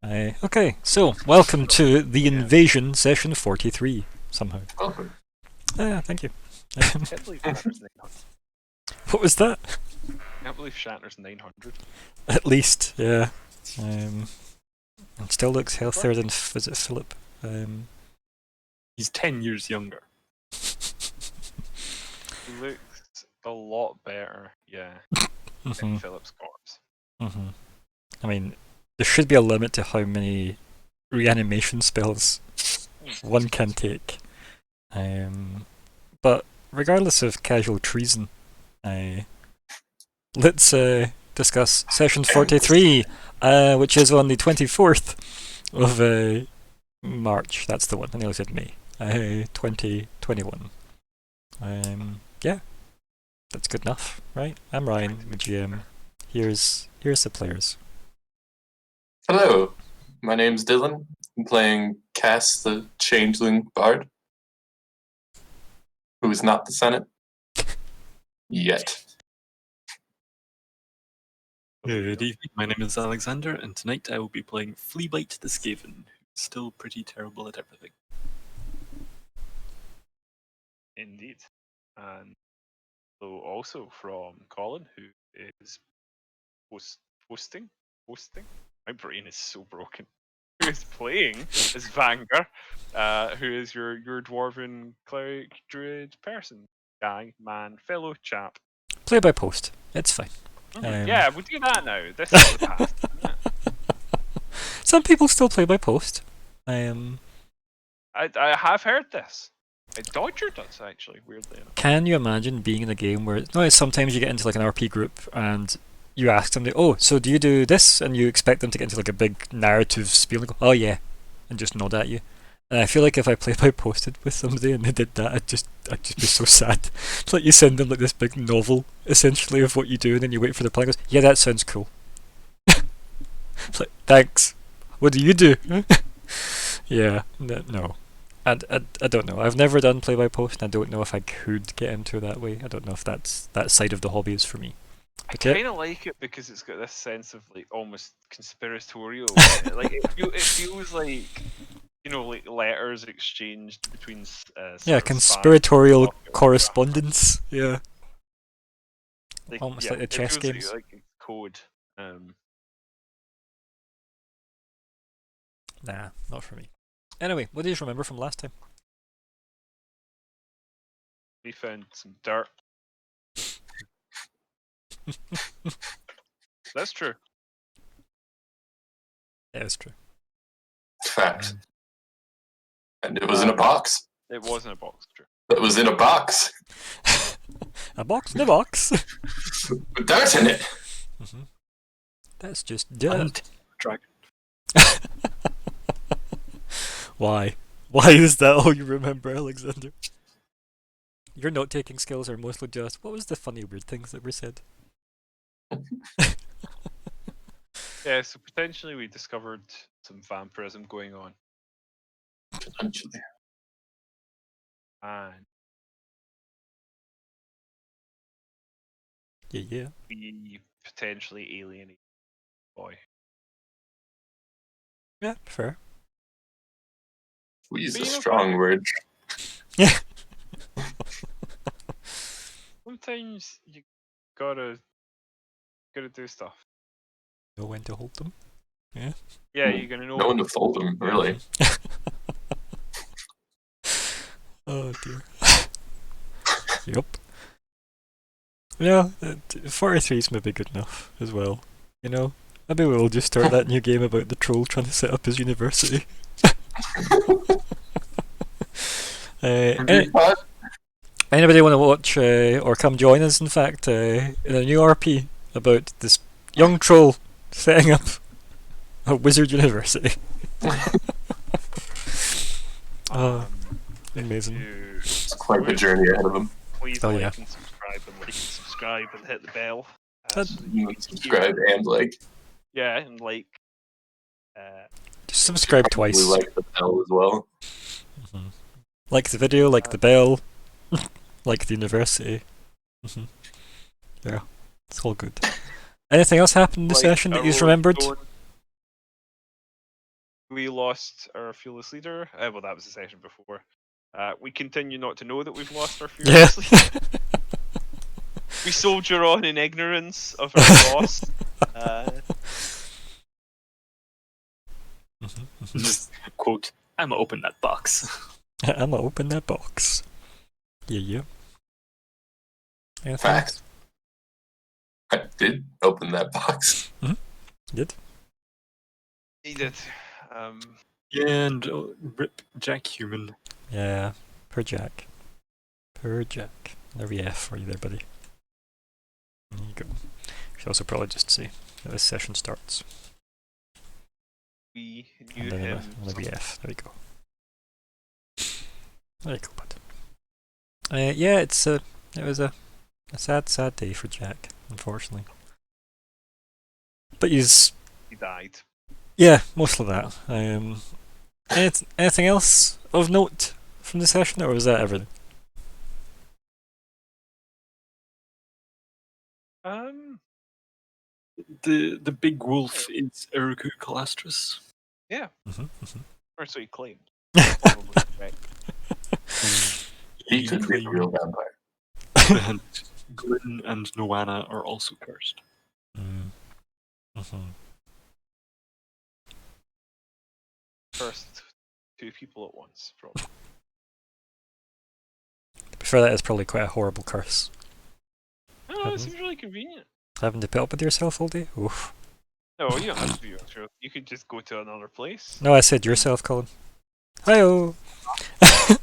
Okay, so welcome to the Invasion Session 43, somehow. Welcome. Thank you. Can't believe Shatner's 900. What was that? Can't believe Shatner's 900. At least, yeah. And still looks healthier than, is it Philip? He's 10 years younger. He looks a lot better, yeah, than Mhm, Philip's corpse. mhm. I mean, there should be a limit to how many reanimation spells one can take. But regardless of casual treason, let's discuss session 43, which is on the 24th of March. That's the one. I nearly said May. 2021. Yeah, that's good enough, right? I'm Ryan, I'm a GM. Here's the players. Hello, my name's Dylan. I'm playing Cass, the Changeling Bard, who is not the Senate yet. Good evening, my name is Alexander, and tonight I will be playing Fleabite the Skaven, who's still pretty terrible at everything. Indeed. And so also from Colin, who is hosting? My brain is so broken. Who is playing as Vanger, who is your dwarven cleric druid person. Guy, man, fellow chap. Play by post. It's fine. Yeah, we'll do that now. This is the past, isn't it? Some people still play by post. I have heard this. Dodger does, actually, weirdly enough. Can you imagine being in a game where sometimes you get into like an RP group and you ask them, oh, so do you do this? And you expect them to get into like a big narrative spiel and go, oh yeah, and just nod at you. And I feel like if I play by posted with somebody and they did that, I'd just be so sad. It's like you send them like this big novel, essentially, of what you do, and then you wait for the plan. Goes, yeah, that sounds cool. It's like, thanks. What do you do? Yeah, no. I don't know. I've never done play by post, and I don't know if I could get into it that way. I don't know if that side of the hobby is for me. I Okay. kind of like it because it's got this sense of like almost conspiratorial. Like it feels like like letters exchanged between Yeah, sort of conspiratorial spies. correspondence. Yeah. Almost like the it chess feels games. like code. Nah, not for me. Anyway, what do you remember from last time? We found some dirt. That's true. Yeah, it's true. Fact. And it was in a box. It was in a box. True. It was in a box. A box in a box. With dirt in it. Mm-hmm. That's just dirt. Dragon. Why? Why is that all you remember, Alexander? Your note-taking skills are mostly just, what was the funny weird things that were said? Yeah, so potentially we discovered some vampirism going on. Potentially. And Yeah. we potentially alienate the boy. Yeah, fair. We use But a you know strong word. Yeah. Sometimes you gotta do stuff. Know when to hold them. Yeah, you're gonna know. No one to fold them, really. Oh dear. Yep. Yeah, 43 is maybe good enough as well. You know, maybe we'll just start that new game about the troll trying to set up his university. Anybody want to watch or come join us, in fact, in a new RP about this young troll setting up a wizard university? Amazing. It's quite the journey ahead of them. Please Oh, like yeah. and subscribe and hit the bell. That- So that You you can can subscribe and like. yeah, and like. Just subscribe Probably twice. like the bell as well. Mm-hmm. Like the video, like the bell, like the university. Mm-hmm. Yeah, it's all good. Anything else happened in the session that you remembered? we lost our fearless leader. Well, that was the session before. We continue not to know that we've lost our Yeah. fearless leader. We soldier on in ignorance of our loss. Just quote, I'm gonna open that box. I'm gonna open that box. Yeah. Anything Fact. I did open that box. else? Did? He did. Yeah, and rip Jack Human. Yeah. Per Jack. Per Jack. Every F for you there, buddy. There you go. We should also probably just say that this session starts. We knew And then him. another F. There we go. Very cool, bud. Yeah, it was a sad day for Jack, unfortunately. But He died. yeah, mostly that. Anything else of note from the session, or was that everything? The big wolf is Eruku Calastris. Or so he claimed. Probably correct. He could be a real vampire. And Glyn and Noana are also cursed. First, 2 people at once. Probably. Before that is probably quite a horrible curse. No, it seems really convenient. Having to put up with yourself all day? Oof. No, you don't have to be sure. You could just go to another place. No, I said yourself, Colin. Hi-oh! The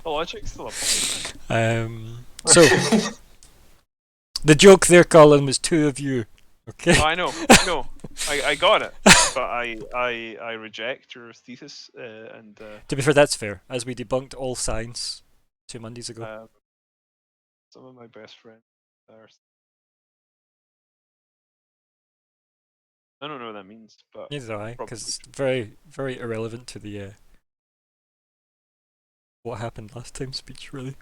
logic's still applies. So, the joke there, Colin, was 2 of you. Okay? Oh, I know. I got it. But I reject your thesis and To be fair, that's fair, as we debunked all science 2 Mondays ago. some of my best friends are. I don't know what that means, but Neither do I, probably. because it's very, very irrelevant to the what happened last time speech, really.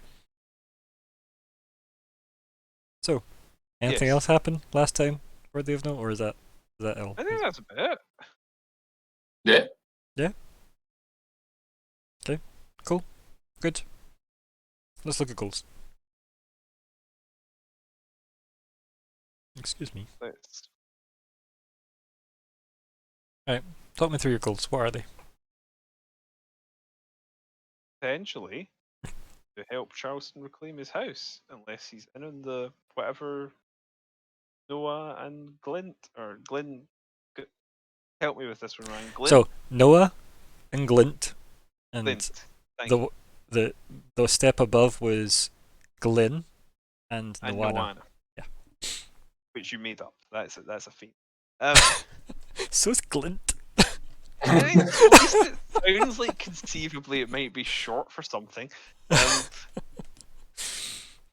So, anything Yes. else happen last time worthy of note, or is that all? I think that's about Yeah. it. Good. Let's look at goals. Excuse me. Let's Talk me through your goals. What are they? potentially to help Charleston reclaim his house, unless he's in on the whatever Noah and Glint or Glyn. Help me with this one, Ryan. Glint. So, Noah and Glint, and Glint. Thank the you. the step above was Glyn and And Noana. Noana. Yeah. Which you made up. That's a feat. So is Glint. I mean, at least it sounds like conceivably it might be short for something.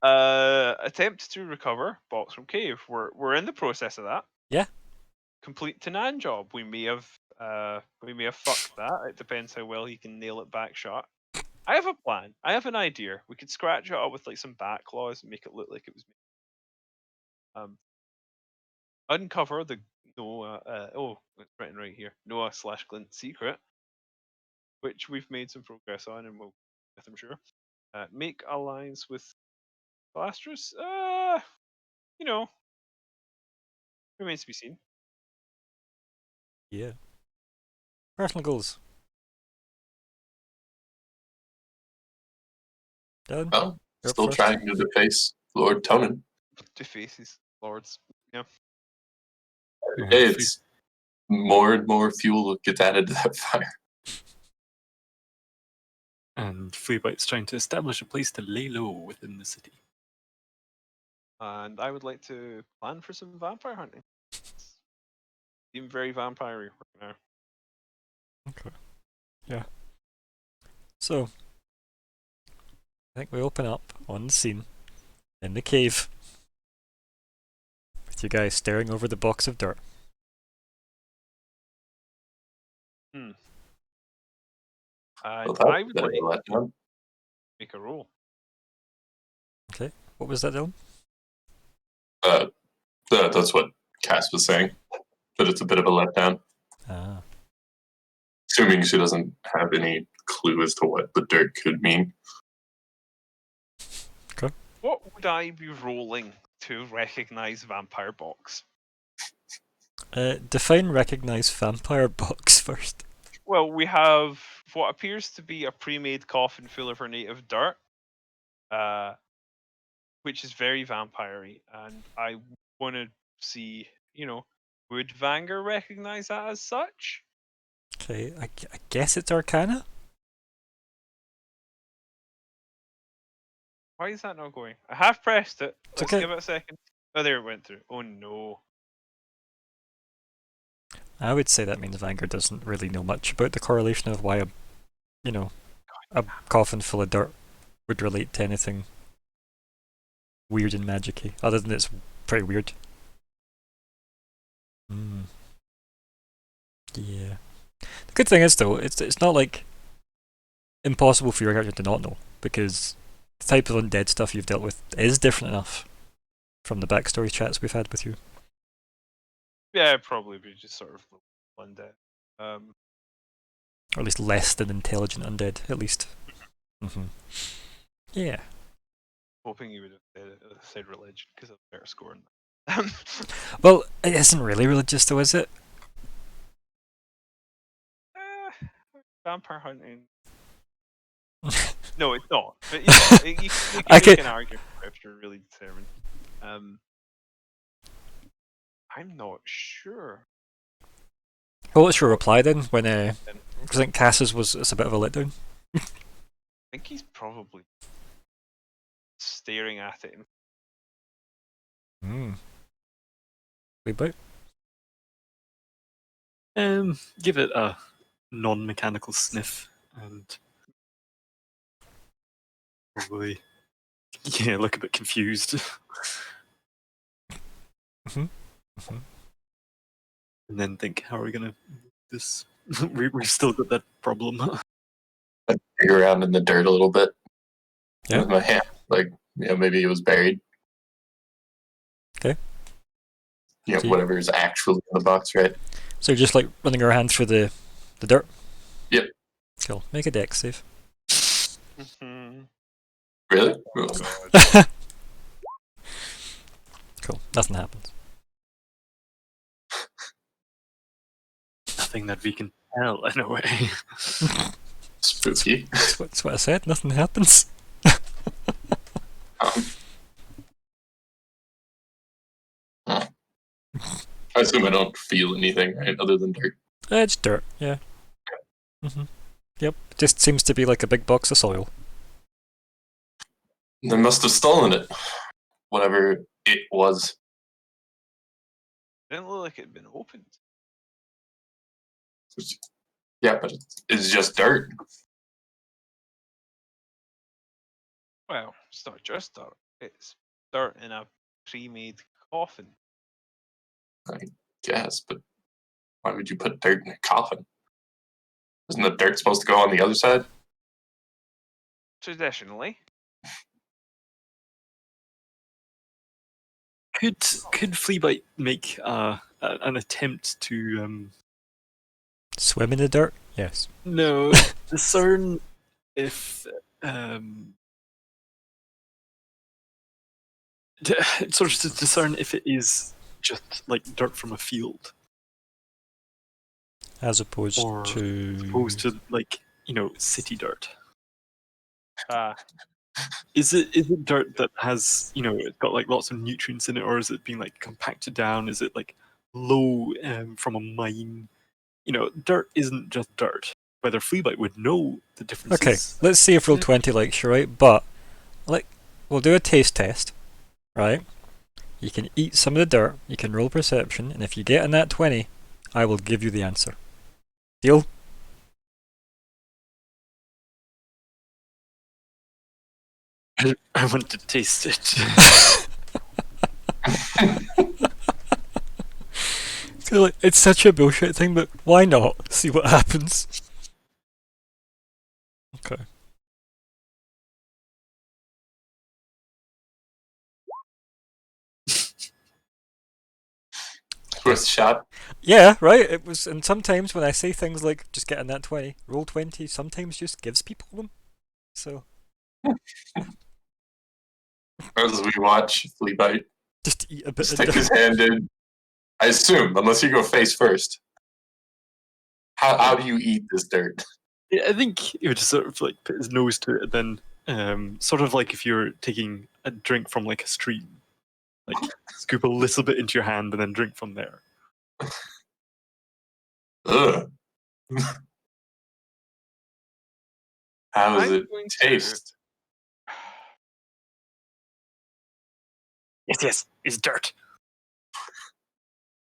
Attempt to recover box from cave. We're in the process of that. Yeah. Complete Tanan job. We may have fucked that. It depends how well he can nail it back shot. I have a plan. I have an idea. We could scratch it up with like some back claws and make it look like it was me. Uncover the Noah. It's written right here. Noah/Glint secret, which we've made some progress on, and we'll with I'm sure. Make alliance with Calastris. Remains to be seen. Yeah. Personal goals. Done. Well, You're up still first. trying to deface Lord Tonin. 2 faces, lords. Yeah. It's more and more fuel gets added to that fire. And Fleabite's trying to establish a place to lay low within the city. And I would like to plan for some vampire hunting. Seem very vampire right now. Okay. Yeah. So, I think we open up on the scene in the cave with you guys staring over the box of dirt. And Well, I would that's a like to letdown. make a roll. What was that, Dylan? That's what Cass was saying. That it's a bit of a letdown. Ah. assuming she doesn't have any clue as to what the dirt could mean. What would I be rolling to recognize Vampire Box? Define recognize vampire box first. Well, we have what appears to be a pre-made coffin full of her native dirt, which is very vampire-y, and I want to see, would Vanger recognize that as such? Okay, I guess it's Arcana? Why is that not going? I have pressed it. It's Let's okay. give it a second. Oh, there it went through. Oh no. I would say that means Vanguard doesn't really know much about the correlation of why a coffin full of dirt would relate to anything weird and magic-y, other than it's pretty weird. Yeah. The good thing is though, it's not like impossible for your character to not know, because the type of undead stuff you've dealt with is different enough from the backstory chats we've had with you. Yeah, it'd probably be just sort of undead. Or at least less than intelligent undead, at least. Yeah. Hoping you would have said religion because of better score on that. Well, it isn't really religious though, is it? Vampire hunting. No, it's not. But you can make an argument if you're really determined. I'm not sure. Well, what's your reply then? When I think Cass's it's a bit of a letdown. I think he's probably staring at it. Wait, Give it a non-mechanical sniff and probably look a bit confused. And then think, how are we gonna do this? We've still got that problem. I dig around in the dirt a little bit Yeah. with my hand, like maybe it was buried. Okay. So Whatever is actually in the box, right? So you're just like running your hand through the dirt? Yep. Cool. Make a dex save. Really? Oh, God. Cool. Nothing happens. Nothing that we can tell in a way. Spooky. That's what I said. Nothing happens. I assume I don't feel anything, right, other than dirt. It's dirt, yeah. Yep. Just seems to be like a big box of soil. They must have stolen it. Whatever it was. Didn't look like it had been opened. Yeah, but it's just dirt. Well, it's not just dirt. It's dirt in a pre-made coffin. I guess, but why would you put dirt in a coffin? Isn't the dirt supposed to go on the other side? Traditionally. Could Fleabite make an attempt to Swim in the dirt? Yes. no discern if sort of to discern if it is just like dirt from a field As opposed or to like city dirt. Ah, Is it dirt that has it's got like lots of nutrients in it, or is it being like compacted down? Is it like low from a mine? Dirt isn't just dirt. Whether Fleabite would know the differences. Okay, let's see if Roll20 likes you, right? But we'll do a taste test, right? You can eat some of the dirt, you can roll perception, and if you get a nat 20, I will give you the answer. Deal? I want to taste it. So, it's such a bullshit thing, but why not? See what happens. Okay. Worth a shot. Yeah, right. It was, and sometimes when I say things like "just get in that 20, roll 20," sometimes just gives people them. So As we watch Fleabite just eat a bit stick of his hand in. I assume, unless you go face first. How do you eat this dirt? Yeah, I think he would just sort of like put his nose to it, and then sort of like if you're taking a drink from like a stream, like scoop a little bit into your hand and then drink from there. Ugh. How does I'm it going to- taste? Yes, it's dirt.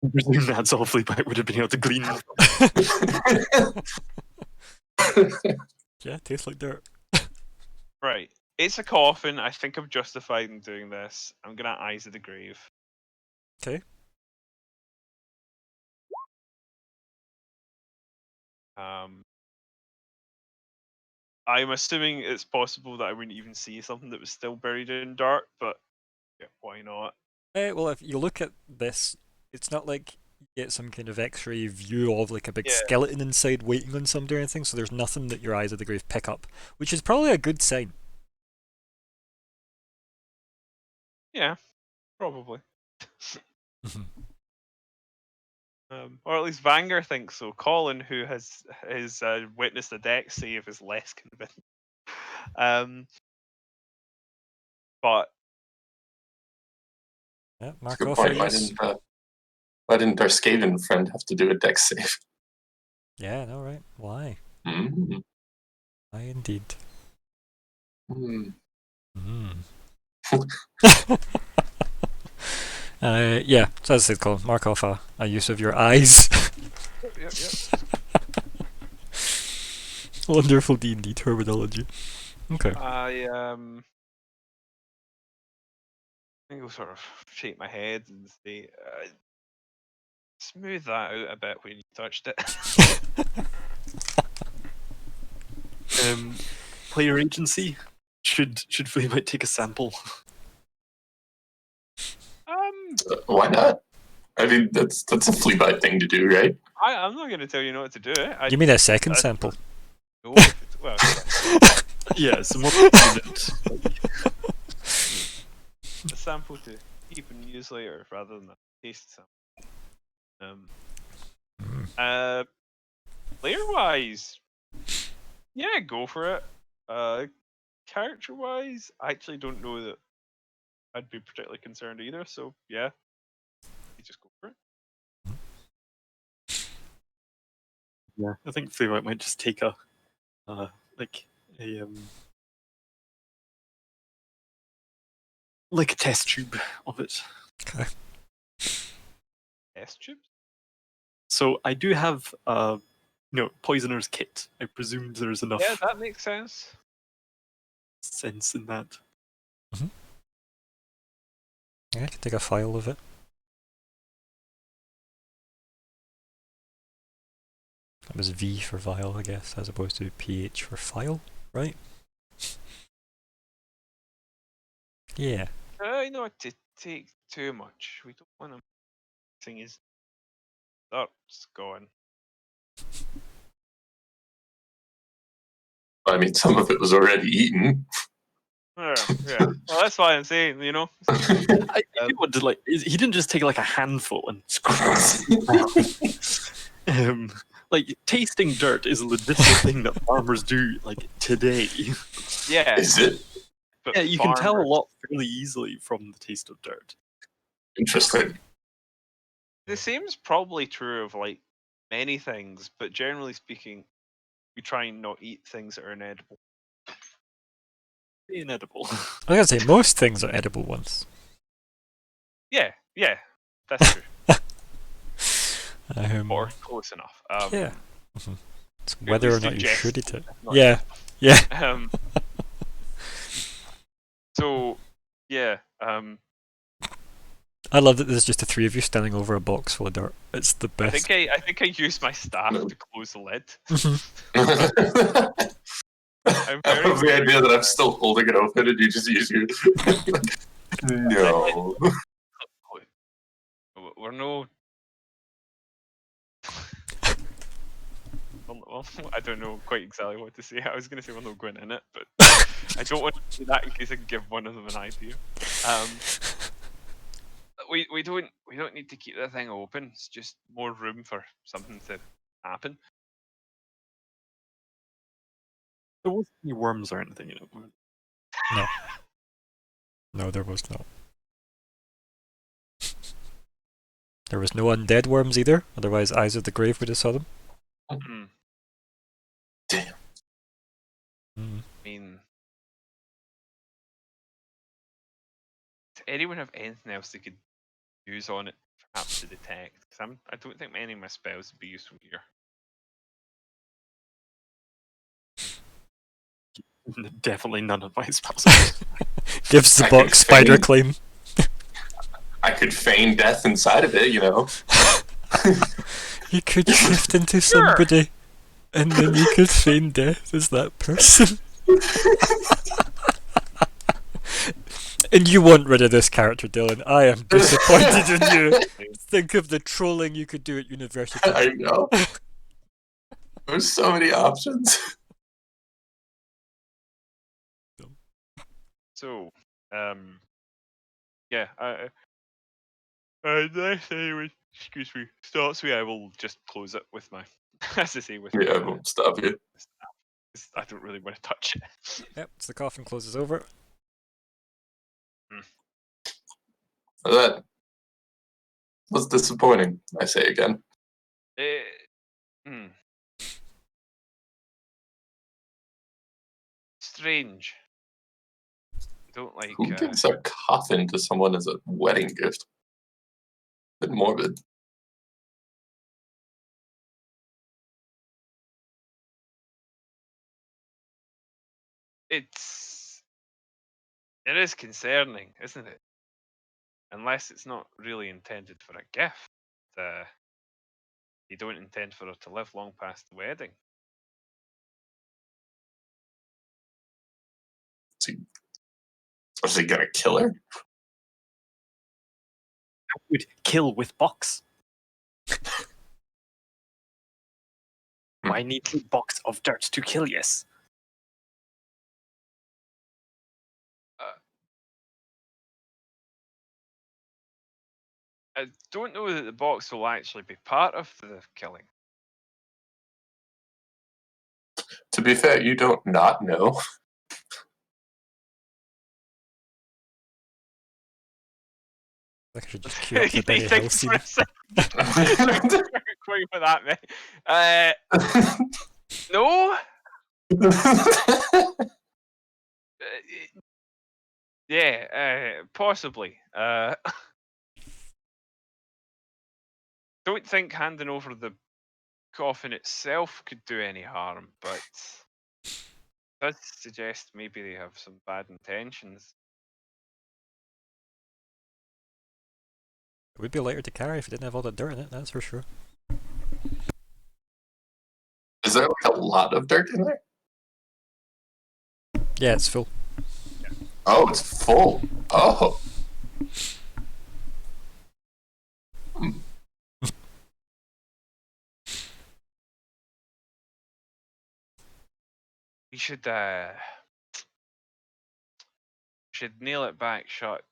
I presume that's all Fleabite would have been able to glean. yeah, tastes like dirt. Right. It's a coffin. I think I'm justified in doing this. I'm gonna Eyes of the Grave. Okay. I'm assuming it's possible that I wouldn't even see something that was still buried in dirt, but yeah, why not? Well, if you look at this, it's not like you get some kind of X-ray view of like a big Yeah. skeleton inside waiting on somebody or anything. So there's nothing that your Eyes of the Grave pick up, which is probably a good sign. Yeah, probably. Or at least Vanger thinks so. Colin, who has witnessed a deck save, is less convinced. But Yeah, That's a mark good off point. your use. Why didn't our Skaven friend have to do a deck save? Yeah, no, right. Why? Mm. Why indeed? Mm. Yeah, so as I said, Colin, mark off a use of your eyes. yep. Wonderful D&D terminology. Okay. I think I'll sort of shake my head and say, smooth that out a bit when you touched it. Player agency. Should Fleabite take a sample? Why not? I mean, that's a Fleabite thing to do, right? I'm not going to tell you not to do it. You mean a second sample? No, well, Yeah, some more permanent. a sample to keep and use later rather than a taste sample. Player-wise, yeah, go for it. Character-wise, I actually don't know that I'd be particularly concerned either. So yeah, you just go for it. Yeah, I think Fleabite might just take a like a test tube of it. Okay. Test tubes. So I do have poisoner's kit. I presumed there's enough Yeah, that makes sense. sense in that. Yeah, I can take a file of it. That was V for vial, I guess, as opposed to PH for file, right? Yeah. Try not to take too much. We don't want to. Thing is, that's gone. I mean, some of it was already eaten. Yeah. Well, that's why I'm saying, you know. I do want to he didn't just take like a handful and squeeze it down. Like tasting dirt is a legitimate thing that farmers do like today. Yeah. Is it? But Yeah, you can tell a farmers- lot fairly easily from the taste of dirt. Interesting. The same is probably true of like many things, but generally speaking, we try and not eat things that are inedible. Inedible. I was gonna say, most things are edible ones. Yeah, that's true. Or close enough. Yeah. It's at whether or least not you ingest should eat it. not Yeah. Yeah. So yeah. I love that there's just the three of you standing over a box full of dirt. It's the I best. think I used my staff to close the lid. I love the idea that I'm still holding it open and you just use your. No. We're no well, I don't know quite exactly what to say. I was going to say we're not going in it, but I don't want to do that in case I can give one of them an idea. We don't need to keep the thing open. It's just more room for something to happen. There wasn't any worms or anything, you know. No, there was not. There was no undead worms either, otherwise Eyes of the Grave would have saw them. Mm. Damn. Mm. I mean, does anyone have anything else they could use on it, perhaps to detect? Because I don't think any of my spells would be useful here. Definitely none of my spells. Gives the I box could spider feign- claim. I could feign death inside of it, you know. You could shift into somebody, and then you could feign death as that person. And you want rid of this character, Dylan. I am disappointed in you. Think of the trolling you could do at university. I know. There's so many options. So, yeah, next anyway, excuse me, starts with I will just close it with my, as I say, with Yeah, I my, won't stop you. I don't really want to touch it. Yep, so the coffin closes over. That was disappointing, I say again. Hmm. Strange. I don't like. Who gives a coffin to someone as a wedding gift? A bit morbid. It is concerning, isn't it? Unless it's not really intended for a gift. You don't intend for her to live long past the wedding. Is he gonna kill her? Would kill with box. I need a box of dirt to kill, yes. I don't know that the box will actually be part of the killing. To be fair, you don't not know. I think I should just queue up the Benny Hill Thanks scene. for a second. Quite what that meant. No. Yeah, possibly. Don't think handing over the coffin itself could do any harm, but does suggest maybe they have some bad intentions. It would be lighter to carry if it didn't have all that dirt in it, that's for sure. Is there like a lot of dirt in there? Yeah, it's full. Oh, it's full. Oh. We should nail it back shut.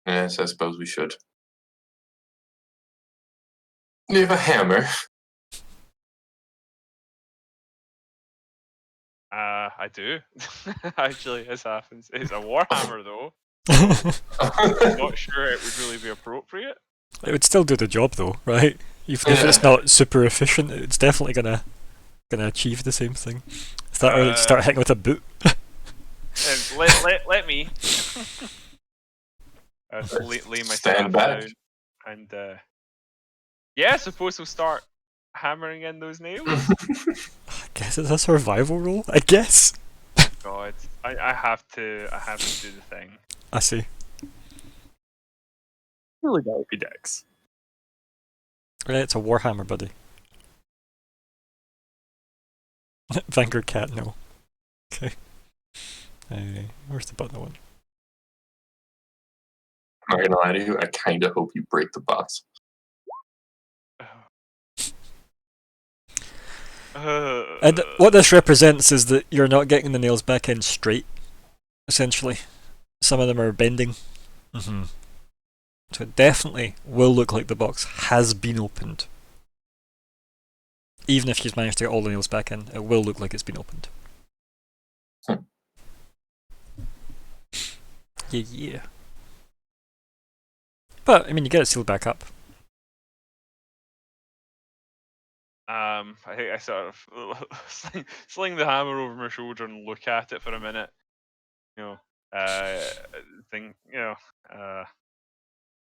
Yes, I suppose we should. You have a hammer. I do. Actually, this happens. It's a warhammer though. I'm not sure it would really be appropriate. It would still do the job though, right? Even if it's not super efficient, it's definitely gonna achieve the same thing. Start hitting with a boot. And let me lay my Stand staff back. down, and yeah, I suppose we'll start hammering in those nails. I guess it's a survival role. I guess. God, I have to do the thing. I see. Really, that would be Dex. Right, it's a warhammer, buddy. Vanguard cat, no. Okay. Where's the button one? I'm not gonna lie to you, I kinda hope you break the box. And what this represents is that you're not getting the nails back in straight, essentially. Some of them are bending. So it definitely will look like the box has been opened. Even if you've managed to get all the nails back in, it will look like it's been opened. Yeah. But, I mean, you get it sealed back up. I think I sort of sling the hammer over my shoulder and look at it for a minute. You know, think,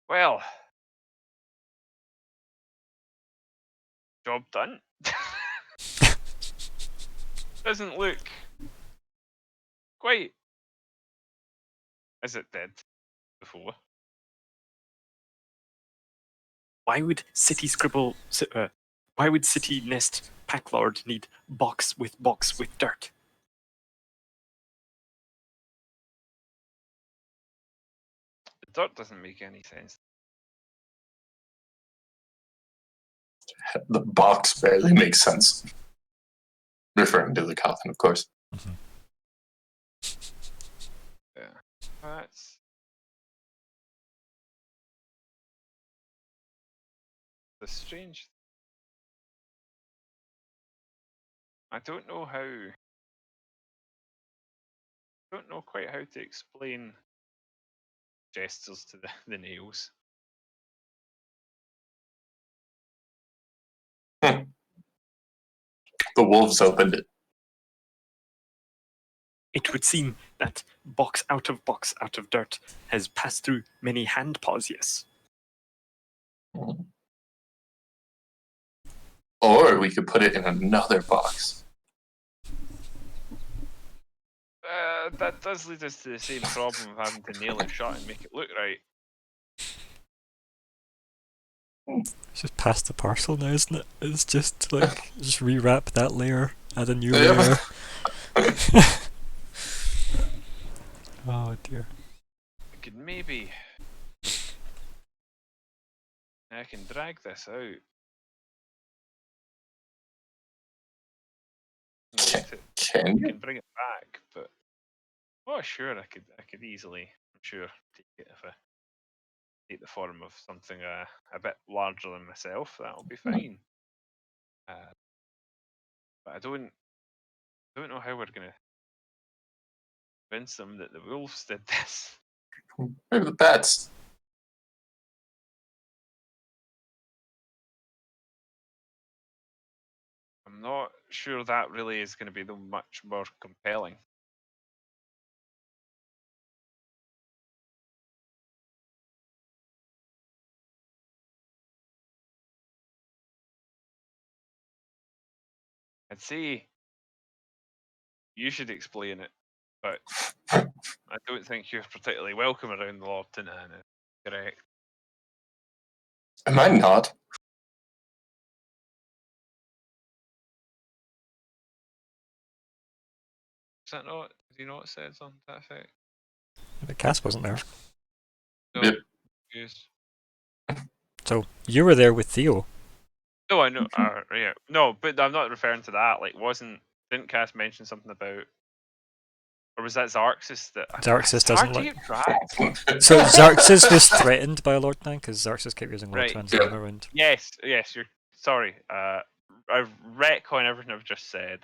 well, job done. Doesn't look quite as it did before. Why would City Scribble? Why would City Nest Packlord need box with dirt? The dirt doesn't make any sense. The box barely makes sense. Referring to the coffin, of course. Yeah, that's the strange. I don't know how. Don't know quite how to explain gestures to the nails. The wolves opened it. It would seem that box out of dirt has passed through many hand paws, yes. Or we could put it in another box. That does lead us to the same problem of having to nail it shut and make it look right. It's just past the parcel now, isn't it? It's just like, just rewrap that layer, add a new Yeah. layer. Oh dear. I could maybe. I can drag this out. Can I you? can bring it back, but oh sure, I could easily, I'm sure, take it if I take the form of something a bit larger than myself. That'll be fine. But I don't know how we're gonna convince them that the wolves did this. Maybe the bats. I'm not sure that really is going to be the much more compelling. I'd say you should explain it, but I don't think you're particularly welcome around the Lord Tinana. Correct. Am I not? Is that not? Did you not said something to that effect? But Cass wasn't there. No. Yep. Yes. So, you were there with Theo. No, I know. Yeah. No, but I'm not referring to that. Like, didn't Cass mention something about, or was that Xarxes that? Xarxes It's doesn't hard to like. keep track. So Xarxes was threatened by Lord Nine because Xarxes kept using Lord Right. Tran's Yeah. name around. Yes. You're sorry. I've retcon everything I've just said.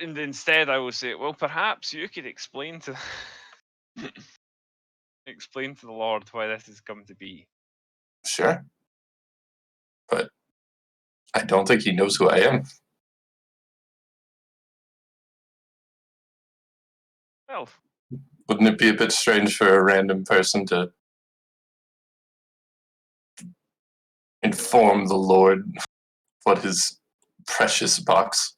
And instead, I will say, well, perhaps you could explain to explain to the Lord why this has come to be. Sure. But I don't think he knows who I am. Well, Wouldn't it be a bit strange for a random person to inform the Lord what his precious box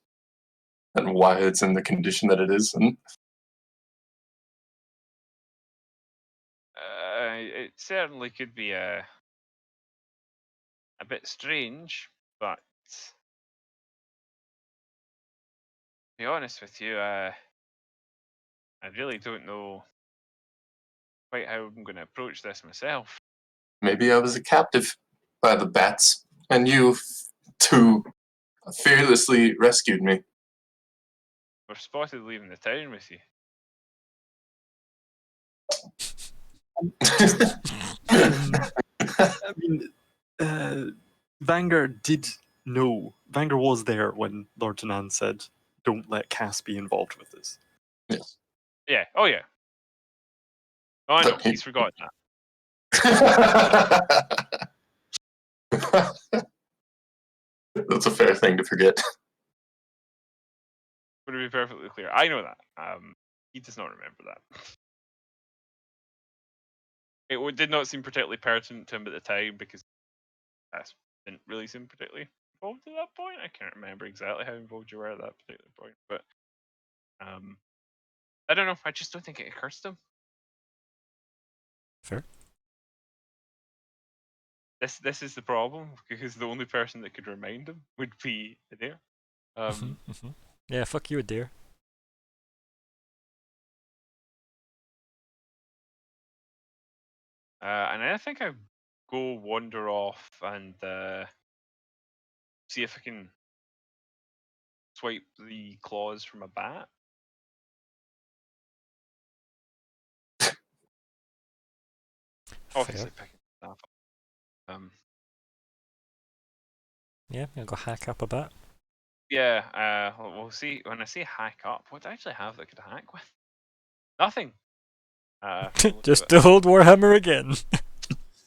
and why it's in the condition that it is? And it certainly could be a bit strange, but to be honest with you, I really don't know quite how I'm going to approach this myself. maybe I was a captive by the bats, and you two fearlessly rescued me. We're spotted leaving the town with you. I mean, Vanguard did know. Vanguard was there when Lord Tanan said, "Don't let Cass be involved with this." Yes. Yeah. Oh yeah. Oh, I know. Okay. He's forgotten that. That's a fair thing to forget. To be perfectly clear, I know that. He does not remember that. It did not seem particularly pertinent to him at the time because Cass didn't really seem particularly involved at that point. I can't remember exactly how involved you were at that particular point, but I don't know. I just don't think it occurs to him. Fair. This is the problem because the only person that could remind him would be Adair. Yeah, fuck you, Adair. And I think I go wander off and see if I can swipe the claws from a bat. Obviously Fair. picking stuff up. Yeah, you'll go hack up a bit. Yeah, we'll see. When I say hack up, what do I actually have that could hack with? Nothing. Just the old Warhammer again.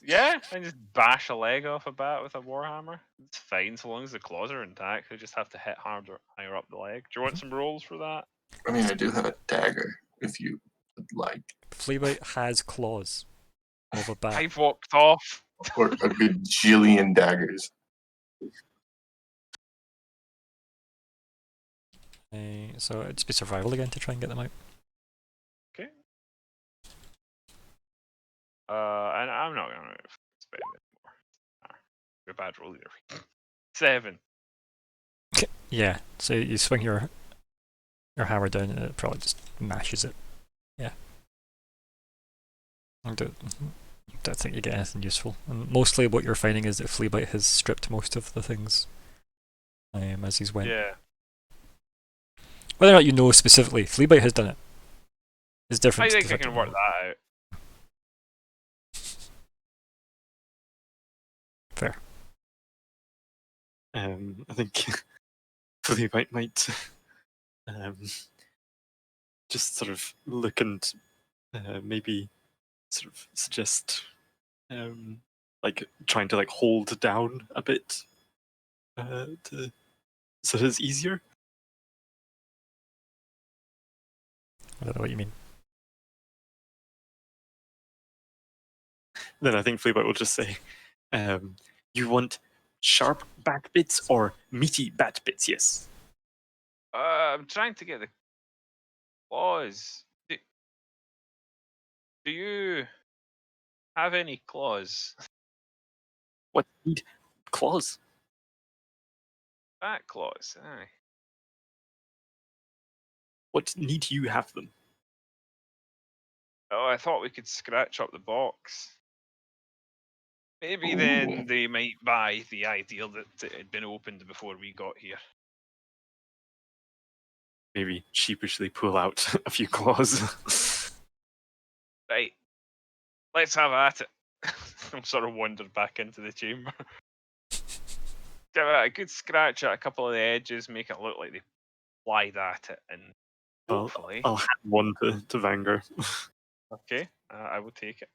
Yeah, and just bash a leg off a bat with a warhammer. It's fine so long as the claws are intact. They just have to hit harder, higher up the leg. Do you want some rolls for that? I mean, I do have a dagger, if you would like. Fleabite has claws of a bat. I've walked off. Or a gajillion daggers. So it'd just be survival again to try and get them out. Okay. And I'm not gonna spend it more. You're a bad roll either. 7. Yeah, so you swing your hammer down and it probably just mashes it. Yeah. I don't think you get anything useful. And mostly what you're finding is that Fleabite has stripped most of the things as he's went. Yeah. Whether or not you know specifically, Fleabite has done it. It's different. I think I can work that out. Fair. I think Fleabite might just sort of look and maybe sort of suggest like trying to like hold down a bit so it's easier. I don't know what you mean. Then I think Fleabite will just say, "You want sharp bat bits or meaty bat bits?" Yes. I'm trying to get the claws. Do you have any claws? What need claws? Bat claws, aye. What need you have them? Oh, I thought we could scratch up the box. Maybe Ooh. then they might buy the idea that it had been opened before we got here. Maybe sheepishly pull out a few claws. Right. Let's have at it. I'm sort of wandered back into the chamber. Give it a good scratch at a couple of the edges, make it look like they flied at it, and hopefully. I'll hand one to Vanguard. Okay, I will take it.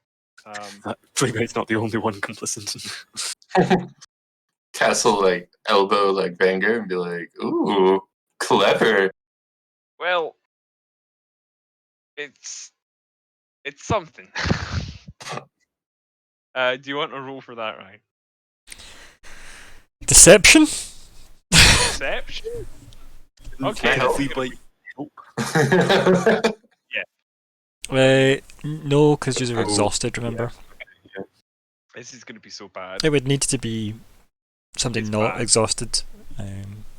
Fleabite's not the only one complicit. Castle like elbow like Vanguard and be like, "Ooh, clever." Well, it's something. Do you want a roll for that, Ryan? Deception? Deception? Okay. Help. Fleabite help. No, because you're exhausted, remember? This is going to be so bad. It would need to be something It's not bad. exhausted.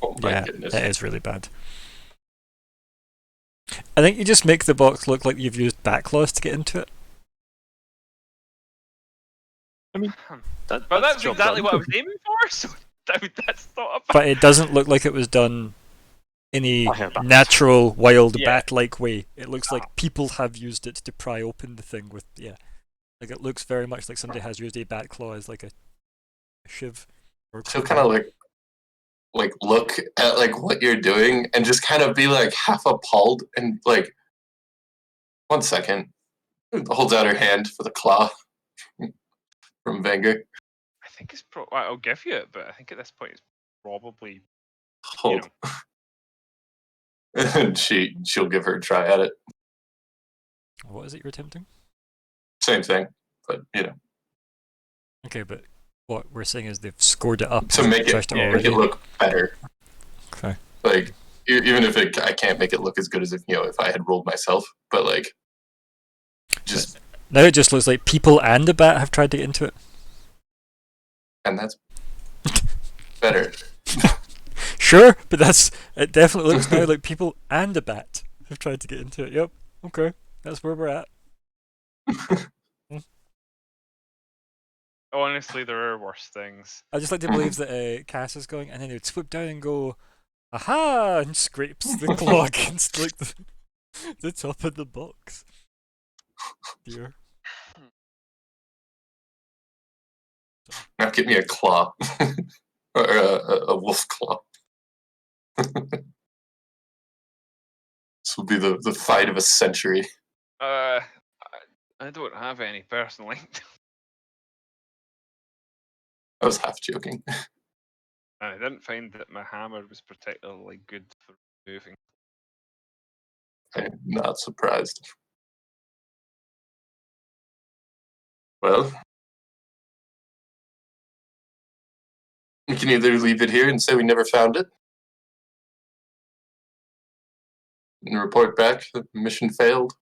Oh my Yeah, goodness. it is really bad. I think you just make the box look like you've used backclaws to get into it. But That's that's job exactly done. what I was aiming for, so that's not a bad. But it doesn't look like it was done in a I hear that. natural, wild, Yeah. bat-like way. It looks like people have used it to pry open the thing with, like it looks very much like somebody has used a bat claw as like a shiv. Or She'll kind of like look at like what you're doing and just kind of be like half appalled and like 1 second. Holds out her hand for the claw from Wenger. I think it's I'll give you it, but I think at this point it's probably Hold. And she'll give her a try at it. What is it you're attempting? Same thing, but Okay, but what we're saying is they've scored it up to make trashed it look better. Okay. Like even if I can't make it look as good as if I had rolled myself, but like just Now it just looks like people and the bat have tried to get into it. and that's better. Sure, but it definitely looks now like people and a bat have tried to get into it. Yep. Okay. That's where we're at. honestly there are worse things. I just like to believe that Cass is going, and then he would swoop down and go, "Aha!" and scrapes the claw against like the top of the box. Dear. Now get me a claw or a wolf claw. This will be the fight of a century. I don't have any personally. I was half joking. I didn't find that my hammer was particularly good for moving. I'm not surprised. Well, we can either leave it here and say we never found it, and report back that the mission failed.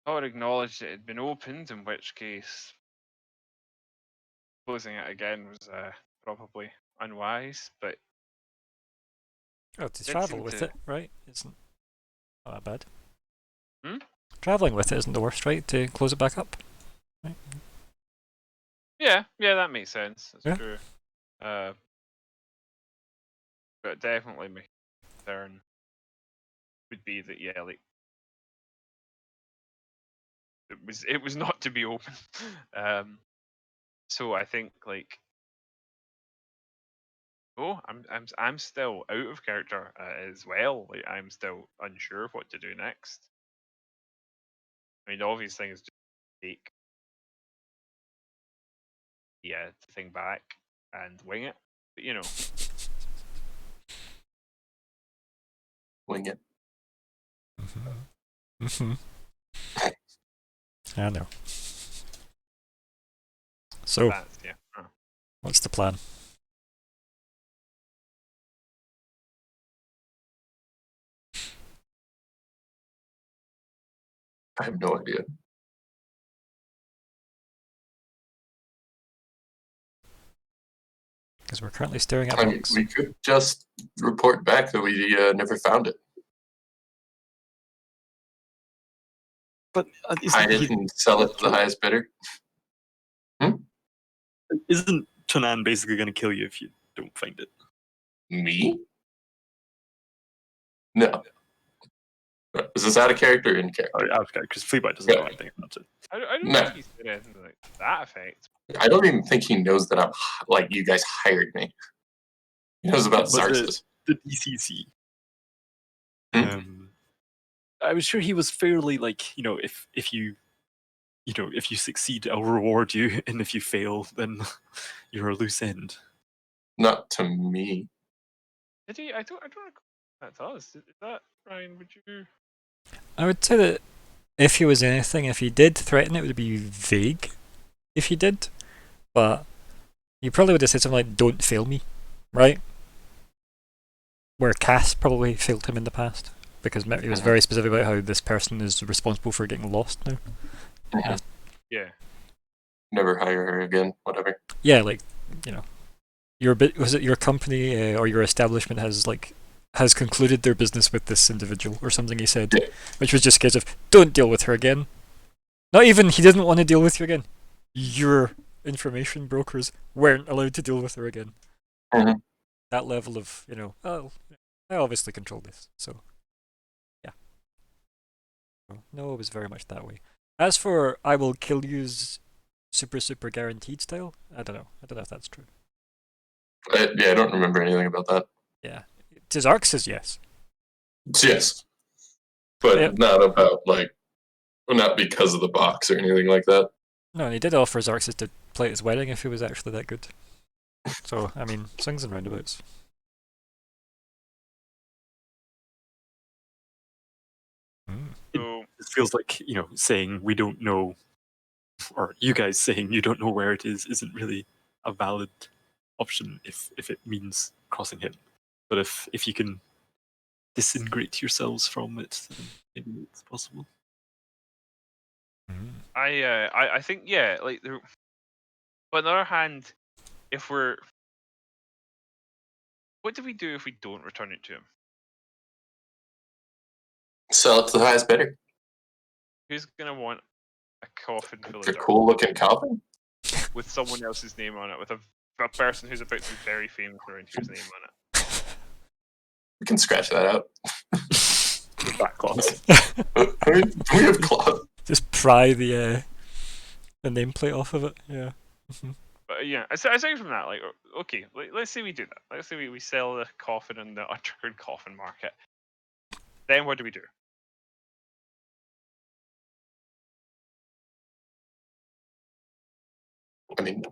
Or acknowledge it had been opened, in which case closing it again was probably unwise, but Oh, to Did travel seem with to- it, right? Isn't not that bad. Hmm? Traveling with it isn't the worst, right? To close it back up. Right? yeah, that makes sense. That's Yeah. true. But definitely my concern would be that like it was not to be open. So I think like I'm still out of character as well. Like I'm still unsure of what to do next. I mean, the obvious thing is just take the thing back and wing it. But Wing it. Mm-hmm. I know. So, that's what's the plan? I have no idea. Because we're currently staring at a I mean, box. we could just report back that we never found it. But Hide it and sell it to the highest bidder. isn't Tanan basically going to kill you if you don't find it? Me? No. Is this out of character or in character? Because Fleabite doesn't know anything about it. I don't No. think he said anything like that effect. I don't even think he knows that I'm like you guys hired me. He knows about But Zarsis. The DCC. Hmm? I was sure he was fairly like, if you succeed, I'll reward you, and if you fail, then you're a loose end. Not to me. Did he? I don't recall that to us. Is that Ryan? Would you? I would say that if he was anything, if he did threaten it, would be vague. If he did, but he probably would have said something like, "Don't fail me," right? Where Cass probably failed him in the past because he was very specific about how this person is responsible for getting lost now. Mhm. Yeah. Never hire her again. Whatever. Yeah, like your was it your company or your establishment has like has concluded their business with this individual, or something he said, Yeah. which was just a case of, don't deal with her again. Not even he didn't want to deal with you again. Your information brokers weren't allowed to deal with her again. Mhm. That level of, oh, I obviously control this, so yeah. No, it was very much that way. As for I will kill you's super guaranteed style, I don't know. I don't know if that's true. Yeah, I don't remember anything about that. Yeah. Tizark says yes. Yes, but Yeah. not about not because of the box or anything like that. No, and he did offer Xarxes to play at his wedding if he was actually that good. So, I mean, swings and roundabouts. So It feels like, saying we don't know, or you guys saying you don't know where it is, isn't really a valid option if it means crossing him. But if you can disintegrate yourselves from it, then maybe it's possible. I think like there. But on the other hand, if we're, what do we do if we don't return it to him? Sell it to the highest bidder. Who's gonna want a coffin full It's of a dirt cool looking coffin. with someone else's name on it, with a person who's about to be very famous around here's name on it? We can scratch that out. The back clause. I mean, we have claws. Just pry the nameplate off of it. Yeah. But yeah, aside from that, like, okay, let's say we do that. Let's say we sell the coffin in the untriggered coffin market. Then what do we do? I mean,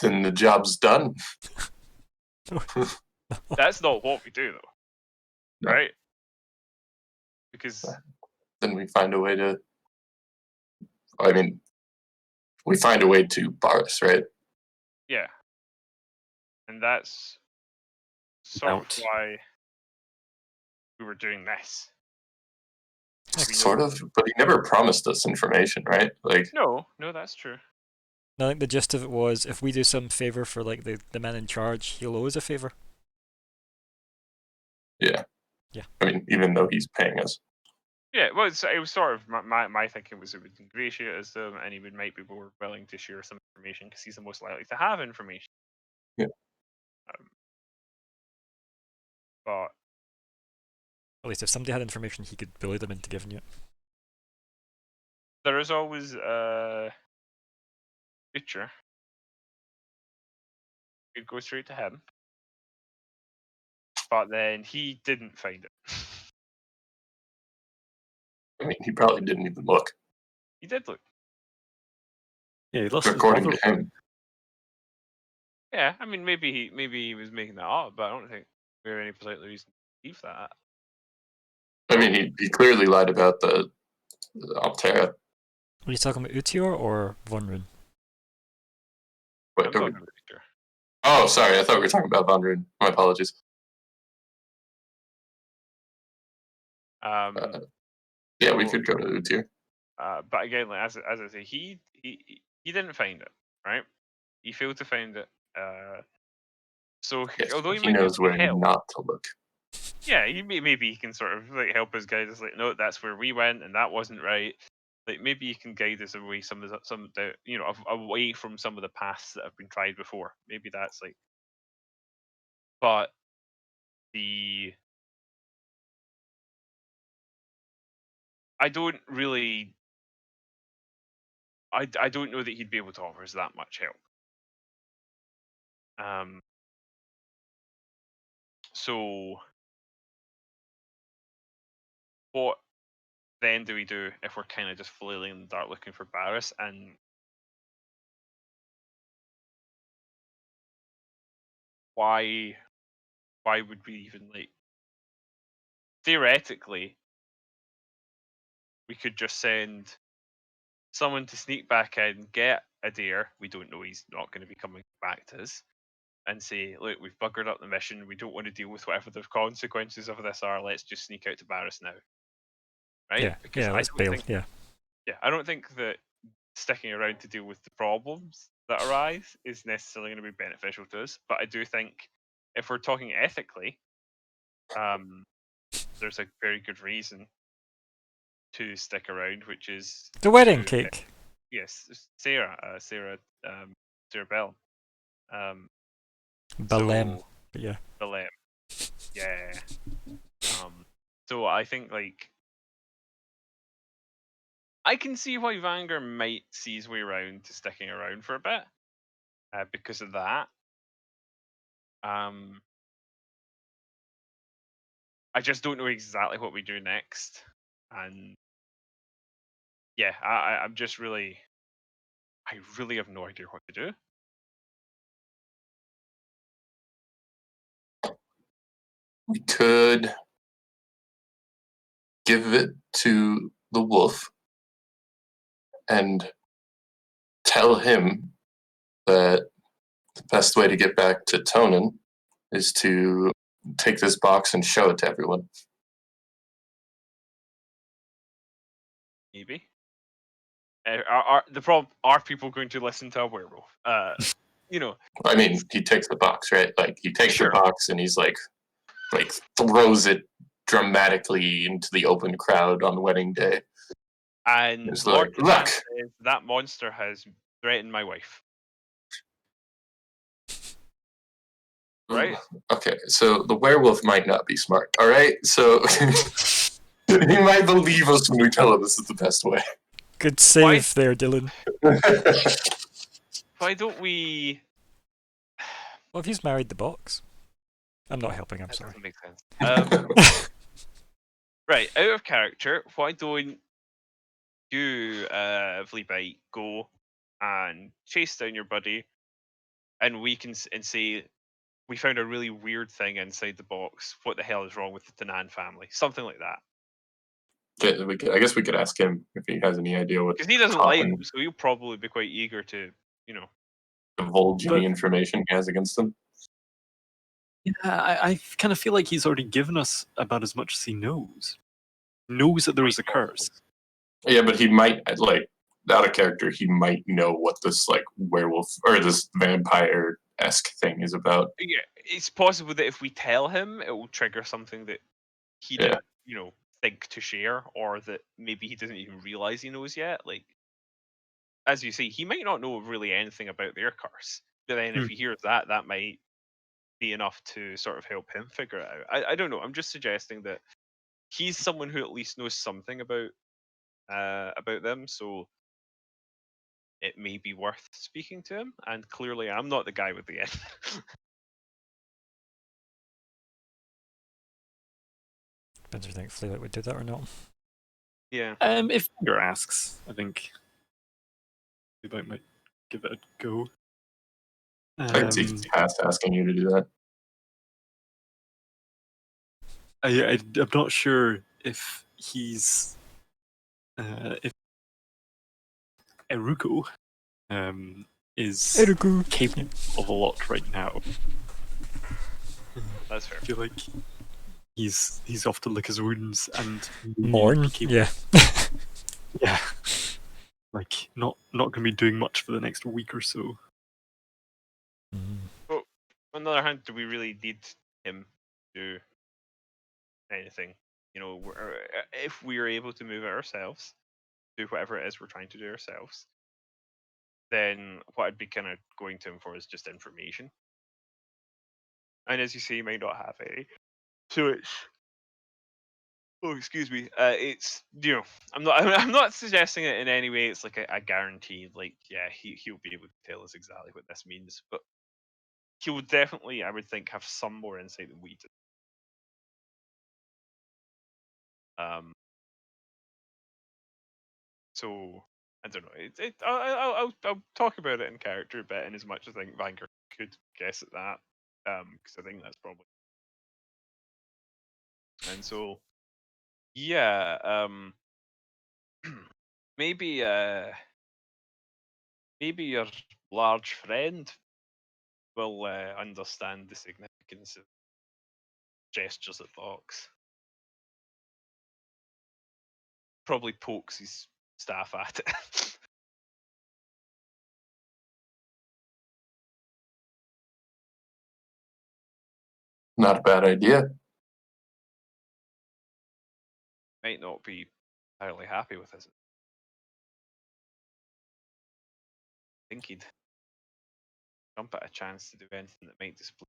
then the job's done. That's not what we do, though, No. right? Because Then we find a way to. I mean, we find a way to Boris, right? yeah, and that's sort Mount. of why we were doing this. We Sort know- of, but he never promised us information, right? Like, No, that's true. I think the gist of it was if we do some favor for like the man in charge, he'll owe us a favor. yeah. Yeah. I mean, even though he's paying us. Yeah, well, it was sort of my thinking was it would ingratiate us them, and he might be more willing to share some information because he's the most likely to have information. Yeah. But At least if somebody had information, he could bully them into giving you it. there is always a future. Could go straight to him, but then he didn't find it. I mean, he probably didn't even look, He did look. Yeah, he lost his according brother. to him. Yeah, I mean, maybe he was making that up, but I don't think we have any particular reason to believe that. I mean, he clearly lied about the Altera. Are you talking about Utior or Von Rune? But I'm talking about the future. oh, sorry, I thought we were talking about Von Rune. My apologies. Yeah, we so- could go to Utir. But again, like, as I say, he didn't find it, right? He failed to find it. So Yes, although he might be knows able to where help, not to look. yeah, maybe he can sort of like help us guide us. Like, no, that's where we went, and that wasn't right. Like maybe he can guide us away away from some of the paths that have been tried before. Maybe that's like, but I don't really. I don't know that he'd be able to offer us that much help. So what then do we do if we're kind of just flailing in the dark looking for Barris? And why would we even like? Theoretically, we could just send someone to sneak back in, get Adair. We don't know he's not going to be coming back to us, and say, "Look, we've buggered up the mission. We don't want to deal with whatever the consequences of this are. Let's just sneak out to Barris now." Right? Yeah, Because yeah, I let's don't bail. think, Yeah. I don't think that sticking around to deal with the problems that arise is necessarily going to be beneficial to us. But I do think if we're talking ethically, there's a very good reason to stick around, which is The wedding to cake. yes, Sarah Bell. Belem. So But yeah. Belem, yeah. So I think like I can see why Vanger might see his way around to sticking around for a bit, because of that. I just don't know exactly what we do next, and yeah, I'm just really, I really have no idea what to do. We could give it to the wolf and tell him that the best way to get back to Tonin is to take this box and show it to everyone. Maybe. Are the problem? Are people going to listen to a werewolf? You know. I mean, he takes the box, right? Like he takes Sure. the box and he's like throws it dramatically into the open crowd on wedding day. And It's Lord like, look. Catan says that monster has threatened my wife. Right? Okay, so the werewolf might not be smart. All right, so he might believe us when we tell him this is the best way. Good save there, Dylan. Why don't we? Well, if he's married the box. I'm not helping, I'm That sorry. doesn't make sense. Right, out of character. Why don't you, Fleabite, go and chase down your buddy, and we can and say we found a really weird thing inside the box. What the hell is wrong with the Tanan family? Something like that. I guess we could ask him if he has any idea what Because he doesn't like them, so he'll probably be quite eager to, divulge But- any information he has against him. Yeah, I kind of feel like he's already given us about as much as he knows. Knows that there was a curse. Yeah, but he might out of character. He might know what this werewolf or this vampire-esque thing is about. Yeah, it's possible that if we tell him, it will trigger something that he Yeah. didn't, think to share, or that maybe he doesn't even realize he knows yet. Like, as you say, he might not know really anything about their curse, but then if he hears that, that might be enough to sort of help him figure it out. I don't know. I'm just suggesting that he's someone who at least knows something about them, so it may be worth speaking to him. And clearly, I'm not the guy with the end. Depends if you think Fleabite would do that or not. Yeah. If Finger asks, I think Fleabite might give it a go. I can see past asking you to do that. I'm not sure if he's if Eruko is Eruku. capable of a lot right now. That's fair. I feel like he's off to lick his wounds and Mourn. capable- Yeah. yeah, like not gonna be doing much for the next week or so. On the other hand, do we really need him to do anything? If we are able to move it ourselves, do whatever it is we're trying to do ourselves, then what I'd be kind of going to him for is just information. And as you say, he might not have any. So it's. Oh, excuse me. It's I'm not suggesting it in any way. It's like a guarantee. Like, yeah, he'll be able to tell us exactly what this means, but he would definitely, I would think, have some more insight than we do. So I don't know. I'll talk about it in character a bit, in as much as I think Vanger could guess at that, because I think that's probably. And so, yeah, maybe your large friend will understand the significance of gestures at box. Probably pokes his staff at it. Not a bad idea. might not be entirely happy with this. I think he'd jump at a chance to do anything that might display.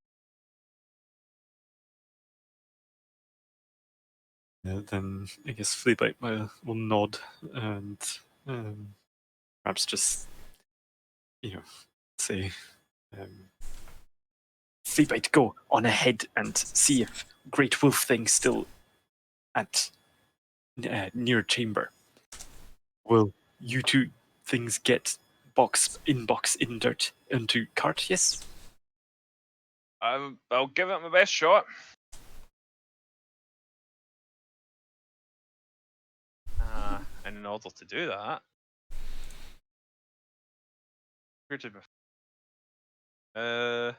Then I guess Fleabite will nod and perhaps just, say, Fleabite, go on ahead and see if Great Wolf Thing's still at near chamber. Will you two things get box in dirt into cart? Yes. I'll give it my best shot. And in order to do that, where did So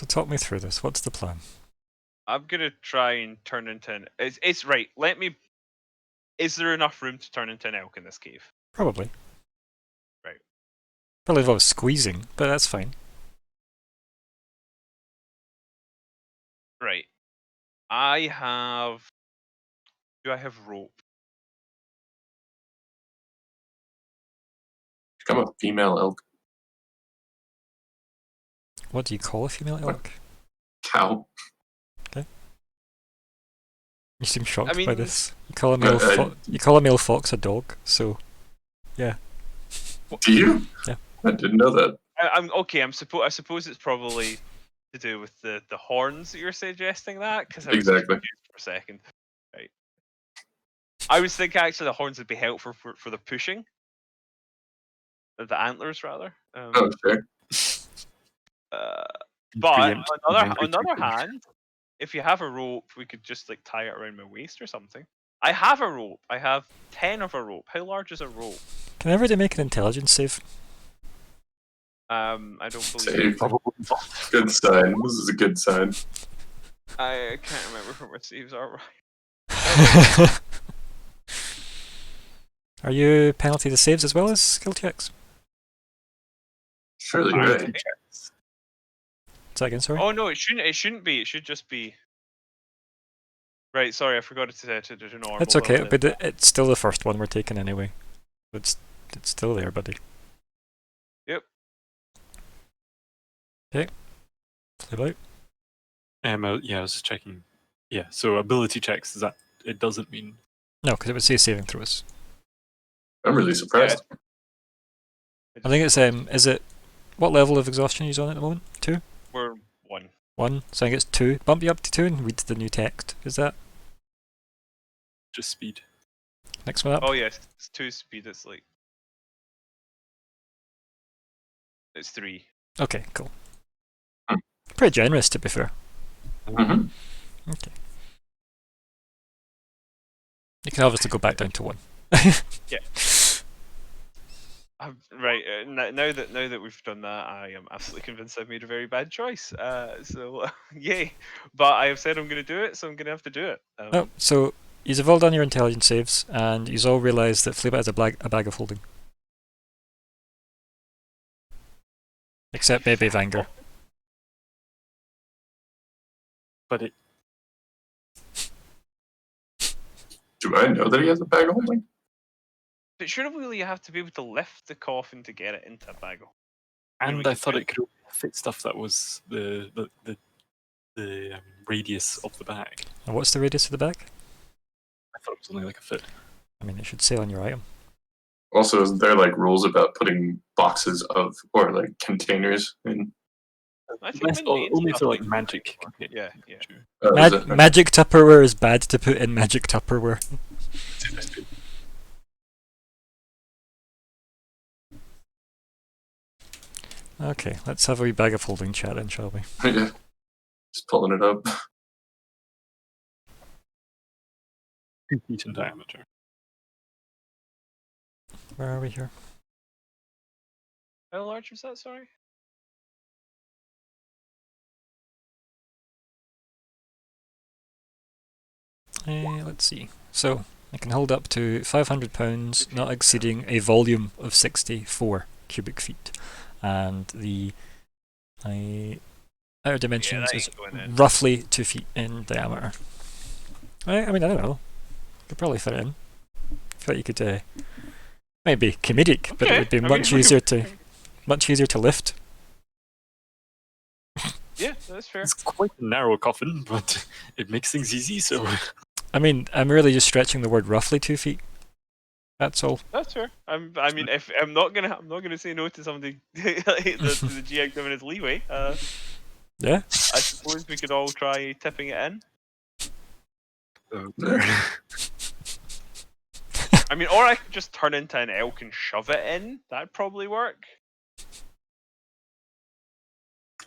talk me through this. What's the plan? I'm gonna try and turn into an. It's right. Let me. Is there enough room to turn into an elk in this cave? Probably. Right. Probably involves squeezing, but that's fine. Right. Do I have rope? Become a female elk What do you call a female elk? cow. You seem shocked by mean- this. You call a male fox a dog, so Do you? Yeah. I didn't know that. I'm okay. I suppose it's probably to do with the horns that you're suggesting that because I was Exactly. confused for a second. Right. I was thinking actually the horns would be helpful for the pushing. The antlers rather. Oh, sure. But Preempt on the the other angry hand, if you have a rope, we could just like tie it around my waist or something. I have a rope. I have 10 of a rope. How large is a rope? can everybody make an intelligence save? I don't believe. Save. Probably not. Good sign. This is a good sign. I can't remember what my saves are. Are you penalty to saves as well as skill checks? Surely, Alright. right? Is that again, sorry? Oh no, it shouldn't. It shouldn't be. It should just be. Right. Sorry, I forgot to do normal. It's okay, but it's still the first one we're taking anyway. It's still there, buddy. Yep. Okay. Play out. Yeah, I was just checking. Yeah, so ability checks, is that it doesn't mean No, because it would say saving throws. I'm really surprised. I think it's is it what level of exhaustion are you on at the moment? 2? We're 1. 1? So I think it's 2. Bump you up to 2 and read the new text. Is that just speed. next one up? Oh yes, it's 2 speed. It's like. It's 3. Okay, cool. Pretty generous to be fair. Mm-hmm. Okay. You can obviously go back down to 1. Right. Now that we've done that, I am absolutely convinced I've made a very bad choice. So yay! But I have said I'm going to do it, so I'm going to have to do it. Oh, so you've all done your intelligence saves, and you've all realised that Fleabite has a bag of holding. Except maybe Vanger. But it Do I know that he has a bag of holding? But surely you have to be able to lift the coffin to get it into a bag. and I thought it could only fit stuff that was the radius of the bag. And what's the radius of the bag? I thought it was only like a foot. I mean, it should say on your item. Also, isn't there like rules about putting boxes of or like containers in? I think That's only stuff for like magic. Yeah, yeah. Is it? Magic Tupperware is bad to put in Magic Tupperware. Okay, let's have a wee bag of holding chat then, shall we? Yeah. Just pulling it up. 2 feet in diameter. Where are we here? How large was that? Sorry. Let's see. So, I can hold up to 500 pounds, not exceeding a volume of 64 cubic feet. And the outer dimensions that is ain't going in. roughly 2 feet in diameter. I mean, I don't know. Could probably fit it in. I feel like you could. Might be comedic, but it Okay, would be I mean, much easier to lift. Yeah, that's fair. It's quite a narrow coffin, but it makes things easy. So I mean, I'm really just stretching the word roughly 2 feet. That's all. That's fair. I mean, if I'm not gonna say no to something like the GM giving us leeway. Yeah. I suppose we could all try tipping it in. I mean, or I could just turn into an elk and shove it in. That'd probably work.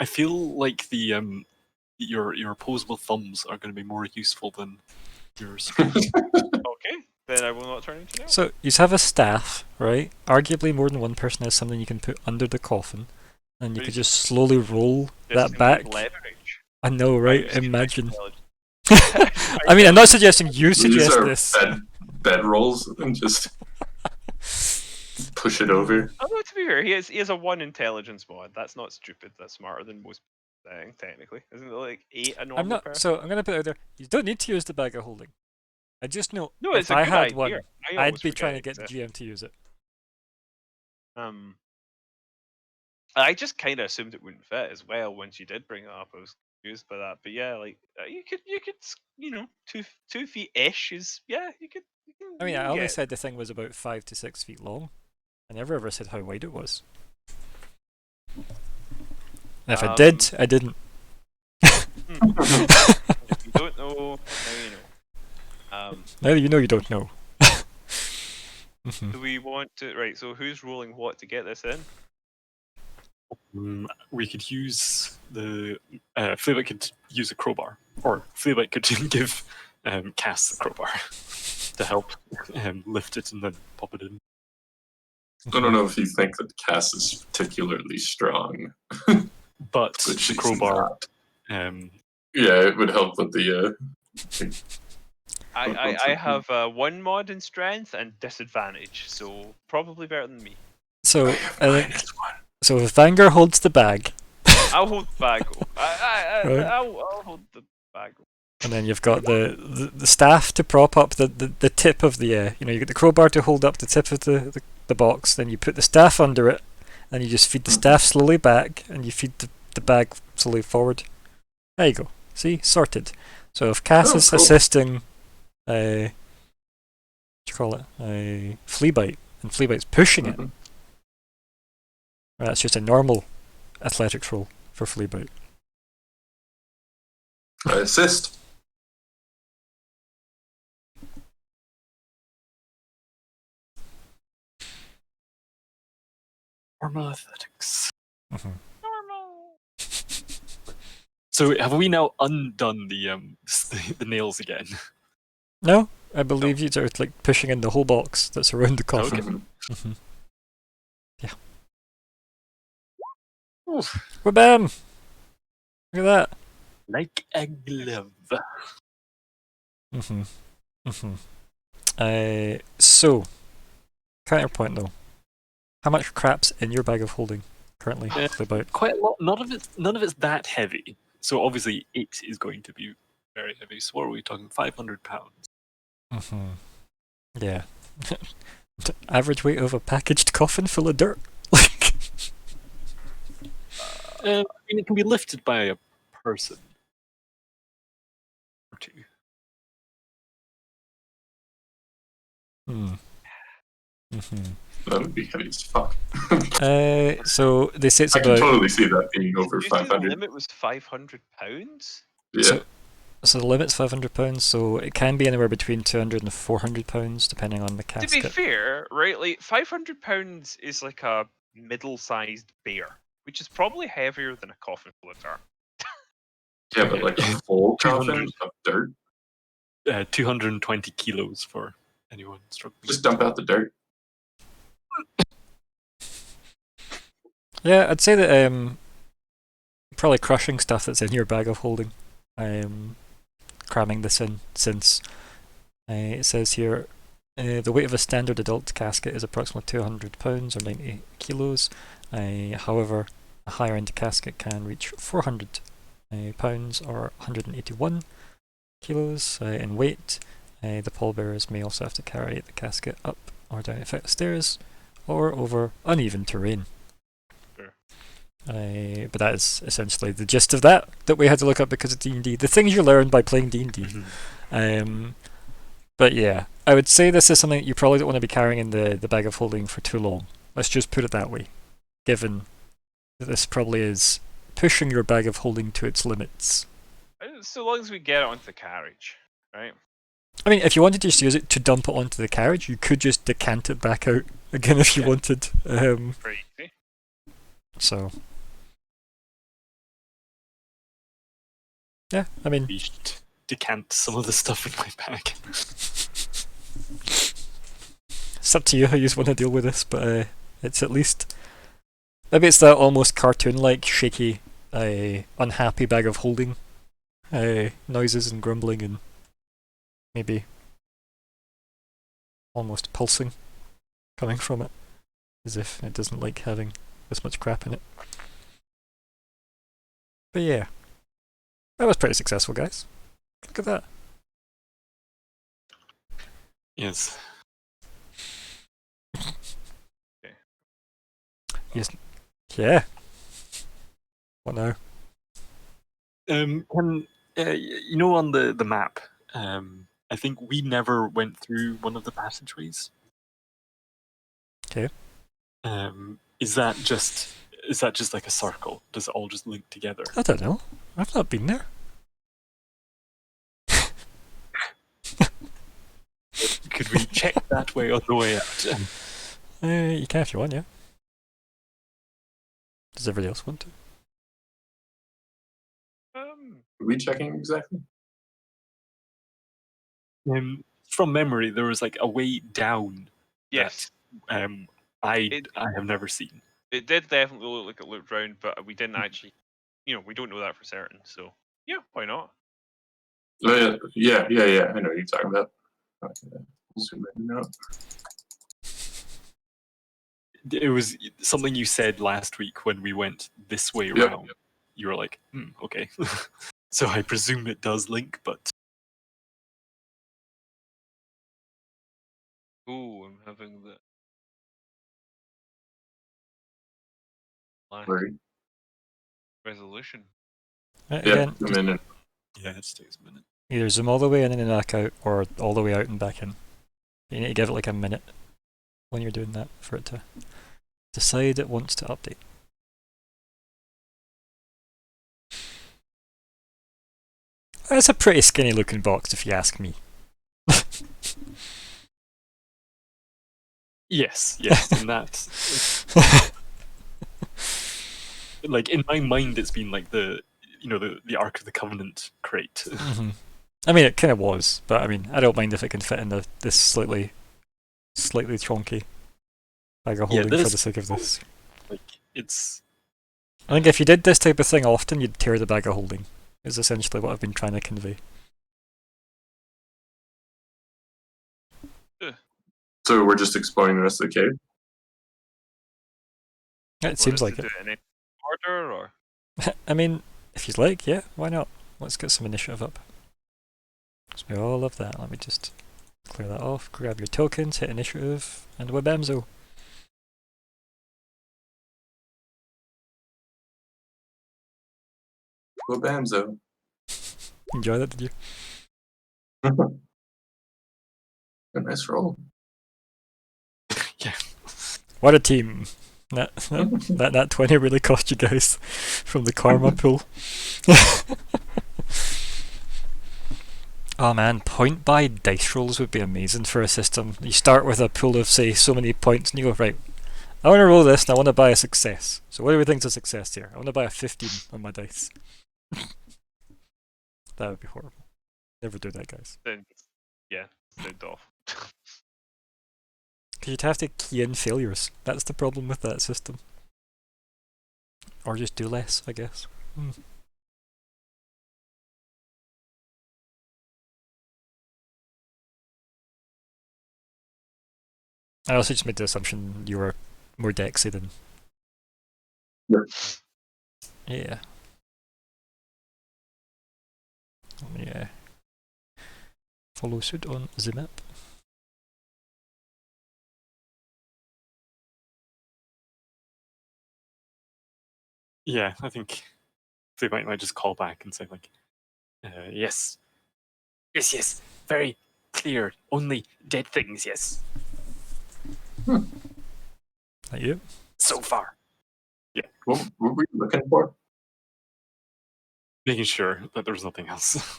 I feel like the your opposable thumbs are going to be more useful than yours. Okay, then I will not turn into an elk. So you have a staff, right? Arguably, more than one person has something you can put under the coffin, and you could just slowly roll Just that back. leverage. I know, right? Just use my Imagine. intelligence. I mean, I'm not suggesting you suggest Use our this. bed rolls and just push it over. Although to be fair, he has a 1 intelligence mod. That's not stupid. That's smarter than most things, technically. Isn't it like 8 a normal I'm not. person? So I'm gonna put it out there. You don't need to use the bag of holding. I just know No, it's if a I good had idea. one, I I'd always be forget trying to it get the exists. GM to use it. I just kind of assumed it wouldn't fit as well once you did bring it up. I was confused by that, but yeah, like you could, you know, 2 feet ish is you can. I mean, you I can only get- said the thing was about 5 to 6 feet long. I never ever said how wide it was. And if I did, I didn't. If you don't know, now you know. Now you know you don't know. Mhm. Do we want to right? So who's rolling what to get this in? We could use the Fleabite could use a crowbar, or Fleabite could give Cass the crowbar to help lift it and then pop it in. I don't know if you think that Cass is particularly strong, But but the she's crowbar, not. Yeah, it would help with the. I have 1 mod in strength and disadvantage, so probably better than me. So I have I think -1. so. If Vanguard holds the bag, I'll hold the bag. Right. I'll hold the bag. and then you've got the staff to prop up the tip of the you get the crowbar to hold up the tip of the box. Then you put the staff under it, and you just feed the staff slowly back, and you feed the bag slowly forward. There you go. See, sorted. So if Cass Oh, is cool. assisting, what do you call it? Fleabite, and Fleabite's pushing it. Mhm. That's just a normal athletics roll for Fleabite. I assist. Normal athletics. Mhm. Normal. So have we now undone the the nails again? No, I believe you are like pushing in the whole box that's around the coffin. Mhm. Mhm. Oof, Well, bam! Look at that. like a glove. Mhm. Mhm. So, counterpoint though. How much crap's in your bag of holding currently? Yeah. Fleabite? Quite a lot. None of it's that heavy. So obviously 8 is going to be very heavy. So what are we talking? 500 pounds. Mhm. Yeah. Average weight of a packaged coffin full of dirt. Like. I mean, it can be lifted by a person or two. Hmm. Mhm. That would be heavy as fuck. So they say it's I can about. totally see that being over Did you say the 500. limit was £500? Yeah. So the limit's £500, so it can be anywhere between £200 and £400, depending on the To casket. be fair, right, like £500 is like a middle-sized bear, which is probably heavier than a coffin full of dirt. Yeah, but like a full 200. coffin of dirt. 220 kilos for anyone struggling. Just dump out the dirt. Yeah, I'd say that probably crushing stuff that's in your bag of holding. Cramming this in, since it says here the weight of a standard adult casket is approximately £200 or 90 kilos. However, a higher end casket can reach £400 or 181 kilos in weight. The pallbearers may also have to carry the casket up or down effective stairs, or over uneven terrain. Sure. But that is essentially the gist of that we had to look up because of D&D. The things you learn by playing D&D. But yeah, I would say this is something that you probably don't want to be carrying in the bag of holding for too long. Let's just put it that way, given that this probably is pushing your bag of holding to its limits. So long as we get it onto the carriage, right? I mean, if you wanted to just use it to dump it onto the carriage, you could just decant it back out again if you Yeah. wanted. Pretty easy. So, yeah, I mean, We should decant some of the stuff in my bag. it's up to you how you want to deal with this, but it's at least maybe it's that almost cartoon-like shaky, unhappy bag of holding noises and grumbling and maybe almost pulsing coming from it, as if it doesn't like having this much crap in it. But yeah, that was pretty successful, guys. Look at that. Yes. Yeah. What now? Can you know on the map? I think we never went through one of the passageways. 'Kay. Is that just like a circle? Does it all just link together? I don't know. I've not been there. Could we check that way on the way out? You can if you want, yeah. Does everybody else want to? Are we checking exactly? From memory, there was like a way down. Yes, I have never seen. it did definitely look like it looked round, but we didn't actually, we don't know that for certain. So yeah, why not? Oh, yeah. I know what you're talking about. Okay. Zoom in now. It was something you said last week when we went this way Yep. around. You were like, okay. So I presume it does link, but Ooh, I'm having the lack Where- resolution. Yeah, Again, zoom just in. yeah, it just takes a minute. either zoom all the way in and then back out, or all the way out and back in. You need to give it like a minute when you're doing that for it to decide it wants to update. It's a pretty skinny looking box if you ask me. Yes, and that, like in my mind, it's been like the Ark of the Covenant crate. Mhm. I mean, it kind of was, but I mean, I don't mind if it can fit in this slightly chunky bag of holding for this- the sake of this. Like it's I think if you did this type of thing often, you'd tear the bag of holding, is essentially what I've been trying to convey. So we're just exploring the rest of the cave. It seems like Do it. it in any order, or I mean, if you'd like, yeah, why not? Let's get some initiative up. 'Cause we all love that. Let me just clear that off, grab your tokens, hit initiative, and webamzo. Well, bamzo. Enjoy that, did you? A nice roll. What a team! That 20 really cost you guys from the karma pool. Oh man, point buy dice rolls would be amazing for a system. You start with a pool of say so many points and you go, right, I want to roll this and I want to buy a success. So what do we think is a success here? I want to buy a 15 on my dice. That would be horrible. Never do that, guys. then sound off. Because you'd have to key in failures. That's the problem with that system. Or just do less, I guess. I also just made the assumption you were more Dexy than... Yeah. Yeah. follow suit on the map. Yeah, I think they might just call back and say like, yes, yes, very clear. Only dead things, yes. Like you. So far, What were we looking for? making sure that there's nothing else.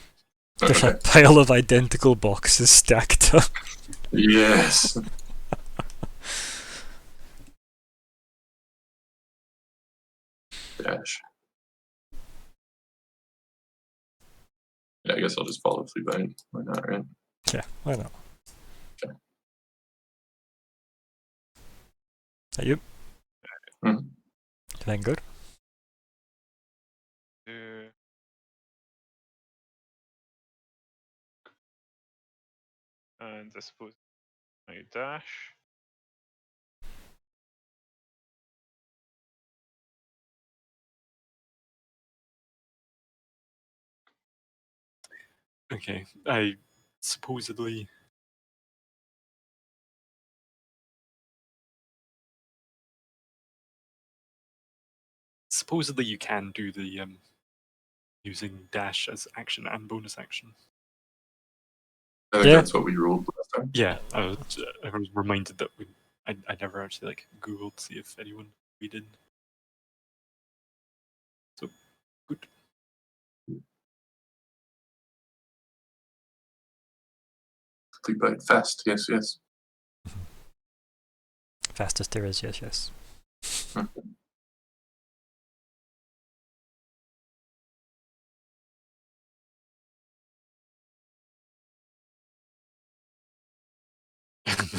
There's Okay. a pile of identical boxes stacked up. Yes. Dash. Yeah, I guess I'll just follow Fleabite. Why not, right? Yeah, why not? Okay. Like you. Mhm. Vanguard. And I suppose my dash. Okay, I supposedly. Supposedly, you can do the using dash as action and bonus action. I think Yeah. that's what we ruled last time. Yeah, I was reminded that I never actually like Googled to see if anyone we did. So good. Fleabite fast. Yes, yes. Fastest there is, yes.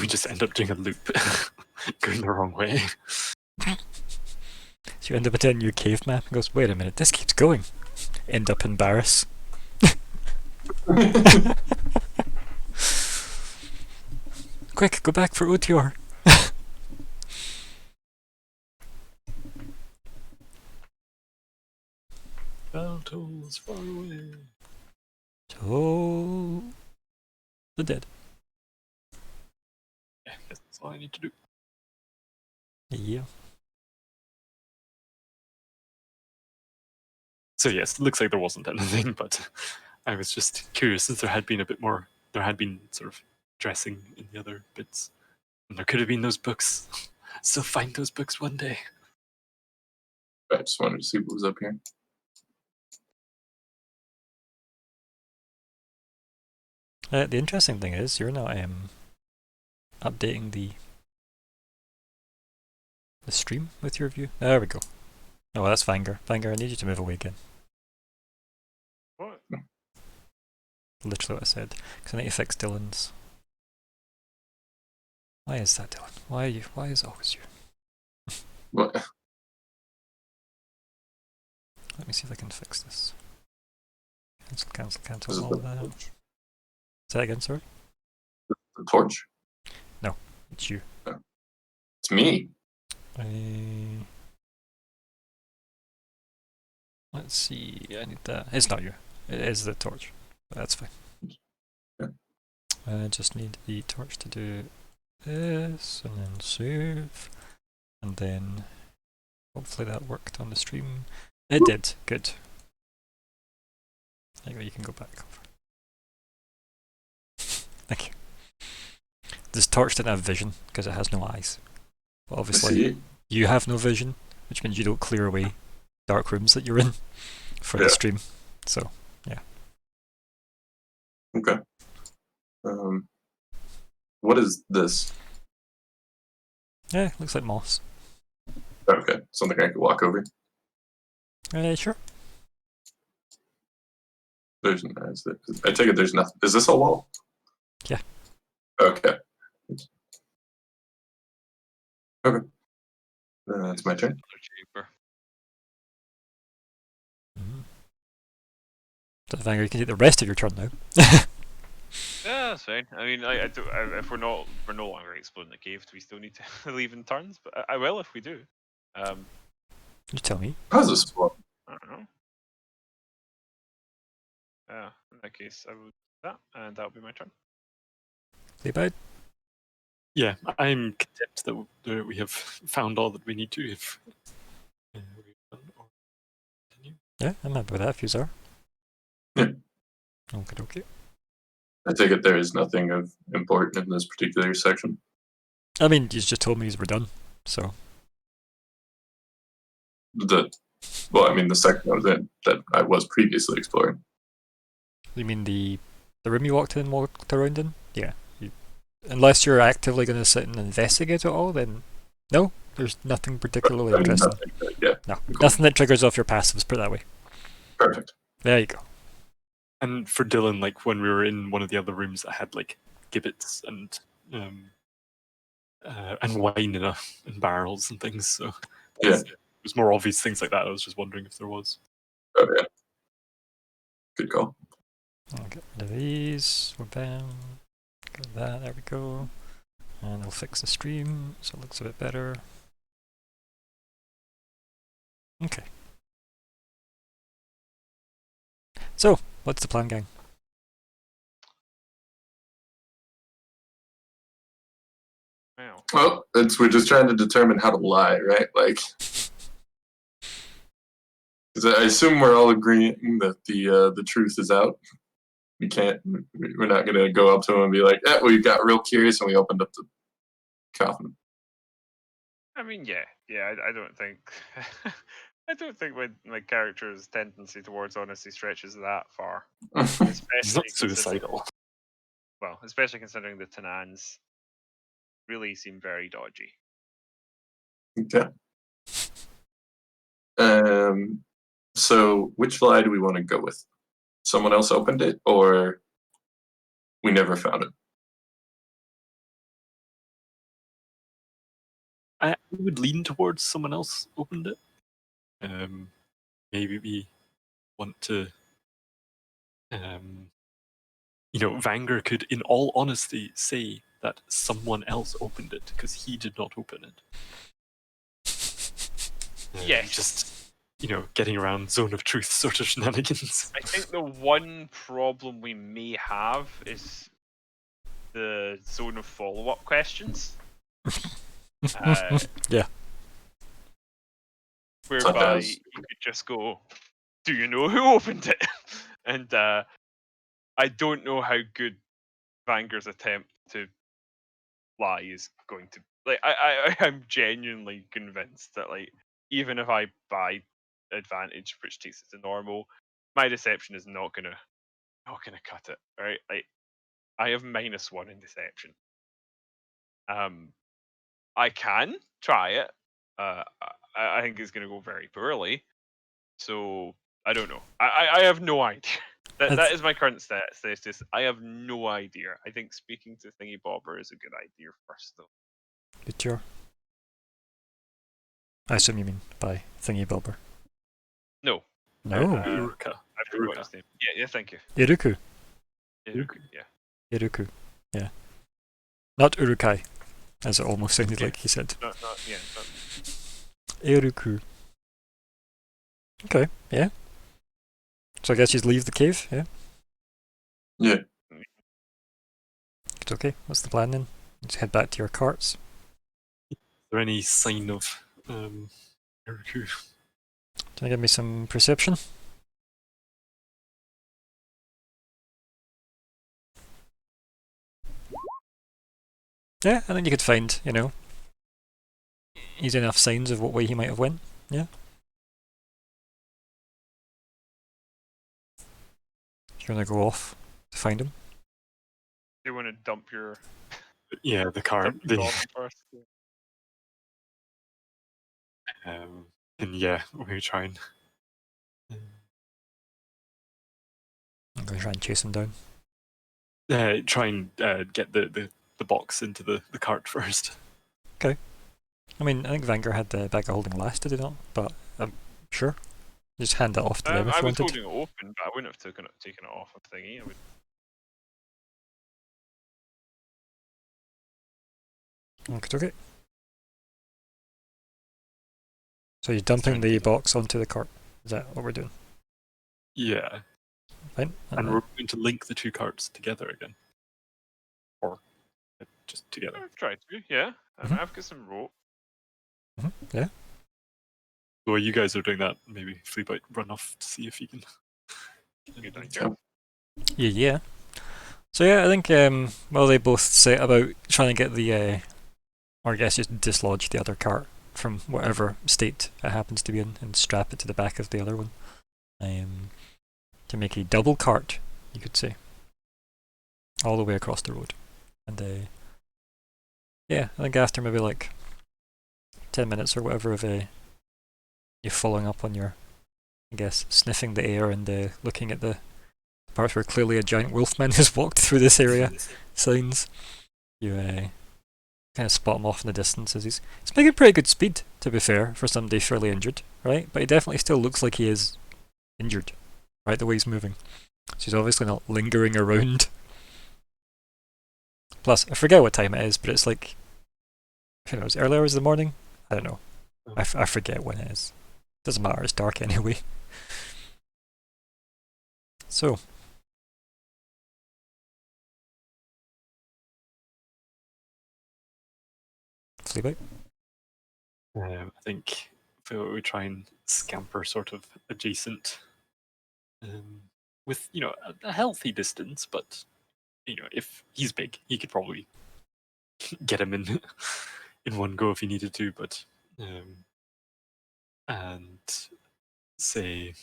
We just end up doing a loop, going the wrong way. So you end up at a new cave map and goes, wait a minute, this keeps going. End up in Barris. Quick, go back for OTR. Bell tolls far away. So the dead. Yeah, I guess that's all I need to do. Yeah. So yes, it looks like there wasn't anything, but I was just curious since there had been a bit more. There had been sort of dressing in the other bits, and there could have been those books. Still find those books one day. I just wanted to see what was up here. The interesting thing is, you're not updating the stream with your view. There we go. Oh, that's Vanger. Vanger, I need you to move away again. What? Literally what I said. Because I need to fix Dylan's. Why is that, Dylan? Why are you? Why is it always you? What? Let me see if I can fix this. Cancel, Is it all of that. Say that again, sorry? the torch? It's you. It's me. Let's see, I need that. It's not you. It is the torch. But that's fine. Yeah. I just need the torch to do this, and then save. And then hopefully that worked on the stream. It did. Good. There you go, you can go back over. Thank you. This torch didn't have vision because it has no eyes. But I obviously, see. you have no vision, which means you don't clear away dark rooms that you're in for the Yeah. stream. So, Okay. What is this? yeah, looks like moss. Okay, something I could walk over. Sure. There's, I take it there's nothing. Is this a wall? Yeah. Okay. Okay. It's my turn. Another chamber. So, Vanger, you can take the rest of your turn now. Yeah, that's fine. I mean, if we're no longer exploring the cave, do we still need to leave in turns? But I will if we do. You tell me. How's this one? I don't know. Yeah, in that case, I would that, and that'll be my turn. Fleabag? Yeah, I'm content that we have found all that we need to. If we've done or continue. Yeah, I'm happy with that if you are. Yeah. Okay. I take it there is nothing of important in this particular section. I mean, you just told me we're done, so. The section I was in that I was previously exploring. You mean the room you walked around in? Yeah. Unless you're actively going to sit and investigate it all, then no, there's nothing particularly interesting. No, Cool. nothing that triggers off your passives, put it that way. Perfect. There you go. And for Dylan, like when we were in one of the other rooms that had like gibbets and wine in barrels and things, so Yeah. it was more obvious things like that. I was just wondering if there was. Oh yeah. Good call. I'll get rid of these. Bam. Got that. There we go. And I'll fix the stream so it looks a bit better. Okay. So, what's the plan, gang? Wow. Well, we're just trying to determine how to lie, right? Like, because I assume we're all agreeing that the truth is out. We're not gonna go up to him and be like, we got real curious and we opened up the coffin. I mean, yeah. I don't think, I don't think my character's tendency towards honesty stretches that far. He's Especially not considering- suicidal. Well, especially considering the Tanans really seem very dodgy. Okay. So which lie do we want to go with? Someone else opened it, or we never found it? I would lean towards someone else opened it. Maybe we want to. Vanger could, in all honesty, say that someone else opened it because he did not open it. Yes. Just, getting around zone of truth sort of shenanigans. I think the one problem we may have is the zone of follow-up questions. Yeah. Whereby as- you could just go, "Do you know who opened it?" And I don't know how good Vanger's attempt to lie is going to. Like, I'm genuinely convinced that, like, even if I buy advantage, which takes it to normal, my deception is not gonna cut it. Right? Like, I have -1 in deception. I can try it. I think it's going to go very poorly. So I don't know. I have no idea. That is my current status. I have no idea. I think speaking to Thingy Bobber is a good idea first, though. Good job. I assume you mean by Thingy Bobber. No, No. Uruka. I forgot his name. Yeah, thank you. Iruku. Iruku, yeah. Iruku. Yeah. Not Urukai, as it almost sounded Yeah. like he said. Not. Iruku. Okay, yeah. So I guess you leave the cave, yeah? Yeah. It's okay. What's the plan then? Just head back to your carts. Is there any sign of Uruku? Can you give me some perception? Yeah, I think you could find, easy enough signs of what way he might have went. Yeah. You're gonna go off to find him. Do you want to dump your Yeah, the cart. coffee first? And yeah, we try and. I'm gonna try and chase him down. Try and get the box into the cart first. I mean, I think Vanger had the bag of holding last, did he not? But I'm sure. Just hand it off to them if I you was wanted. holding it open, but I wouldn't have taken it off of Thingy. I would. Okay. So you're dumping the box onto the cart. Is that what we're doing? Yeah. Fine. And we're going to link the two carts together again. Or just together. I've tried to, yeah. And Mhm. I've got some rope. Yeah. So while you guys are doing that, maybe Fleabite run off to see if he can. Good idea. Yeah. So yeah, I think well they both set about trying to get the or I guess just dislodge the other cart from whatever state it happens to be in and strap it to the back of the other one. To make a double cart, you could say. All the way across the road. And yeah, I think after maybe like 10 minutes or whatever of you following up on your, I guess, sniffing the air and looking at the parts where clearly a giant wolfman has walked through this area signs, you kind of spot him off in the distance as he's making pretty good speed, to be fair, for somebody fairly injured, right? But he definitely still looks like he is injured, right, the way he's moving. So he's obviously not lingering around. Plus, I forget what time it is, but it's like, who knows, early hours of the morning? I don't know. I forget when it is. Doesn't matter, it's dark anyway. So. Fleabite? I think we try and scamper sort of adjacent, with a healthy distance. But if he's big, he could probably get him in in one go if he needed to. But and say,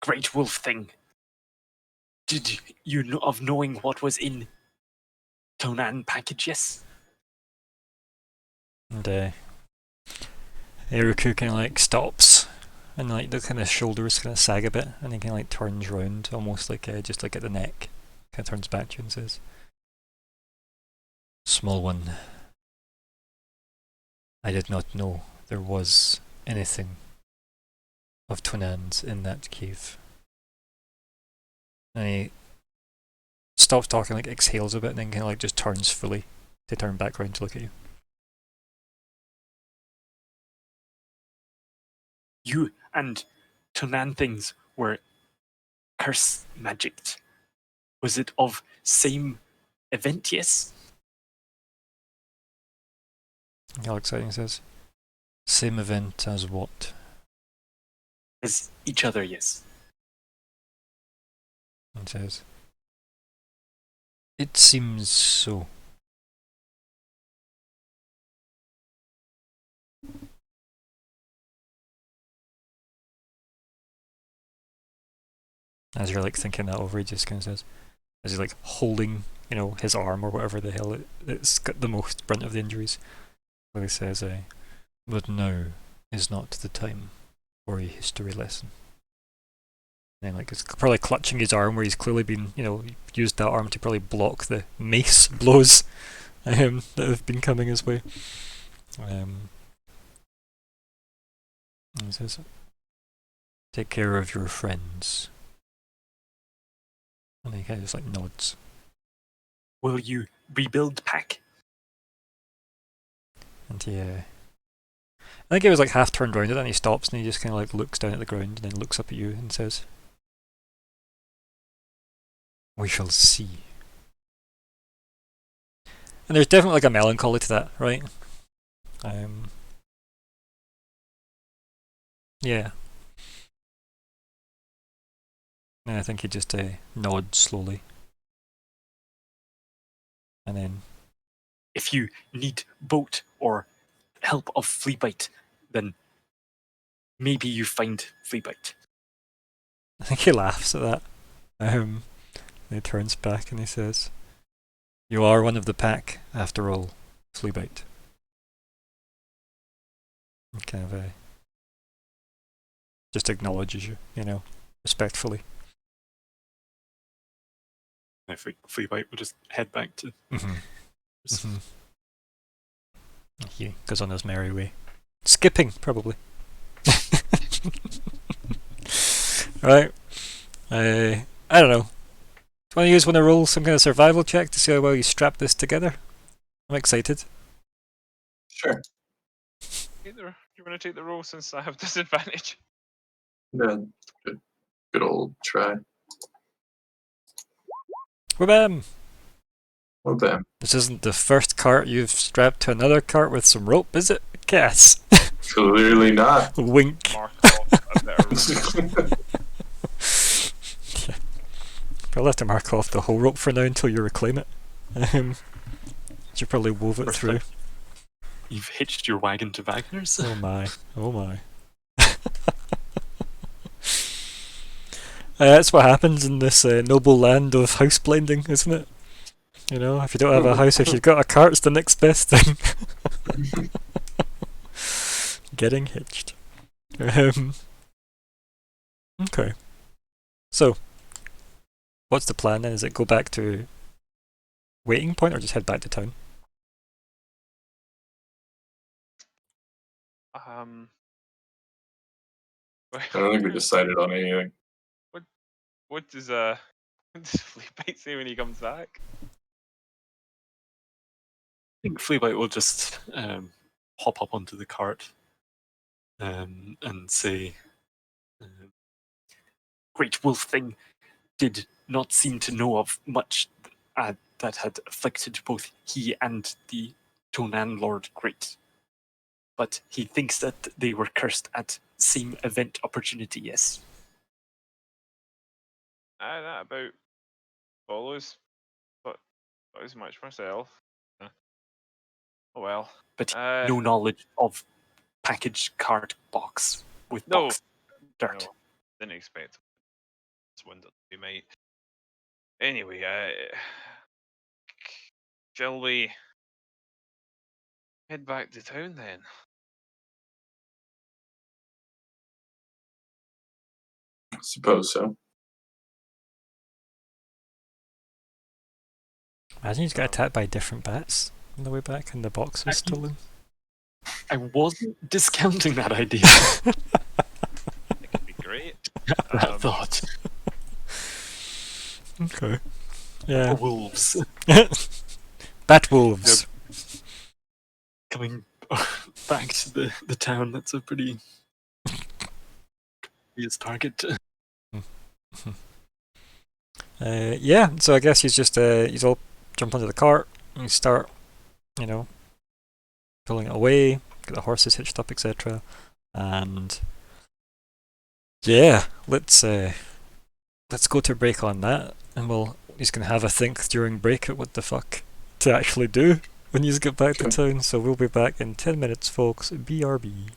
great wolf thing. Did you know of knowing what was in Tonan packages? And Eruku kind of like stops, and like the kind of shoulders kind of sag a bit, and he kind of like turns round, almost like just like at the neck, kind of turns back to you and says, "Small one, I did not know there was anything of Tonans in that cave." And he stops talking, like exhales a bit, and then kind of like just turns fully to turn back round to look at you. You and Tonan things were curse magicked. Was it of same event, yes? He looks at you and says, "Same event as what?" As each other, yes. And says, "It seems so." As you're like thinking that over, he just kind of says, as he's like holding, his arm or whatever the hell it's got the most brunt of the injuries. Where he says, "But now is not the time for a history lesson." And then like it's probably clutching his arm where he's clearly been, used that arm to probably block the mace blows that have been coming his way. And he says, "Take care of your friends." And he kind of just like nods. Will you rebuild pack? And I think he was like half turned around, and then he stops and he just kind of like looks down at the ground and then looks up at you and says, "We shall see." And there's definitely like a melancholy to that, right? Yeah. And I think he just nods slowly. And then, If you need boat or help of Fleabite, then maybe you find Fleabite. I think he laughs at that. And he turns back and he says, "You are one of the pack, after all, Fleabite." And kind of just acknowledges you, respectfully. I think Fleabite will just head back to. He goes on his merry way. Skipping, probably. Right. I don't know. Do you want to roll some kind of survival check to see how well you strap this together? I'm excited. Sure. Hey there, You want to take the roll since I have disadvantage? Yeah, good old try. Well, bam! Well, damn. This isn't the first cart you've strapped to another cart with some rope, is it? Cass. Clearly not. Wink. Mark off a better I'll have to mark off the whole rope for now until you reclaim it. You probably wove it through. Perfect. You've hitched your wagon to Wagner's. Oh my. Oh my. That's what happens in this noble land of house blending, isn't it? You know, if you don't have a house, if you've got a cart, it's the next best thing. Getting hitched. Okay. So, what's the plan then? Is it go back to waiting point or just head back to town? I don't think we decided on anything. What does what does Fleabite say when he comes back? I think Fleabite will just hop up onto the cart and say, Great Wolf Thing did not seem to know of much that had afflicted both he and the Tonan Lord Great. But he thinks that they were cursed at same event opportunity, yes. That about follows. But not as much myself. Oh well. But no knowledge of packaged cart box with No. box dirt. No, didn't expect this window to be made. Anyway, shall we head back to town then? I suppose so. Imagine he's got attacked by different bats on the way back and the box was stolen. I wasn't discounting that idea. It could be great. That thought. Okay. Yeah. Wolves Bat wolves. coming back to the town. That's a pretty obvious target. Yeah, so I guess he's all jump onto the cart and start, you know, pulling it away, get the horses hitched up, etc. And yeah, let's go to break on that, and he's gonna have a think during break at what the fuck to actually do when you get back to town. So we'll be back in 10 minutes, folks. BRB.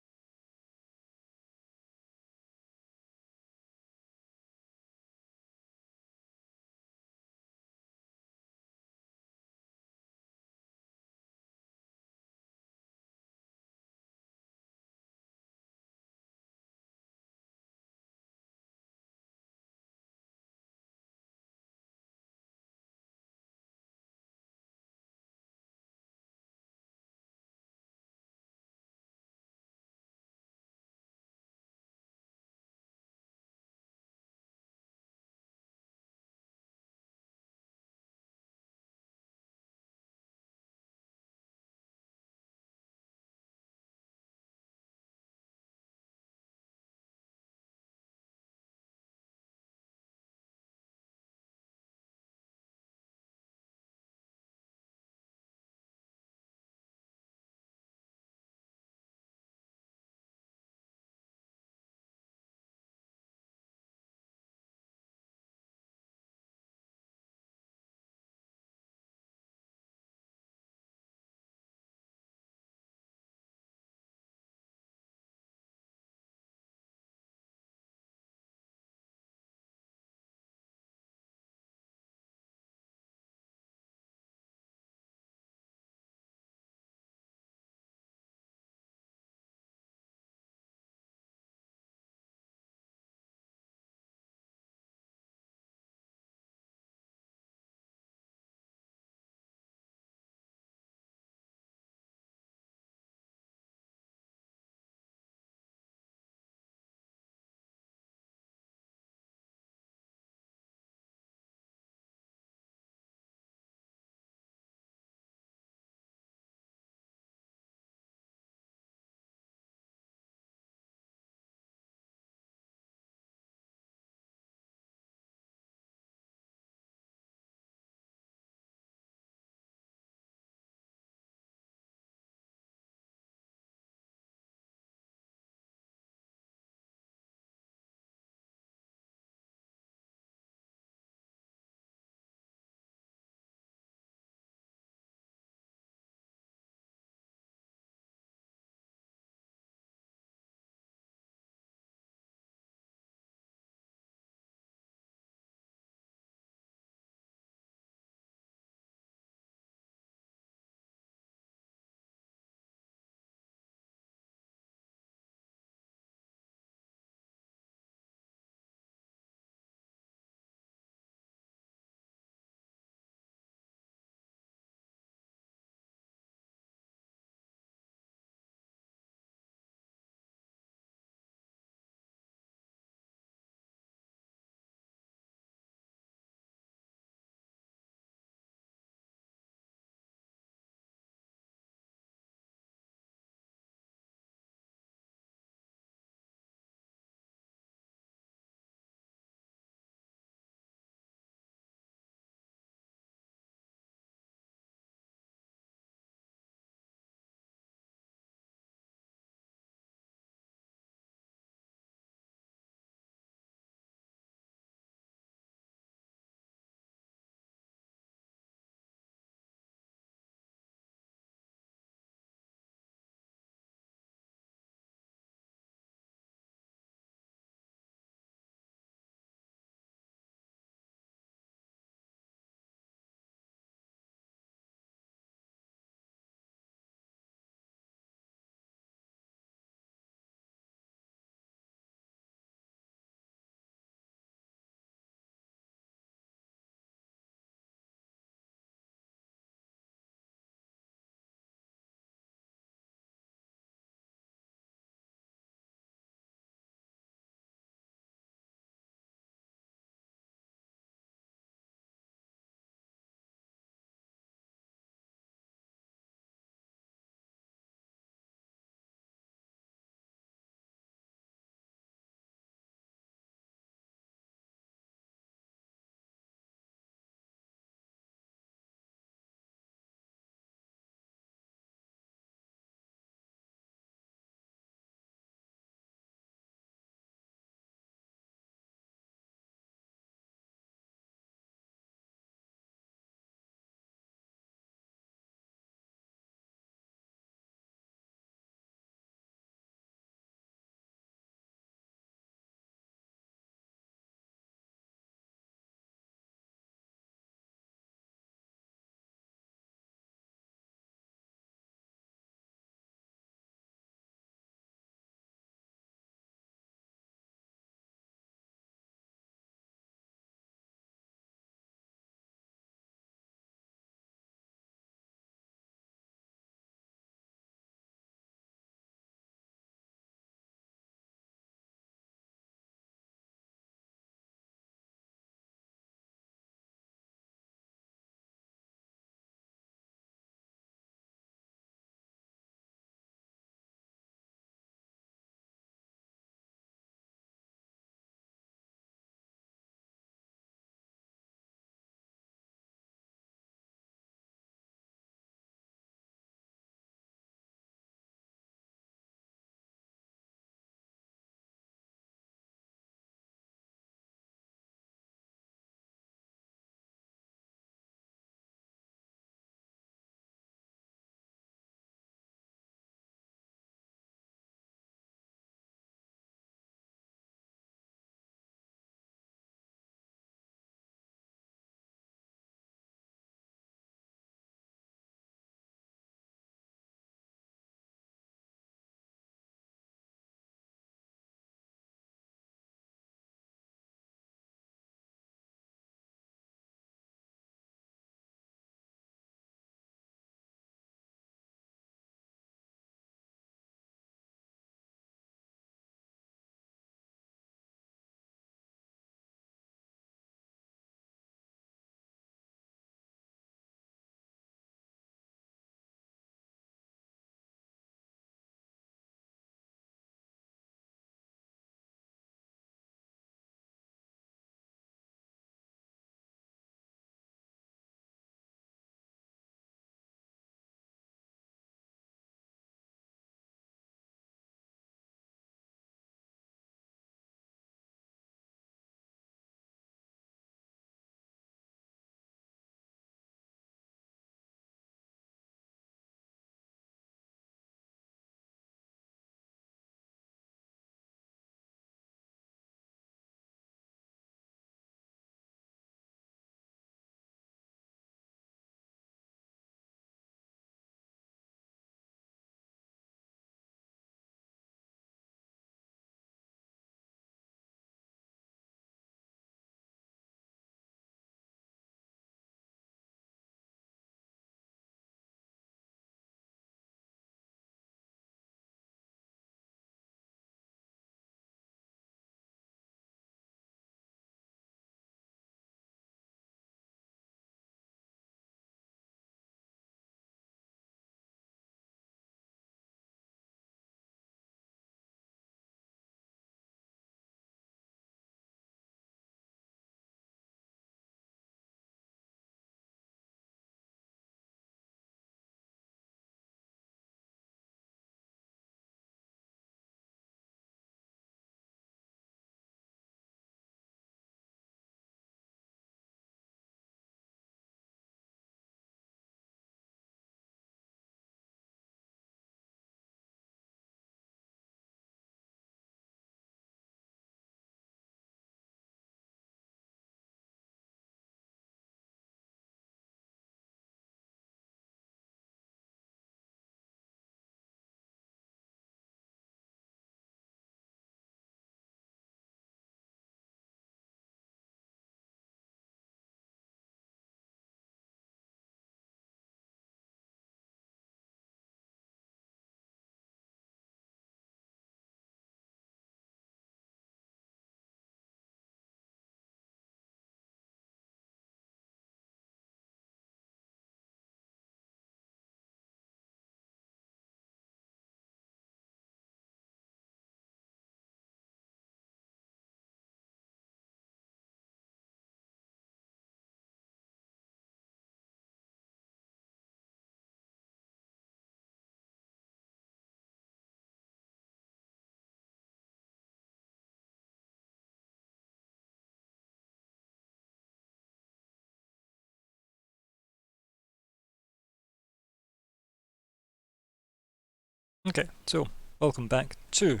Okay, so welcome back to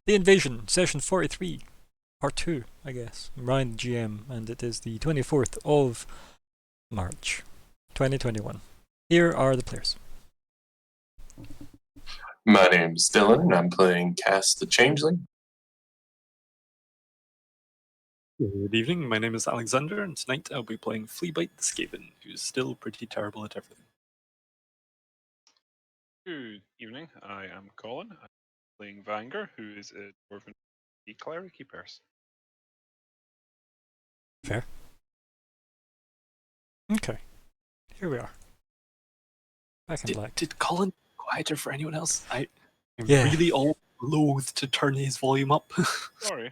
The Invasion, session 43, part 2, I guess. I'm Ryan, the GM, and it is the 24th of March, 2021. Here are the players. My name's Dylan, and I'm playing Cass the Changeling. Good evening, my name is Alexander, and tonight I'll be playing Fleabite the Skaven, who's still pretty terrible at everything. Good evening. I am Colin. I'm playing Vanger, who is a dwarven cleric person. Fair. Okay, here we are. Back in black. Did Colin quieter for anyone else? I'm Yeah. really all loath to turn his volume up. Sorry.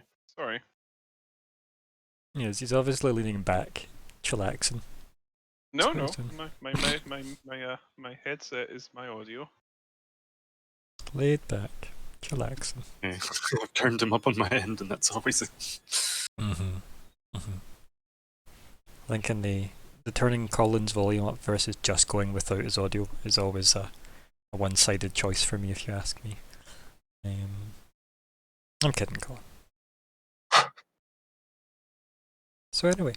Yes, he's obviously leaning back, chillaxing. No. Skeleton. My headset is my audio. Laid back, chillaxing. I've turned him up on my end, and that's always a... Mm-hmm. Mm-hmm. I think in the turning Colin's volume up versus just going without his audio is always a one-sided choice for me, if you ask me. I'm kidding, Colin. So anyway,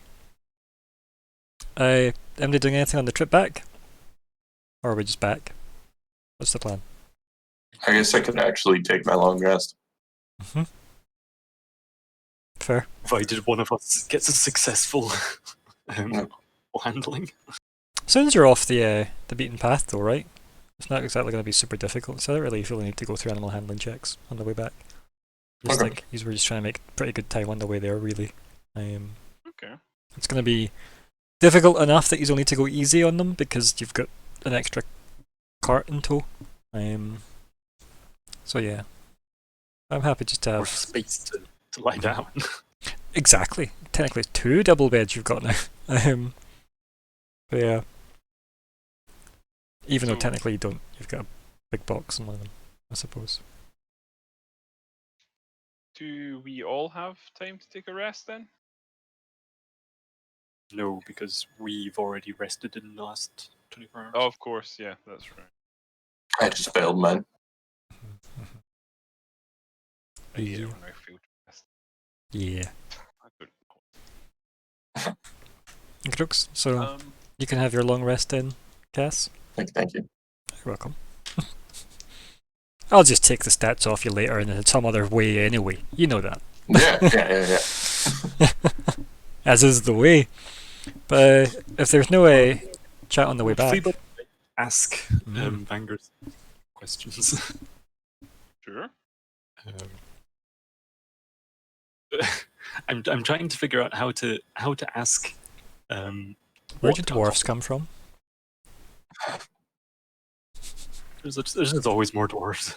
am they doing anything on the trip back? Or are we just back? What's the plan? I guess I could actually take my long rest. Mm-hmm. Fair. Provided one of us gets a successful handling. As soon as you're off the beaten path, though, right? It's not exactly going to be super difficult, so I don't really feel the need to go through animal handling checks on the way back. I just Okay. think we're just trying to make pretty good time on the way there, really. Okay. It's going to be difficult enough that you don't need to go easy on them because you've got an extra cart in tow. So yeah, I'm happy just to More have space to lie down. exactly. Technically, it's 2 double beds you've got now. But yeah, even though So- technically you don't, you've got a big box in one of them, I suppose. Do we all have time to take a rest then? No, because we've already rested in the last 24 hours. Oh, of course. Yeah, that's right. I just failed mine. I Yeah. don't know field rest. Yeah. I don't know. Crooks, so Um, you can have your long rest in, Cass. Thank you. You're welcome. I'll just take the stats off you later in some other way anyway. You know that. Yeah. As is the way. But if there's no chat on the way back. Fleabite ask Mm. Vanger's questions. sure. I'm trying to figure out how to ask. Where'd your dwarfs come from? There's always more dwarves,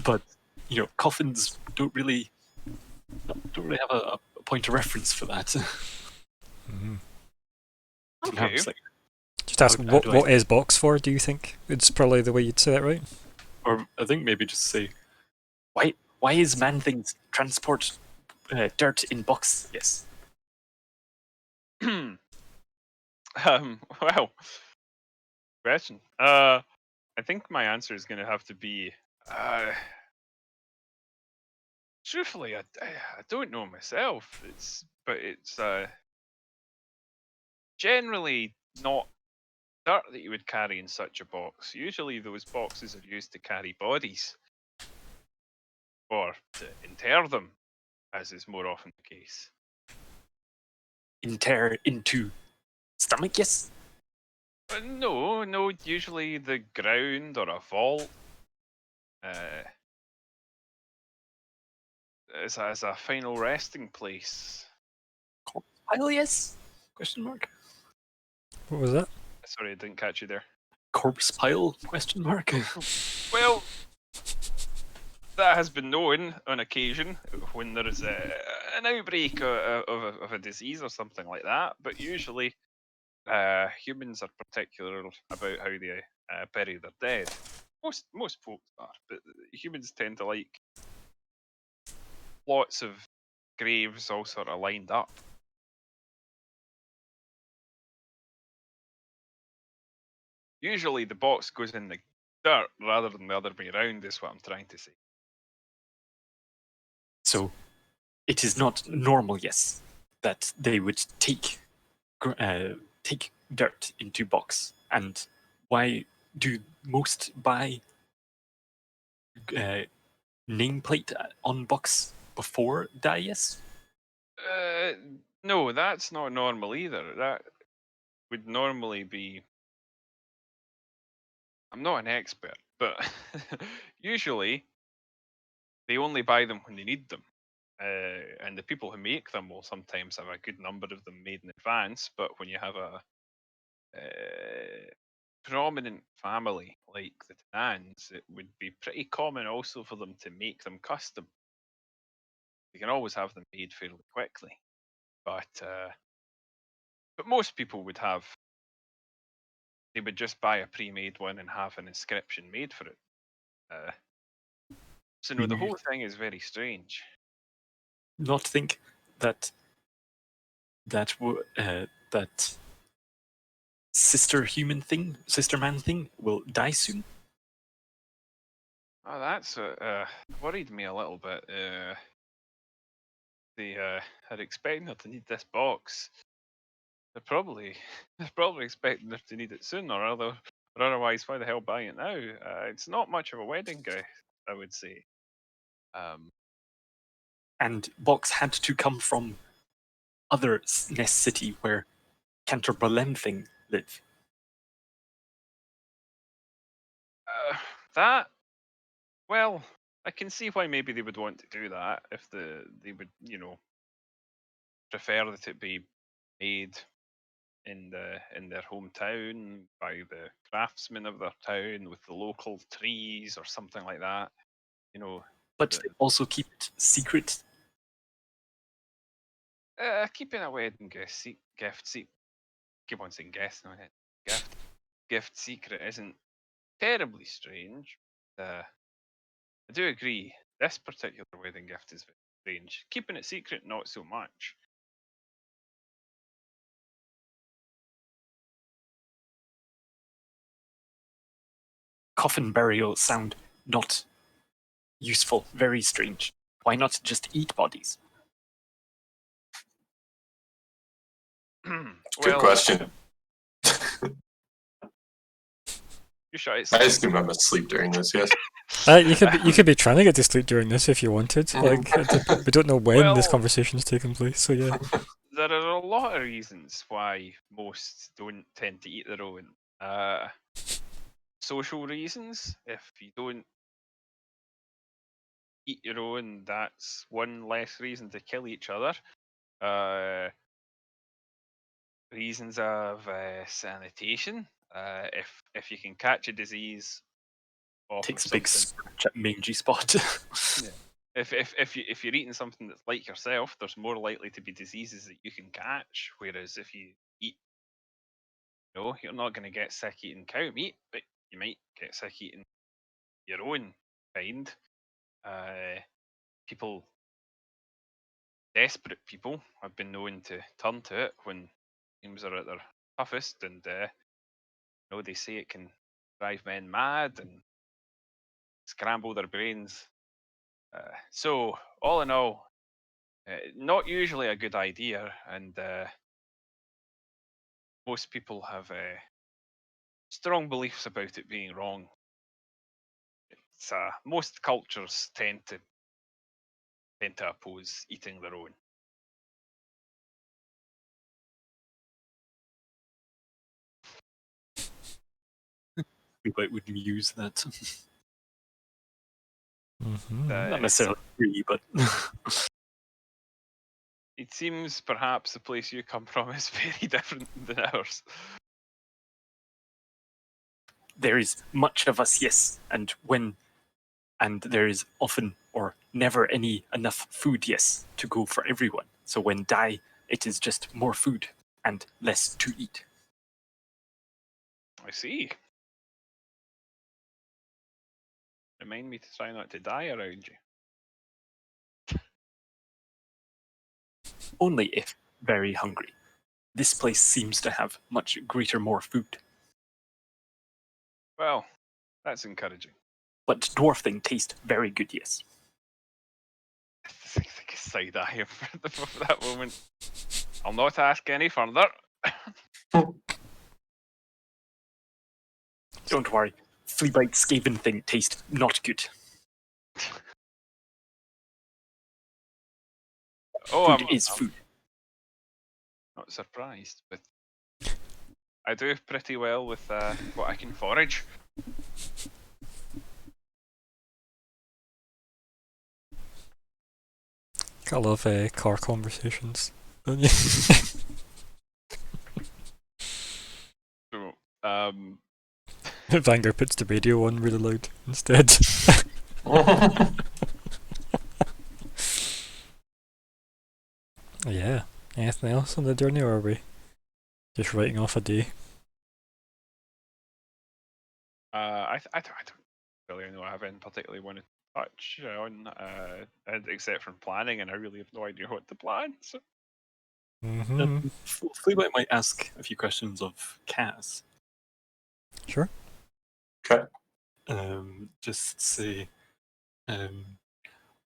but coffins don't really have a point of reference for that. Mm-hmm. Okay. It's like, Just ask, How what do I- is box for, do you think? It's probably the way you'd say that, right? or I think maybe just say, why is man things transport dirt in box? Yes. Well, question. I think my answer is going to have to be. Truthfully, I don't know myself. It's generally not dirt that you would carry in such a box. Usually, those boxes are used to carry bodies or to inter them, as is more often the case. Inter into stomach, yes. No, usually the ground or a vault as a final resting place. Pile, yes? Question mark. What was that? Sorry, I didn't catch you there. Corpse pile? Question mark. Well, that has been known on occasion when there is an outbreak of a disease or something like that, but usually humans are particular about how they bury their dead. Most folks are, but humans tend to like lots of graves all sort of lined up. Usually the box goes in the dirt rather than the other way around, is what I'm trying to say. So it is not normal, yes, that they would take dirt into box. And why do most buy nameplate on box before dye? Yes. No, that's not normal either. That would normally be. I'm not an expert, but usually they only buy them when they need them. And the people who make them will sometimes have a good number of them made in advance. But when you have a prominent family like the Tanans, it would be pretty common also for them to make them custom. You can always have them made fairly quickly, but most people would have. They would just buy a pre-made one and have an inscription made for it. So no, the You whole thing is very strange. not think that that sister human thing, sister man thing, will die soon? Oh, that's worried me a little bit. They are expecting her to need this box. They're probably expecting her to need it soon, or otherwise, why the hell buy it now? It's not much of a wedding gift, I would say. And box had to come from other Nest City where Canterbury thing live. That, well, I can see why maybe they would want to do that if they would, prefer that it be made in their hometown by the craftsmen of their town with the local trees or something like that. But the- they also keep it secret. keeping a wedding keep on saying guest, no, gift secret isn't terribly strange. I do agree. This particular wedding gift is very strange. Keeping it secret, not so much. Coffin burial sound not useful, very strange. Why not just eat bodies? Good question. You shut it. I assume I'm asleep during this, yes? You could be trying to get to sleep during this if you wanted. Like we don't know when this Well- conversation is taking place, so yeah. There are a lot of reasons why most don't tend to eat their own. Social reasons. If you don't eat your own, that's one less reason to kill each other. Reasons of sanitation. If you can catch a disease off Takes of a big something, scratch at mangy spot. if you're eating something that's like yourself, there's more likely to be diseases that you can catch. Whereas if you eat, you're not going to get sick eating cow meat, but you might get sick eating your own kind. People, desperate people, have been known to turn to it when things are at their toughest, and they say it can drive men mad and scramble their brains. So, all in all, not usually a good idea, and most people have strong beliefs about it being wrong. It's, most cultures tend to oppose eating their own. We would use that. Mhm. Not necessarily agree, but It seems perhaps the place you come from is very different than ours. there is much of us, yes, and there is often or never any enough food, yes, to go for everyone. So when die, it is just more food and less to eat. I see. Remind me to try not to die around you. Only if very hungry. This place seems to have much greater more food. Well, That's encouraging. But dwarf thing taste very good, yes. I think a side eye for that moment. I'll not ask any further. Don't worry. Fleabite Skaven thing taste not good. Oh, Food is food. Not surprised, but I do pretty well with what I can forage. I love car conversations, don't you? So, Vanguard puts the radio on really loud instead. Yeah. Anything else on the journey, or are we just writing off a day? I don't really know I have anything particularly want to touch on, except from planning, and I really have no idea what to plan. So. Mm-hmm. Fleabite might ask a few questions of Kaz. Sure. Okay. Just say,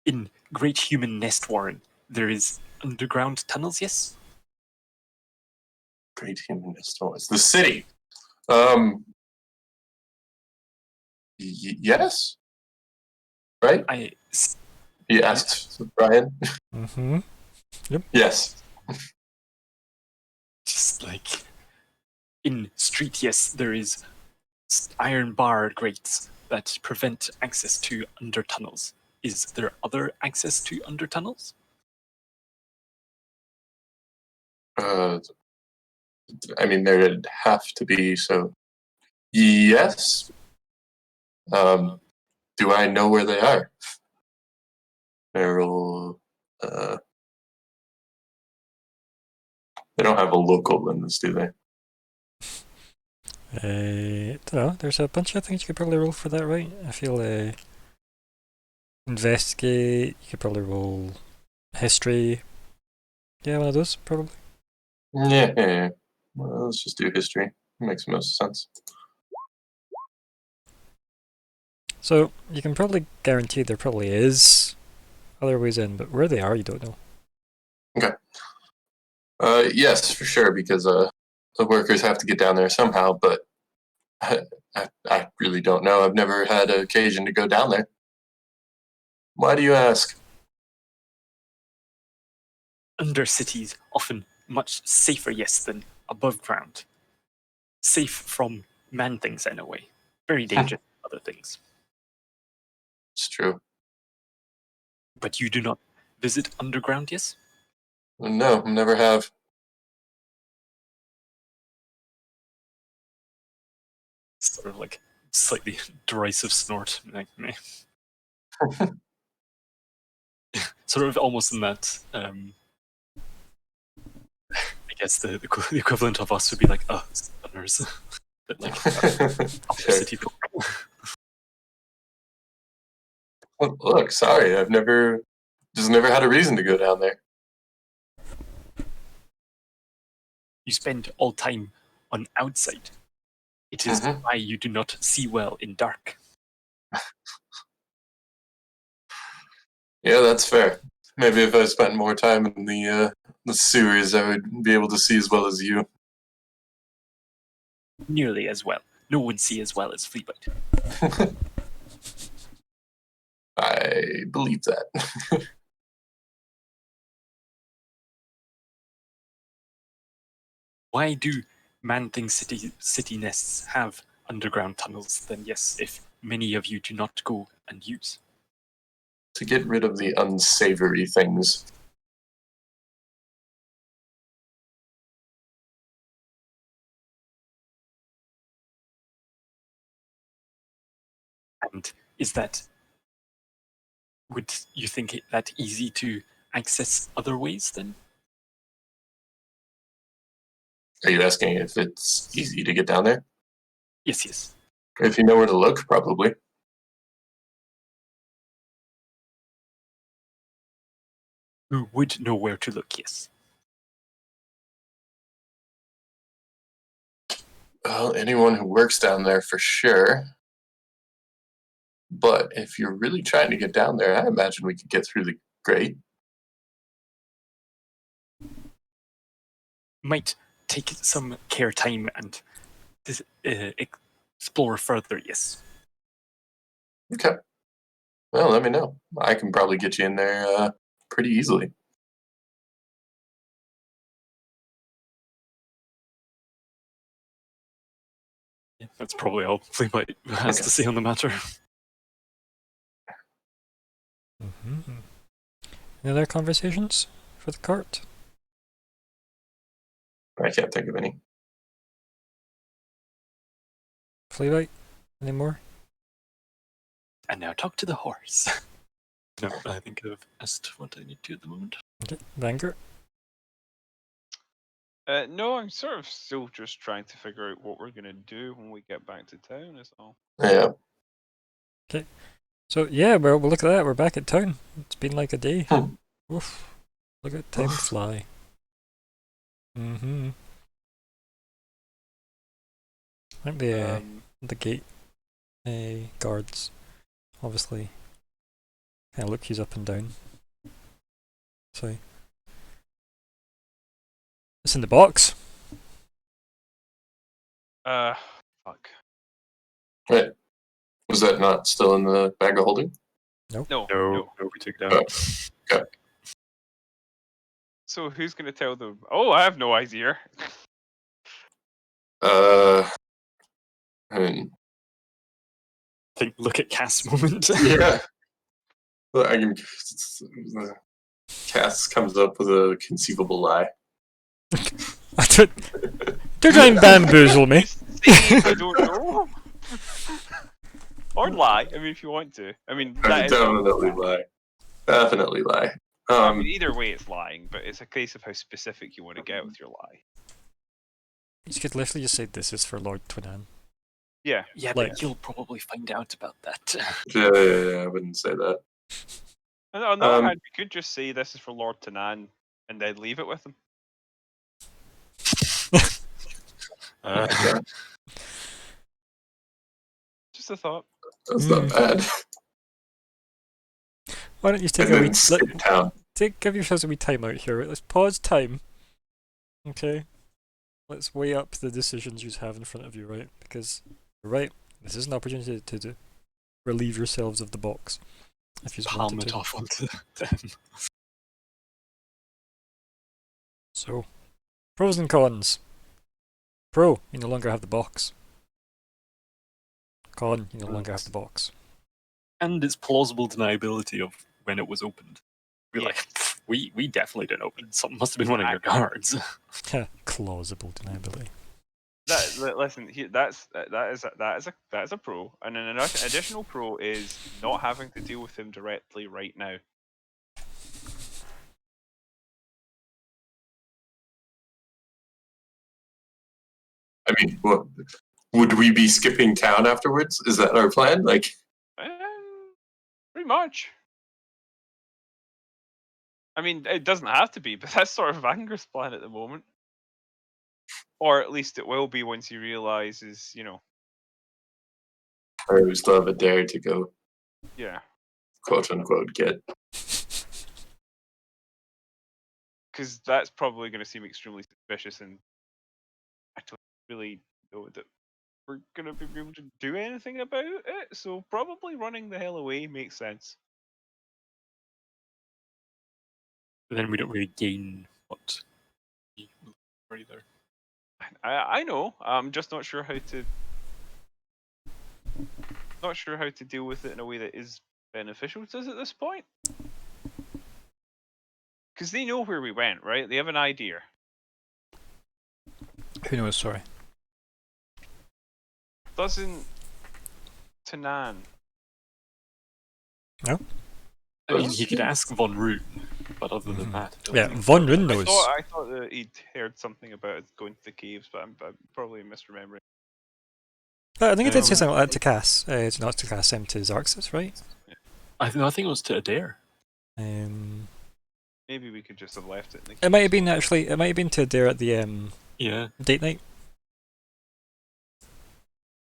in Great Human Nest Warren, there is underground tunnels, yes? Great human store. It's the city. Yes. Right? He asked Brian. Mm-hmm. Yes. Just like in Street, yes, there is iron bar grates that prevent access to under tunnels. Is there other access to under tunnels? I mean, there'd have to be, so yes. Do I know where they are? Errol, they don't have a local in this, do they? Don't know. There's a bunch of things you could probably roll for that, right? I feel investigate. You could probably roll history. Yeah, one of those probably. Yeah. Well, let's just do history. Makes most sense. So you can probably guarantee there probably is other ways in, but where they are, you don't know. Yes, for sure, because the workers have to get down there somehow, but I really don't know. I've never had an occasion to go down there. Why do you ask? Under cities, often much safer, yes, than above ground. Safe from man things in a way. Very dangerous other things. It's true. But you do not visit underground, yes? No, never have. Sort of like slightly derisive snort. Like, meh. Sort of almost in that. I guess the equivalent of us would be like, stunners. But like, upper Sure. city folk. Well, look, sorry, I've never had a reason to go down there. You spend all time on outside. It is Mhm. why you do not see well in dark. Yeah, that's fair. Maybe if I spent more time in the sewers, I would be able to see as well as you. Nearly as well. No one see as well as Fleabite. I believe that. Why do Man-Thing city nests have underground tunnels? Then yes, if many of you do not go and use. To get rid of the unsavory things. And is that, would you think it that easy to access other ways then? Are you asking if it's easy to get down there? Yes. If you know where to look, probably. Who would know where to look, yes. Well, anyone who works down there for sure. But if you're really trying to get down there, I imagine we could get through the grate. Might take some care time and explore further. Yes. Okay. Well, let me know. I can probably get you in there pretty easily. Yeah, that's probably all Fleabite has to say on the matter. Mm-hmm. Any other conversations for the cart? I can't think of any. Fleabite? Any more? And now talk to the horse. No, I think I've asked what I need to at the moment. Okay. Vanguard? No, I'm sort of still just trying to figure out what we're gonna do when we get back to town. Is all. Yeah. So yeah, well look at that, we're back at town. It's been like a day. Hmm. Oof. Look at time Oof. fly. Mm-hmm. I think the gate guards obviously kind of look you up and down. So it's in the box. Fuck. Right. Was that not still in the bag of holding? No. we took it out. Okay. So who's gonna tell them? Oh, I have no idea. I mean, I think look at Cass moment. yeah. Well, I can. Cass comes up with a conceivable lie. Don't try and bamboozle me. Say I don't know. Or lie. I mean, if you want to. I mean, I that can is definitely lie. Definitely lie. I mean, either way, it's lying, but it's a case of how specific you want to get with your lie. You could literally just say this is for Lord Twinan. Yeah. Yeah, Like- but you'll probably find out about that. Yeah, I wouldn't say that. And on the other hand, we could just say this is for Lord Tanan and then leave it with him. Yeah, Just a thought. that's not bad. Why don't you take And a wee then skip town. give yourselves a wee time out here. Right? Let's pause time. Okay. Let's weigh up the decisions you have in front of you, right? Because you're right. This is an opportunity to relieve yourselves of the box. If you Palm wanted it to. off onto them. So, pros and cons. Pro, you no longer have the box. Con, you no longer have the box. And it's plausible deniability of when it was opened. We're Yeah. like, "Pfft, we definitely didn't open it. Something must have been one of your guards. Plausible deniability. Listen, that is a pro, and an additional pro is not having to deal with him directly right now. I mean, what, would we be skipping town afterwards? Is that our plan? Like, Pretty much. I mean, it doesn't have to be, but that's sort of Vanger's plan at the moment. Or at least it will be once he realizes, you know. or we still have a dare to go, Yeah. quote unquote, get. Because that's probably going to seem extremely suspicious, and I don't really know that we're going to be able to do anything about it. So probably running the hell away makes sense. But then we don't really gain what we will for either. I know. I'm just not sure how to deal with it in a way that is beneficial to us at this point. Because they know where we went, right? They have an idea. Who knows, sorry. Doesn't Tanan? No? I mean, he could ask Von Root, but other than that, I don't Yeah, think- Von Ryn knows. I thought that he'd heard something about it going to the caves, but I'm probably misremembering. I think he did say Um, something like that to Cass. Not to Cass, to Xarxes, right? I think it was to Adair. Maybe we could just have left it in the It might have been actually. It might have been to Adair at the Yeah, date night.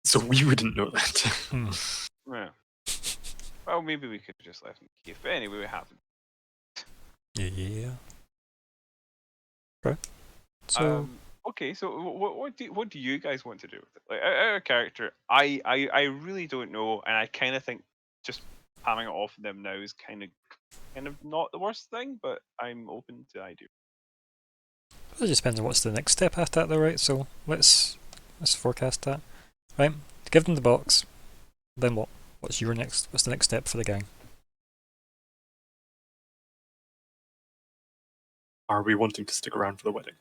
so we wouldn't know that. Yeah. Well, maybe we could have just left him in the cave. But anyway, we haven't. Yeah. Okay. So Okay, so what do you guys want to do with it? Like our character, I really don't know, and I kind of think just hamming it off them now is kind of not the worst thing, but I'm open to idea. it just depends on what's the next step after that, though, right? So let's forecast that. Right. Give them the box. Then what? What's the next step for the gang? Are we wanting to stick around for the wedding?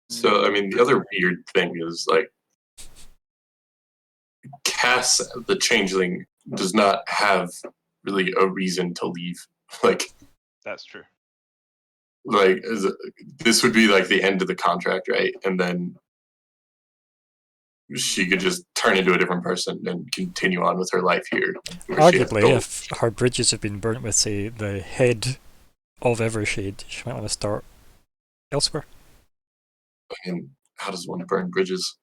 So, I mean, the other weird thing is, like, Cass, the changeling, does not have really a reason to leave. That's true. This would be like the end of the contract, right? And then she could just turn into a different person and continue on with her life here. Arguably, if her bridges have been burnt with, say, the head of Evershade, she might want to start elsewhere. I mean, how does one burn bridges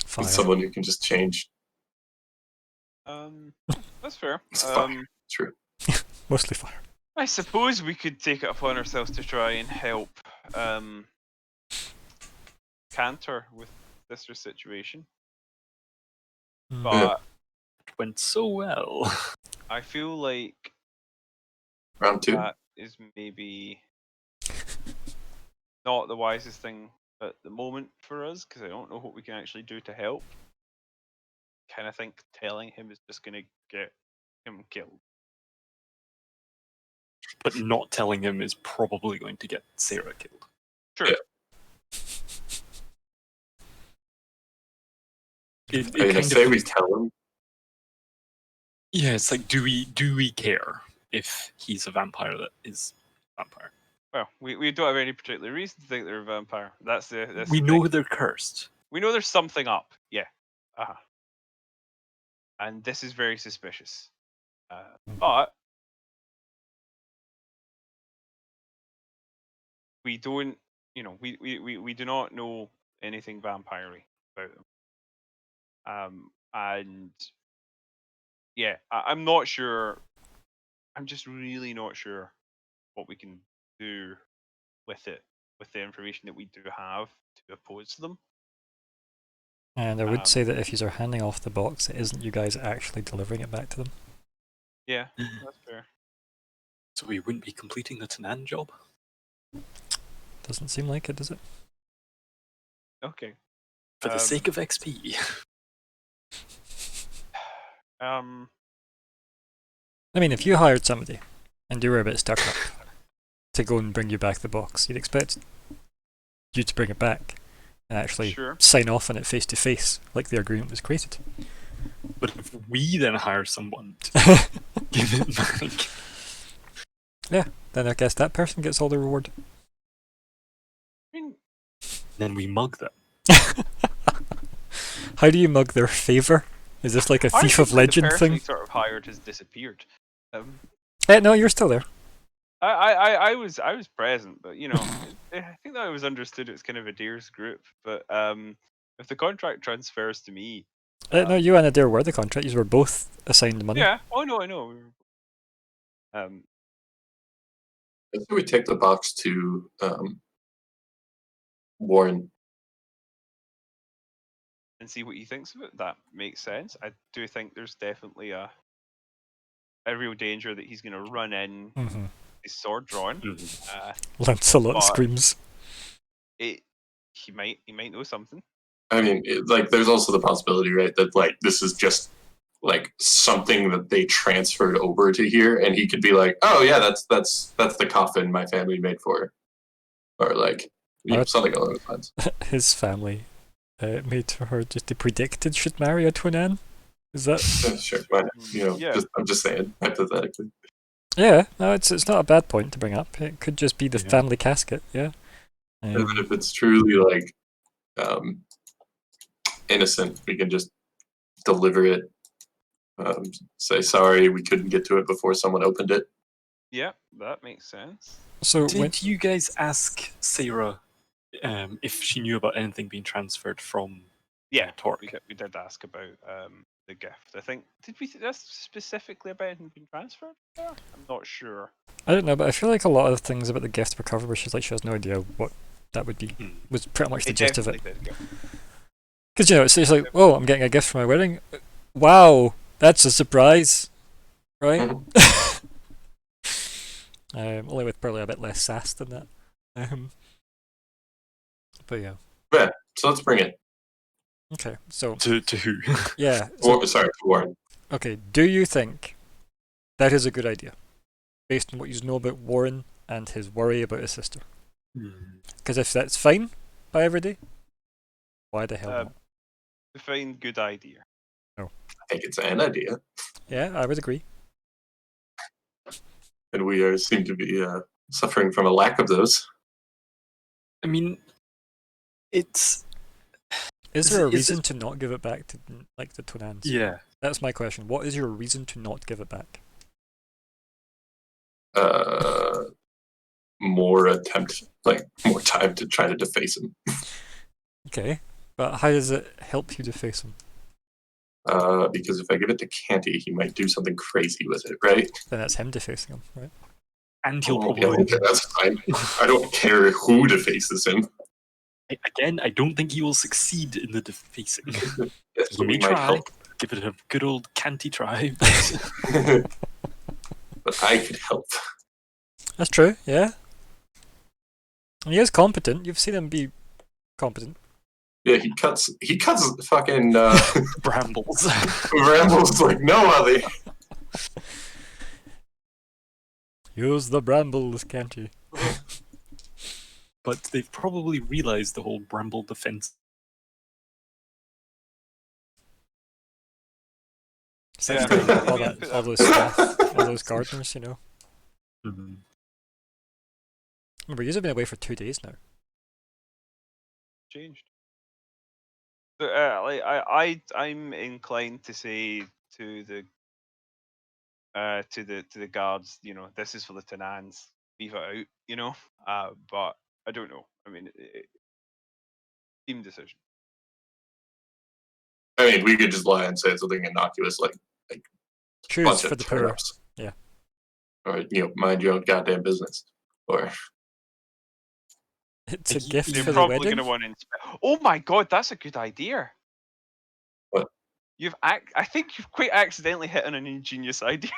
Fire. with someone who can just change? That's fair. It's fire. True. Mostly fire. I suppose we could take it upon ourselves to try and help Cantor with this situation. But It went so well. I feel like Round 2. that is maybe not the wisest thing at the moment for us, because I don't know what we can actually do to help. Kind of think telling him is just going to get him killed. But not telling him is probably going to get Sarah killed. True. Yeah. I say we tell him. Yeah, it's like, do we care if he's a vampire that is a vampire? Well, we don't have any particular reason to think they're a vampire. That's We the know thing. they're cursed. We know there's something up. Yeah. And this is very suspicious. But we don't, we do not know anything vampire-y about them. And yeah, I'm not sure. I'm just really not sure what we can do with it, with the information that we do have to oppose them. And I would say that if you are handing off the box, it isn't you guys actually delivering it back to them. Yeah, that's fair. So we wouldn't be completing the Tanan job? Doesn't seem like it, does it? Okay. For the sake of XP. I mean, if you hired somebody and you were a bit stuck up to go and bring you back the box, you'd expect you to bring it back and actually sign off on it face to face, like the agreement was created. But if we then hire someone to give it back, yeah, then I guess that person gets all the reward. then we mug them. How do you mug their favour? Is this like a Thief of Legend the person thing? we sort of hired has disappeared. No, you're still there. I was present, but I think that I was understood it's kind of Adir's group. But if the contract transfers to me, No, you and Adir were the contract. You were both assigned money. Yeah. Oh no, I know. I think we take the box to Warren and see what he thinks of it. That makes sense. I do think there's definitely a real danger that he's going to run in his sword drawn. Lancelot screams. He might know something. I mean, there's also the possibility, right, that this is just something that they transferred over to here, and he could be like, "Oh yeah, that's the coffin my family made for her," or something along those lines. His family made for her just predicted should marry a Twin. Is that sure? I'm just saying hypothetically. Yeah, no, it's not a bad point to bring up. It could just be the family casket. Yeah. And if it's truly innocent, we can just deliver it. Say sorry, we couldn't get to it before someone opened it. Yeah, that makes sense. So did you guys ask Sarah if she knew about anything being transferred from Yeah, Torque. we did ask about the gift. I think did we ask specifically about anything being transferred? There? I'm not sure. I don't know, but I feel like a lot of things about the gift were covered where she's like she has no idea what that would be. Was pretty much the It gist of it. definitely did go. Because it's like, oh, I'm getting a gift for my wedding. Wow, that's a surprise, right? Only with probably a bit less sass than that. But yeah. Yeah, so let's bring it. Okay, so To who? yeah. So, Sorry, to Warren. okay, do you think that is a good idea, based on what you know about Warren and his worry about his sister? Because if that's fine by everybody, why the hell not? Define good idea. I think it's an idea, Yeah, I would agree. and we seem to be suffering from a lack of those. I mean, it's Is there a is reason it- to not give it back to like the Tonans? yeah. That's my question. What is your reason to not give it back? More time to try to deface him. Okay, but how does it help you deface him? Because if I give it to Canty, he might do something crazy with it, right? Then that's him defacing him, right? And he'll Oh, probably yeah, that's fine. I don't care who defaces him. again. I don't think he will succeed in the defacing. Yes, He but may we might try. help. Give it a good old canty try. but- But I could help. That's true, yeah. And he is competent. You've seen him be competent. Yeah, he cuts fucking Brambles. rambles like no other. Use the brambles, can't you? But they've probably realised the whole bramble defense. Since Yeah. all those staff, all those gardeners, you know. Remember, you've been away for 2 days now. Changed. But, I'm inclined to say to the guards, you know, this is for the Tenans. Leave it out, you know. But I don't know. I mean, team decision. I mean, we could just lie and say something innocuous like Choose bunch for of the poor. turnips. Yeah. Or mind your own goddamn business. Or It's a gift You're for the probably wedding. going to want to inspect. Oh my god, that's a good idea. What? I think you've quite accidentally hit on an ingenious idea.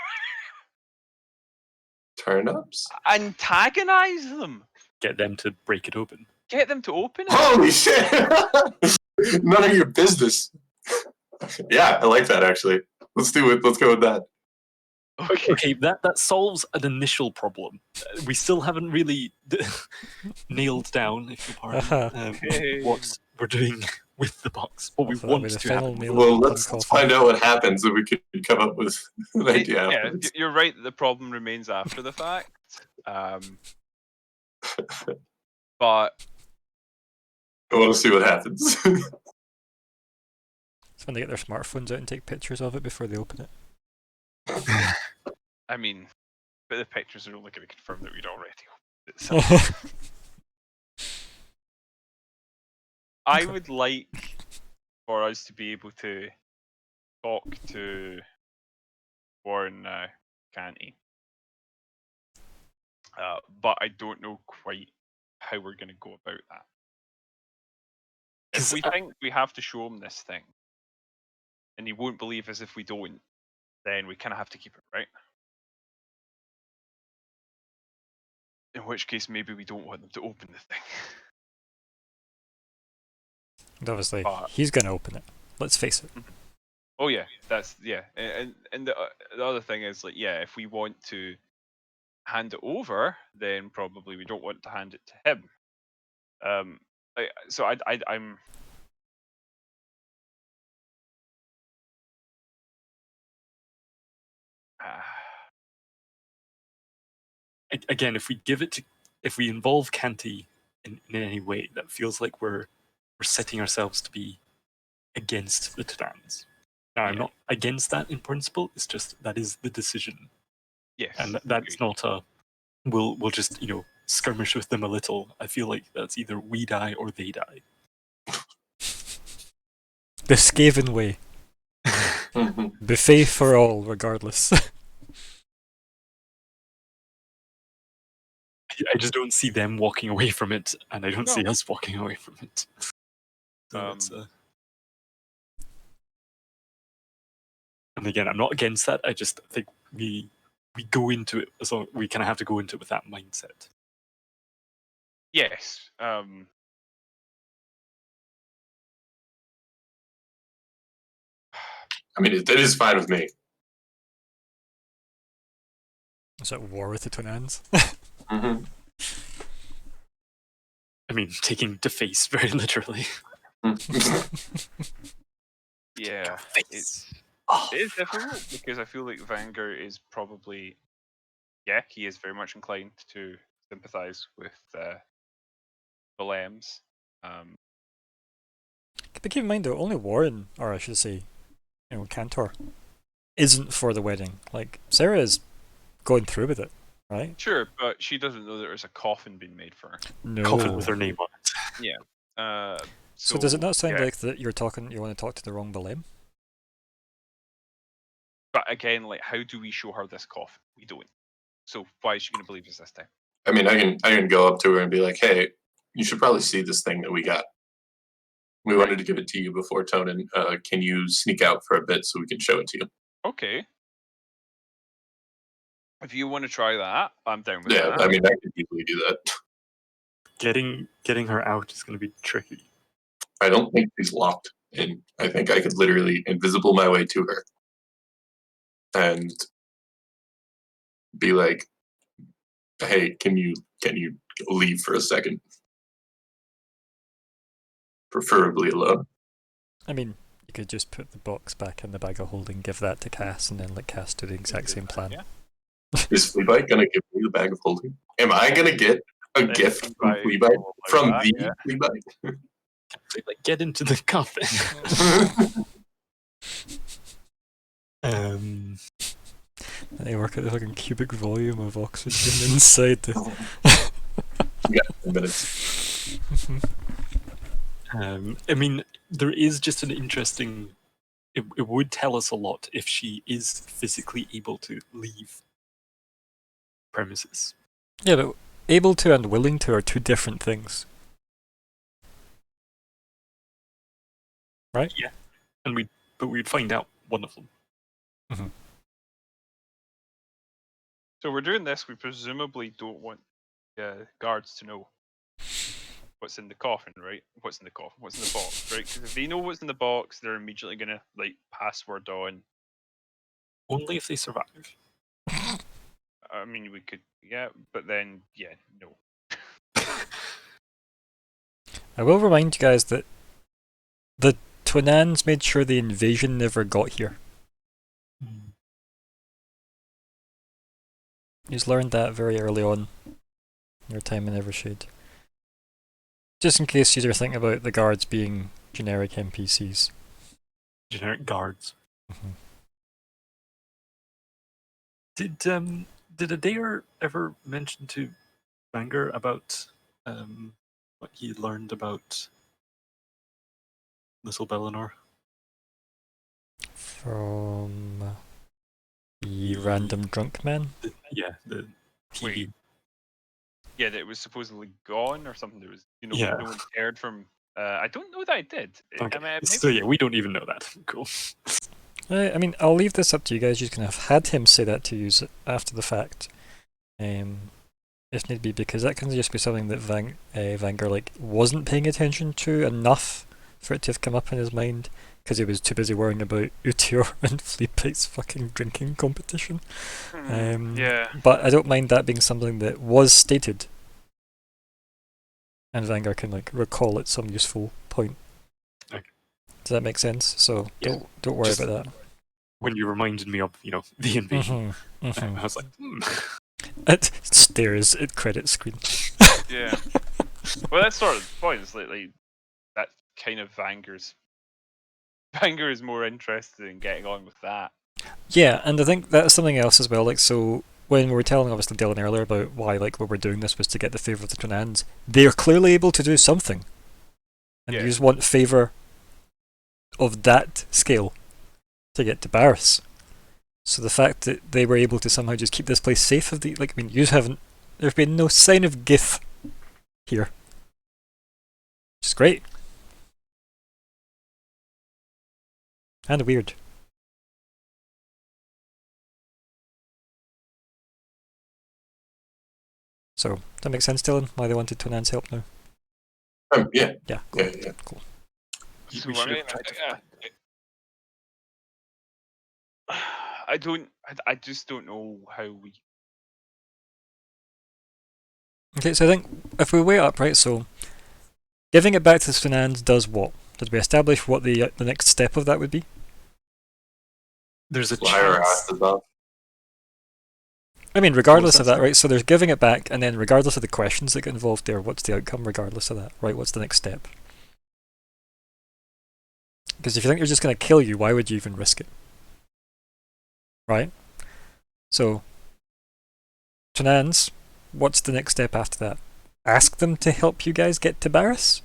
turnips? Antagonize them. Get them to break it open. Get them to open it. Holy shit! None of your business. Yeah, I like that actually. Let's do it. Let's go with that. Okay, that solves an initial problem. We still haven't really nailed down, if you pardon, Hey. what we're doing with the box. What we So that'll be want the to final happen. meal. Well, Punk let's coffee. find out what happens and we could come up with an idea. Yeah, afterwards. you're right. The problem remains after the fact. But I want to see what happens. It's when they get their smartphones out and take pictures of it before they open it. I mean, but the pictures are only going to confirm that we'd already opened it. So I would like for us to be able to talk to Warren now, Canty. But I don't know quite how we're going to go about that. If 'Cause we think we have to show him this thing, and he won't believe us if we don't, then we kind of have to keep it, right? In which case, maybe we don't want them to open the thing. And obviously, But- he's going to open it. Let's face it. Oh yeah, that's yeah, and the other thing is like yeah, if we want to hand it over, then probably we don't want to hand it to him. So I'm. Again, if we give it to, if we involve Canty in any way, that feels like we're setting ourselves to be against the Titans. Now, I'm Yeah. not against that in principle. It's just that is the decision, Yes, and that's agreed. not a. We'll just skirmish with them a little, I feel like that's either we die or they die. The Skaven way. Mhm. Buffet for all, regardless. I just don't see them walking away from it, and I don't see No. us walking away from it. So it's, and again, I'm not against that. I just think we go into it, so we kind of have to go into it with that mindset. Yes. I mean, it is fine with me. Is that war with the Twin Ends? Mhm. I mean, taking Deface very literally. Yeah. Face. It is difficult because I feel like Vanger is probably, he is very much inclined to sympathise with the Lems. But keep in mind though, only Warren, or I should say, Cantor, isn't for the wedding. Like, Sarah is going through with it, right? Sure, but she doesn't know that there's a coffin being made for her. No. Coffin with her name on it. So does it not sound yeah. like that you want to talk to the wrong Belem? But again, like, how do we show her this coffin? We don't. So why is she going to believe us this time? I mean, I can go up to her and be like, "Hey, you should probably see this thing that we got. We wanted to give it to you before Tonin. Can you sneak out for a bit so we can show it to you?" Okay. If you want to try that, I'm down with Yeah, that. I mean, I could easily do that. Getting her out is going to be tricky. I don't think she's locked in. I think I could literally invisible my way to her and be like, "Hey, can you leave for a second? Preferably alone." I mean, you could just put the box back in the bag of holding, give that to Cass, and then let Cass do the exact same plan. Yeah. Is Fleabite gonna give me the bag of holding? Am I gonna get a Then gift from Fleabite Fleabite? will allow From that, the yeah. Fleabite? Like, get into the coffin. They work at the fucking cubic volume of oxygen inside the. Yeah, 10 minutes. I mean, there is just an interesting. It would tell us a lot if she is physically able to leave premises. Yeah, but able to and willing to are two different things. Right? Yeah. But we'd find out one of them. So we're doing this. We presumably don't want guards to know what's in the coffin, right? What's in the coffin? What's in the box, right? Because if they know what's in the box, they're immediately gonna like password on. Only if they survive. I mean, we could, but then, no. I will remind you guys that the Twinans made sure the invasion never got here. You've learned that very early on in your time in Evershade. Just in case you're thinking about the guards being generic NPCs. Generic guards. Mhm. Did Adair ever mention to Vanger about what he learned about Little Bellinor? From the random drunk man? The TV. Wait. Yeah, that it was supposedly gone or something. There was, Yeah. no one cared from. I don't know that I did. Okay. I mean, So yeah, we don't even know that. Cool. I mean, I'll leave this up to you guys. You can have had him say that to you after the fact, if need be, because that can just be something that Vanger wasn't paying attention to enough for it to have come up in his mind, because he was too busy worrying about Utior and Fleabite's fucking drinking competition. yeah. But I don't mind that being something that was stated, and Vanger can recall at some useful point. Okay. Does that make sense? So Yeah. don't worry Just about that. When you reminded me of, the invasion, Mhm. I was like, It stares at credit screen. Yeah. Well, that's sort of the point. It's like that kind of Vanger's. Vanger is more interested in getting on with that. Yeah, and I think that's something else as well. So when we were telling obviously Dylan earlier about why like we were doing this was to get the favour of the Tonans, they're clearly able to do something. And Yeah. you just want favour of that scale to get to Barris. So the fact that they were able to somehow just keep this place safe of the like I mean you haven't there's been no sign of Gith here. Which is great. And weird. So that makes sense, Dylan, why they wanted Tonan's help now. Yeah. Yeah, cool. Yeah. Cool. So We I should have mean, tried to I don't. I just don't know how we. Okay, so I think if we weigh it up, right, so giving it back to the Tonans does what? Did we establish what the next step of that would be? There's a Fly her chance. ass above. I mean, regardless of that, that, right, so there's giving it back, and then regardless of the questions that get involved there, what's the outcome regardless of that, right? What's the next step? Because if you think you're just going to kill you, why would you even risk it? Right? So, Tonans, what's the next step after that? Ask them to help you guys get to Barris?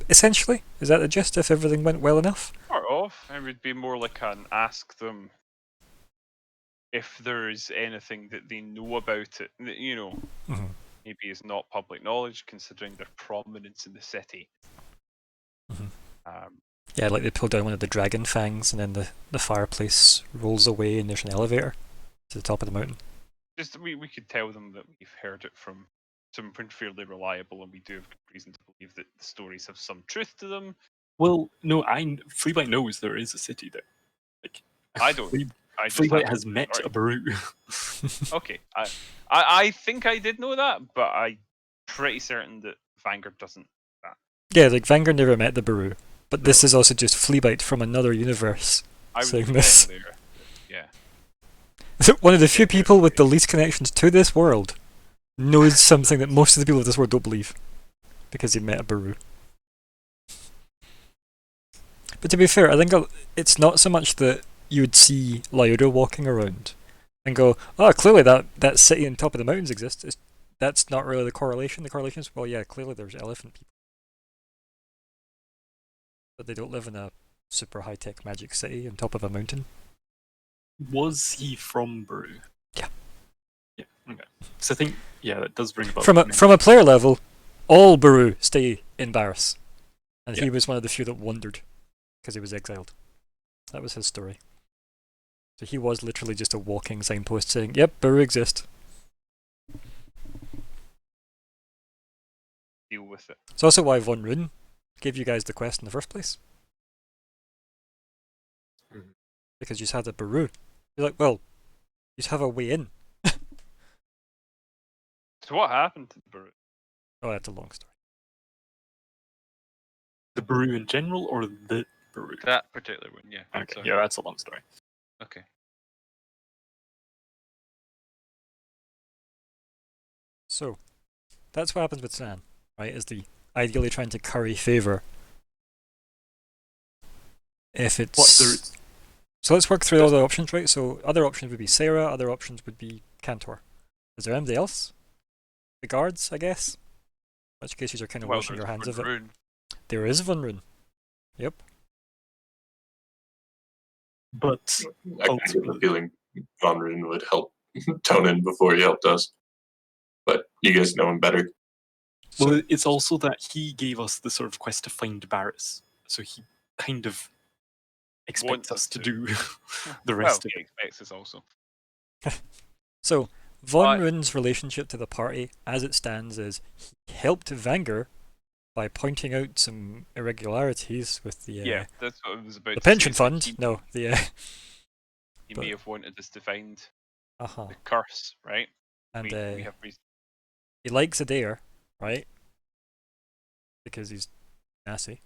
Essentially? Is that the gist if everything went well enough? Sort of. It would be more like an ask them if there's anything that they know about it. You know, Mhm. maybe it's not public knowledge considering their prominence in the city. Mhm. Um, Yeah, like they pull down one of the dragon fangs and then the fireplace rolls away and there's an elevator to the top of the mountain. just we could tell them that we've heard it from someone fairly reliable, and we do have good reason to believe that the stories have some truth to them. Well, no, Fleabite knows there is a city there. Like, I don't. I just Fleabite have- has met Alright. a Baru. Okay, I think I did know that, but I'm pretty certain that Vanguard doesn't. Yeah, like Vanguard never met the Baru, but this No. is also just Fleabite from another universe. I was Saying wrong this. there. Yeah. One of the few people with the least connections to this world knows something that most of the people of this world don't believe because he met a Baru. But to be fair, I think it's not so much that you would see Lyuda walking around and go, oh, clearly that city on top of the mountains exists. That's not really the correlation. The correlation is, well, yeah, clearly there's elephant people. But they don't live in a super high-tech magic city on top of a mountain. Was he from Baru? Yeah. Yeah. Okay. So I think that does ring about. From a player level, all Baru stay in Barris, and he Yeah. was one of the few that wandered because he was exiled. That was his story. So he was literally just a walking signpost saying, "Yep, Baru exist." Deal with it. It's also why Von Rune gave you guys the quest in the first place, Mhm. because you just had a Baru. You're like, well, you just have a way in. So what happened to the Baru? Oh, that's a long story. The Baru in general, or the Baru? That particular one, yeah. Okay. Sorry. Yeah, that's a long story. Okay. So, that's what happens with San, right? Is the ideally trying to curry favor. If it's so, let's work through all the options, right? So, other options would be Sarah. Other options would be Cantor. Is there anybody else? The guards, I guess. In which case, you're kind of washing there's your hands of Von it. Rune. There is Von Rune. Yep. But I kind of get the feeling Von Rune would help Tonin before he helped us. But you guys know him better. well, it's also that he gave us the sort of quest to find Barris, so he kind of expects Wants us us to to. do the rest Well, of he it. expects us also. So, Von But- Rune's relationship to the party, as it stands, is he helped Vangar by pointing out some irregularities with the Yeah, that's what I was about the to say, pension is that fund. He, No, the he but- may have wanted us to find uh-huh. the curse, right? And We have reason. he likes Adair, right? Because he's nasty.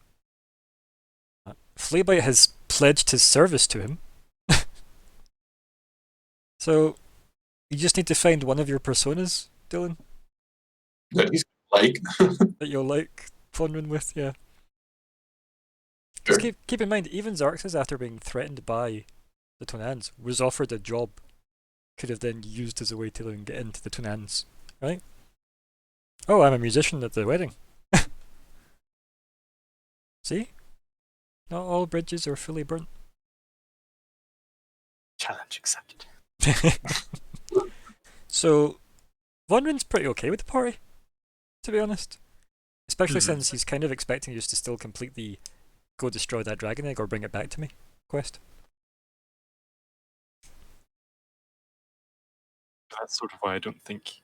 Fleabite has pledged his service to him. So, you just need to find one of your personas, Dylan, That he's like. that you'll like Von Rune with, yeah. Sure. Just keep in mind, even Xarxes, after being threatened by the Tonans, was offered a job could have then used as a way to then get into the Tunans, right? Oh, I'm a musician at the wedding. See? Not all bridges are fully burnt. Challenge accepted. So, Von Rin's pretty okay with the party, to be honest. Especially Mhm. since he's kind of expecting you to still complete the go destroy that dragon egg or bring it back to me quest. That's sort of why I don't think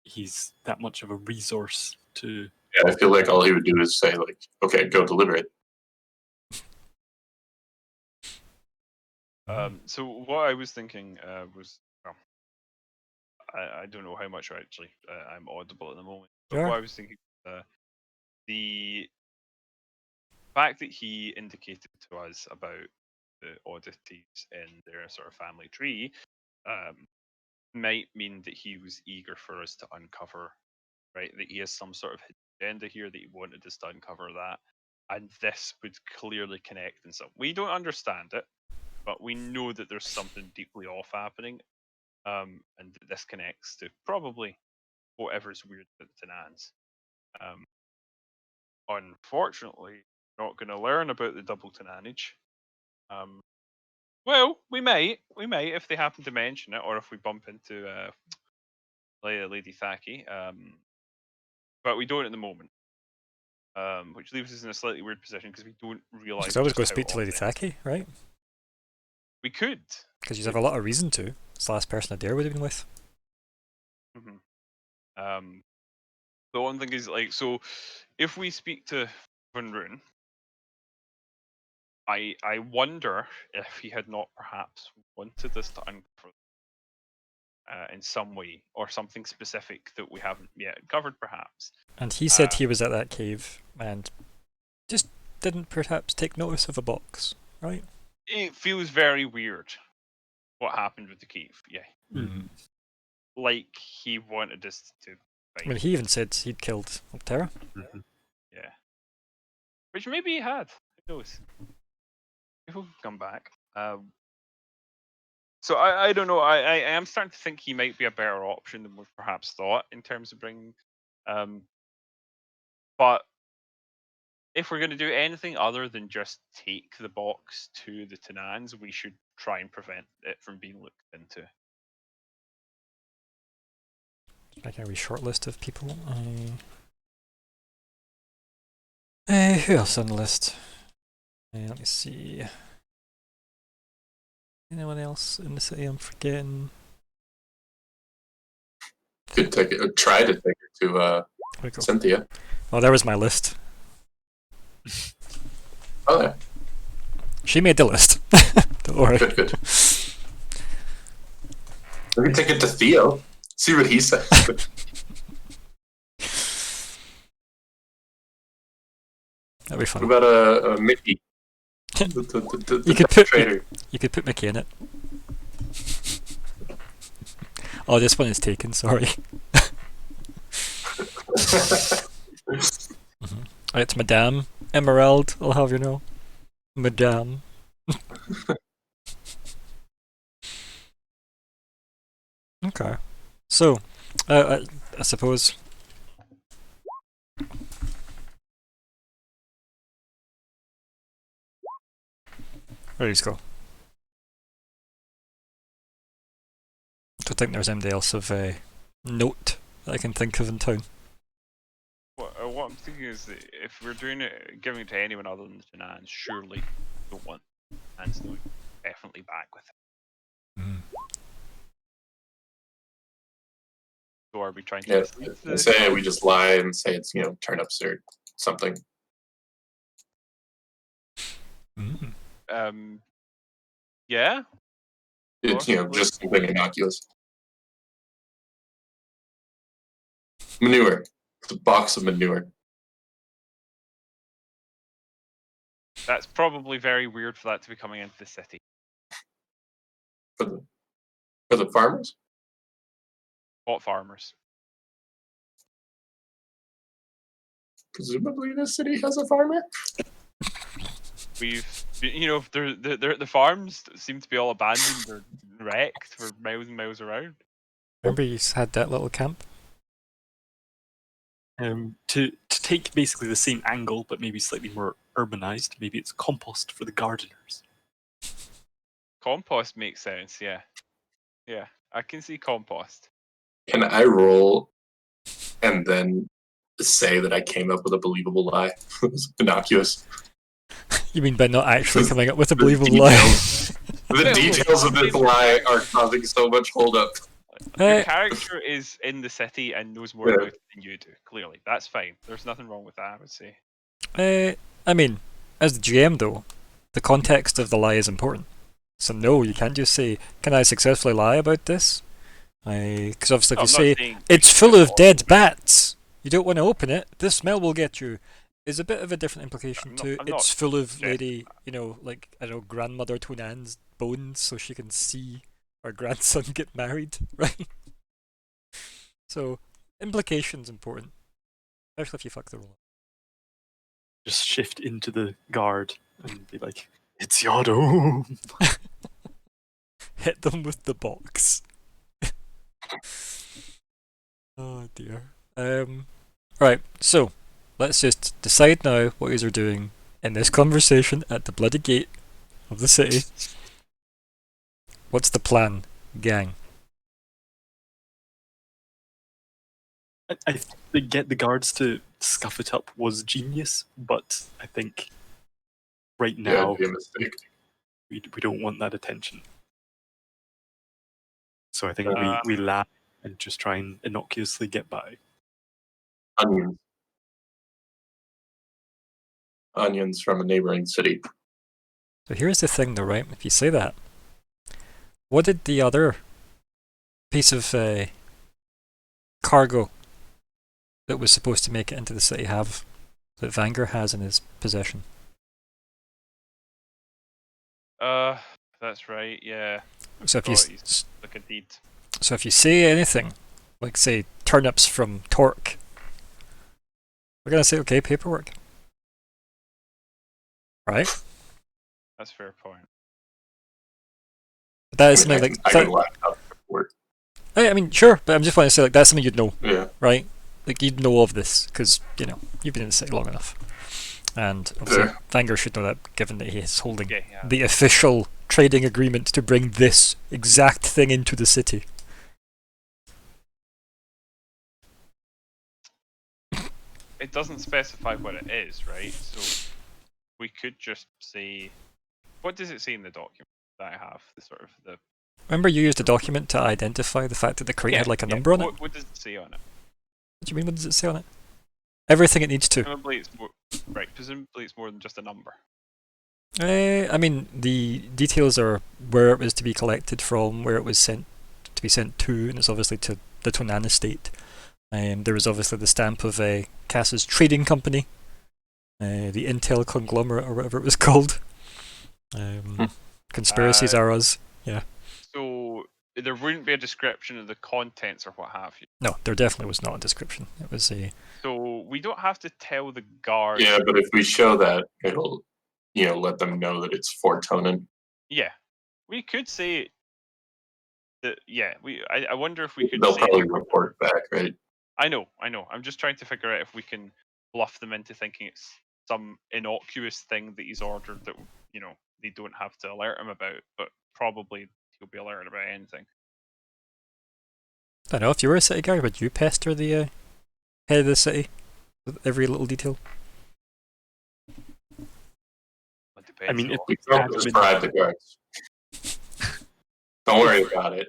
he's that much of a resource to. Yeah, I feel like all he would do is say like, "Okay, go deliver it." So what I was thinking was, well, I don't know how much actually I'm audible at the moment, but Sure. what I was thinking, the fact that he indicated to us about the oddities in their sort of family tree might mean that he was eager for us to uncover, right? That he has some sort of hidden agenda here, that he wanted us to uncover that, and this would clearly connect in some. We don't understand it, but we know that there's something deeply off happening, and that this connects to probably whatever's weird about the Tenans. Unfortunately, not going to learn about the double Tenanage. Well, we might if they happen to mention it, or if we bump into Lady Thaki. But we don't at the moment, which leaves us in a slightly weird position because we don't You realize. could always go just how speak to Lady odd it is. Thaki, right? We could. Because you have a lot of reason to. It's the last person Adair would have been with. The one thing is like, so if we speak to Van Rune, I wonder if he had not perhaps wanted us to uncover in some way, or something specific that we haven't yet covered, perhaps. And he said he was at that cave and just didn't perhaps take notice of a box, right? It feels very weird what happened with the cave. Yeah, like he wanted us to I find. mean, he even said he'd killed Optera. Yeah, which maybe he had. Who knows? People can come back. So I don't know. I am starting to think he might be a better option than we've perhaps thought in terms of bringing. But if we're going to do anything other than just take the box to the Tenans, we should try and prevent it from being looked into. Like a wee short list of people. Who else on the list? Let me see. Anyone else in the city I'm forgetting? Could take it, try to take it to Where'd it go? Cynthia. Oh, there was my list. Oh, yeah. She made the list. Don't worry. Good, good. We can take it to Theo. See what he says. That'd be fun. What about a Mickey? The You could put trader. You could put Mickey in it. Oh, this one is taken. Sorry. It's Madame Emerald. I'll have you know, Madame. Okay. So, I suppose. Where does go? Don't think there's anybody else of note that I can think of in town. What I'm thinking is that if we're doing it, giving it to anyone other than the Tenans, surely don't want Tenans to definitely back with it. So are we trying to Yeah, say we just lie and say it's turnips or something. Yeah. It's just something innocuous. Manure. It's a box of manure. That's probably very weird for that to be coming into the city. For the farmers? What farmers? Presumably the city has a farmer. the farms seem to be all abandoned or wrecked for miles and miles around. Remember you had that little camp? To take basically the same angle, but maybe slightly more urbanized. Maybe it's compost for the gardeners. Compost makes sense, yeah. Yeah, I can see compost. Can I roll and then say that I came up with a believable lie? It was innocuous. You mean by not actually coming up with a The believable lie? The details of this lie are causing so much holdup. Your character is in the city and knows more Yeah. about it than you do, clearly. That's fine. There's nothing wrong with that, I would say. I mean, as the GM though, the context of the lie is important. So no, you can't just say, "Can I successfully lie about this?" Because obviously, if No, you I'm not say saying it's you full should of dead bats, you don't want to open it. The smell will get you. Is a bit of a different implication I'm to not it's full of suggesting lady, like I don't know, grandmother Tonan's bones, so she can see her grandson get married, right? So implication's important, especially if you fuck the role. Just shift into the guard and be like, "It's your doom." Hit them with the box. Oh dear. Right, so let's just decide now what you are doing in this conversation at the bloody gate of the city. What's the plan, gang? I think get the guards to scuff it up was genius, but I think right Yeah, now it'd be a mistake. we don't want that attention. So I think Uh, we laugh and just try and innocuously get by. Onions. Onions from a neighboring city. So here's the thing though, right? If you say that, what did the other piece of cargo that was supposed to make it into the city have that Vanger has in his possession? That's right, yeah. So if you Forgot he's like a deed. so if you say anything, like say turnips from Torque, we're gonna say okay, paperwork, right? That's a fair point. But that I is mean, something I can laugh out for it. I mean, sure, but I'm just wanting to say like that's something you'd know, Yeah. right? Like you'd know of this because you've been in the city long enough, and obviously Yeah. Vanger should know that, given that he is holding Yeah, yeah. the official trading agreement to bring this exact thing into the city. It doesn't specify what it is, right? So we could just say, what does it say in the document that I have? The sort of the Remember, you used a document to identify the fact that the crate had like a number on it. What does it say on it? What do you mean? What does it say on it? Everything it needs to. Presumably it's more, right. Presumably it's more than just a number. I mean, the details are where it was to be collected from, where it was sent to be sent to, and it's obviously to the Tonan estate. There was obviously the stamp of Cass's trading company, the Intel conglomerate or whatever it was called. Conspiracies are us. Yeah. So there wouldn't be a description of the contents or what have you. No, there definitely was not a description. It was a. So we don't have to tell the guards. Yeah, but if we show that, it'll, let them know that it's for Tonin. Yeah, we could say that. Yeah, I wonder if we could. They'll say probably report back, right? I know. I'm just trying to figure out if we can bluff them into thinking it's some innocuous thing that he's ordered that they don't have to alert him about, but probably he'll be alerted about anything. I don't know, if you were a city guard, would you pester the head of the city with every little detail? It depends. I mean, if We we can had just them in- bribe the guards. Don't worry about it.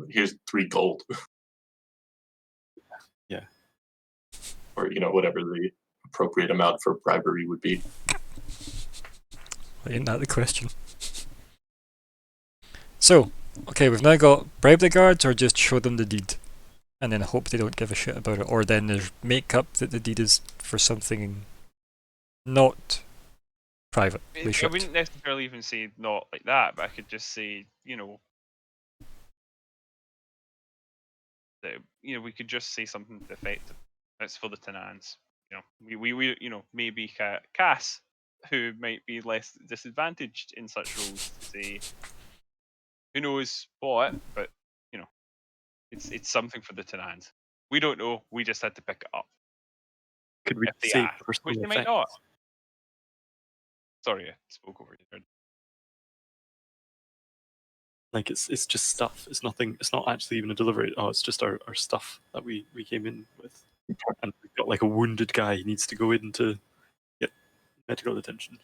Here's 3 gold. Yeah. Or, whatever the appropriate amount for bribery would be. Well, ain't that the question? So, okay, we've now got bribe the guards or just show them the deed, and then hope they don't give a shit about it, or then there's make up that the deed is for something not private. I wouldn't necessarily even say not like that, but I could just say, that we could just say something to the effect of it's for the Tonans. We maybe Cass who might be less disadvantaged in such roles to say, who knows what, but you know, it's something for the Tanans. We don't know. We just had to pick it up. Could we If they say ask, personal which they might effect? not. Sorry, I spoke over you. Like it's just stuff. It's nothing. It's not actually even a delivery. Oh, it's just our stuff that we came in with, and we've got like a wounded guy. He needs to go in to get medical attention.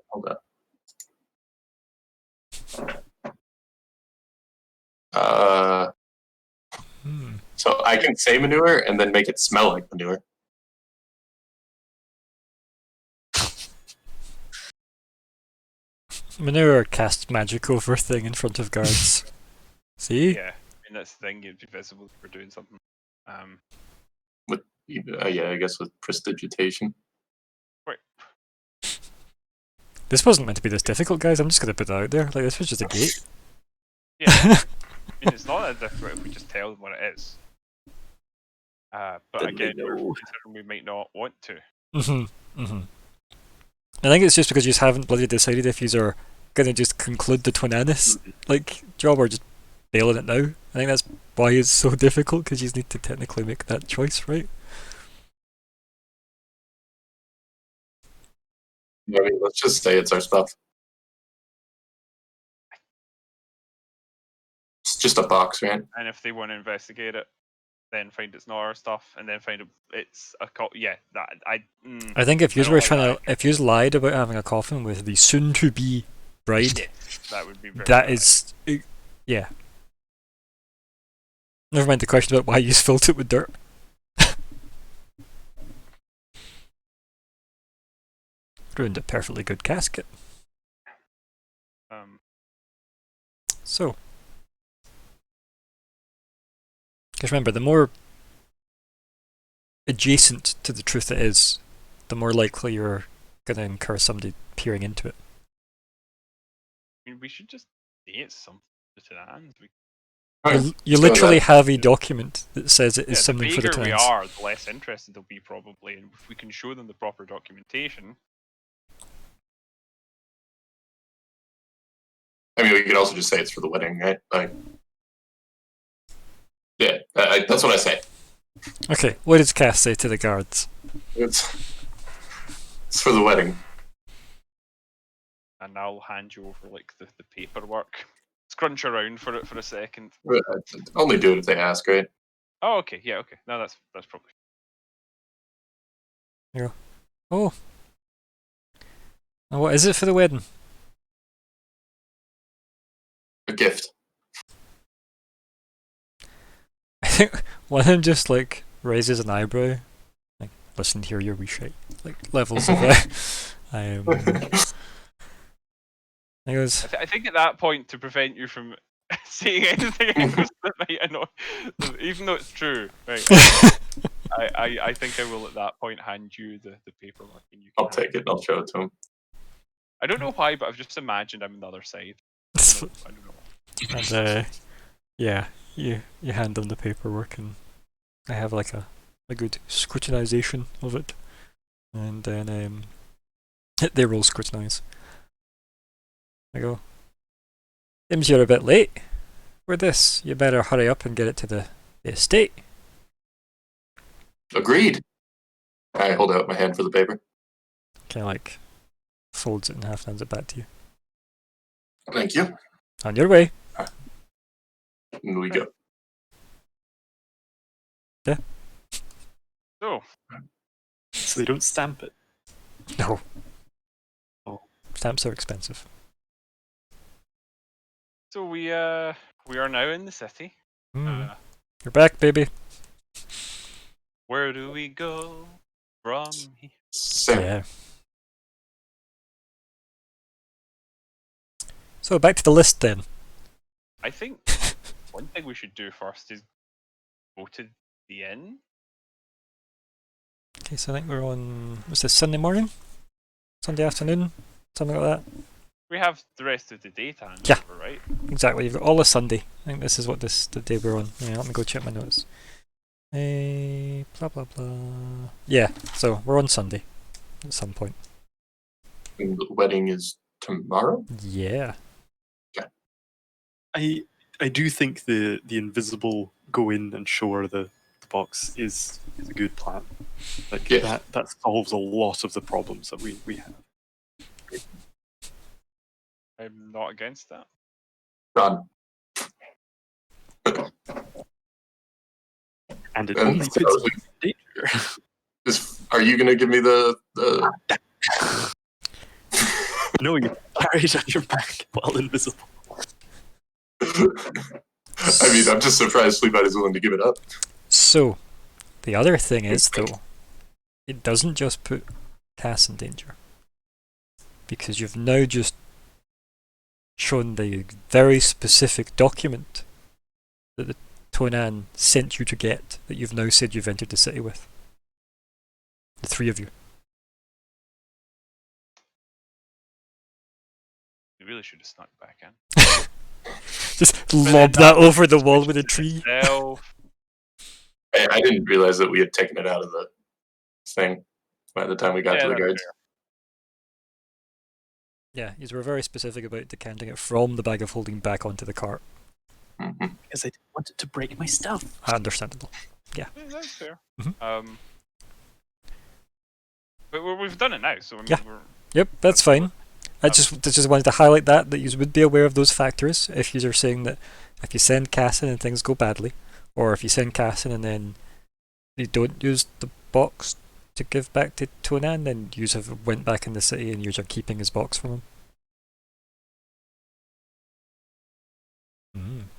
Hold up. So I can say manure and then make it smell like manure. Manure casts magic over thing in front of guards. See? Yeah, I mean that's the thing. You'd be visible if we're doing something. Yeah, I guess with prestidigitation. Right. This wasn't meant to be this difficult, guys. I'm just gonna put that out there. Like, this was just a gate. Yeah. I mean, it's not that difficult if we just tell them what it is. But Then they again, we're know. considering we might not want to. I think it's just because you haven't bloody decided if you are gonna just conclude the Twinanis like job or just bail on it now. I think that's why it's so difficult, because you need to technically make that choice, right? I mean, let's just say it's our stuff. It's just a box, right? And if they want to investigate it, then find it's not our stuff, and then find it's a yeah. That I think if I you don't were like trying that to, if you lied about having a coffin with the soon-to-be bride, yes, that would be very that bad. is, yeah. Never mind the question about why you filled it with dirt. Ruined a perfectly good casket. So, because remember, the more adjacent to the truth it is, the more likely you're going to incur somebody peering into it. I mean, we should just say it's something to the hands. You literally have a document that says it is Yeah, something for the bigger we clans. are, the less interested they'll be probably, and if we can show them the proper documentation. I mean, we could also just say it's for the wedding, right? Like, yeah, that's what I say. Okay, what does Cass say to the guards? It's for the wedding. And I'll hand you over like the paperwork. Scrunch around for it for a second. Only do it if they ask, right? Oh, okay, yeah, okay. No, that's probably. Yeah. Oh. Now what is it for the wedding? A gift. I think one of them just like raises an eyebrow, like, listen here, you wee shite. Like levels of he goes, I think at that point, to prevent you from saying anything else that might annoy, even though it's true, right? I think I will at that point hand you the paperwork, and you can. I'll take it and I'll show it to him. I don't know why, but I've just imagined I'm on the other side. I don't know. and yeah, you hand them the paperwork, and I have like a good scrutinization of it, and then they roll scrutinize. I go, seems you're a bit late with this. You better hurry up and get it to the estate. Agreed. I hold out my hand for the paper. Kind of like folds it in half and hands it back to you. Thank you. On your way. And we go. Yeah. So they don't stamp it. No. Oh. Stamps are expensive. So we are now in the city. You're back, baby. Where do we go from here? So, Yeah. So back to the list then. I think one thing we should do first is go to the inn. Okay, so I think we're on, what's this, Sunday morning? Sunday afternoon? Something like that? We have the rest of the day to hand Yeah. over, right? Exactly, you've got all of Sunday. I think this is what the day we're on. Yeah, let me go check my notes. Blah blah blah. Yeah, so we're on Sunday at some point. And the wedding is tomorrow? Yeah. I do think the invisible go in and show her the box is a good plan. Like Yes. that solves a lot of the problems that we have. I'm not against that. Done. And it And only so puts you in danger. Are you gonna give me the No, you carry it on your back while invisible. I mean, I'm just surprised Fleabite is willing to give it up. So, the other thing is, though, it doesn't just put Cass in danger. Because you've now just shown the very specific document that the Tonan sent you to get, that you've now said you've entered the city with. The three of you. You really should have snuck back in. Just lob that over the wall with a tree. Self. I didn't realize that we had taken it out of the thing by the time we got to the that's guards. fair. Yeah, you were very specific about decanting it from the bag of holding back onto the cart. Mhm. Because I didn't want it to break my stuff. Understandable. Yeah, that's fair. Mhm. But we've done it now, so I mean, Yeah. we're Yep, that's fine. I just wanted to highlight that you would be aware of those factors if you are saying that if you send Cass in and things go badly, or if you send Cass in and then you don't use the box to give back to Tonan, then you have went back in the city and you are keeping his box from him.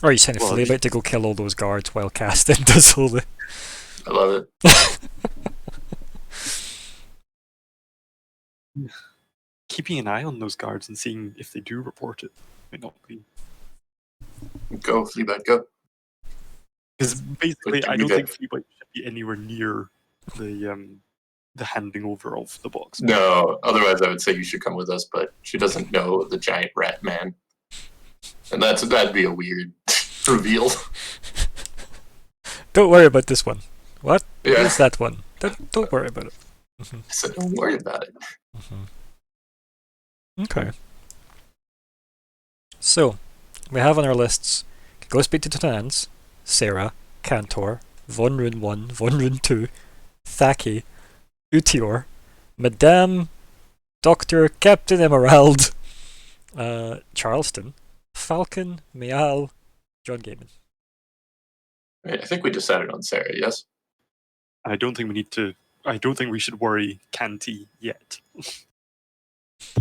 Or you send a Well, Fleabite about to go kill all those guards while Cass then does all the... I love it. Keeping an eye on those guards and seeing if they do report it might not be. Go, Fleabite, go. Because basically, But I we don't got- think Fleabite should be anywhere near the handing over of the box. No, otherwise I would say you should come with us, but she doesn't know the giant rat man. And that'd be a weird reveal. Don't worry about this one. What? Yeah. What's that one? Don't worry about it. I said, don't worry about it. Okay. So, we have on our lists Go Speak to Tonans, Sarah, Cantor, Von Rune 1, Von Rune 2, Thaki, Utior, Madame, Dr. Captain Emerald, Charleston, Falcon, Meal, John Gaiman. I think we decided on Sarah, yes? I don't think we need to. I don't think we should worry Canty yet.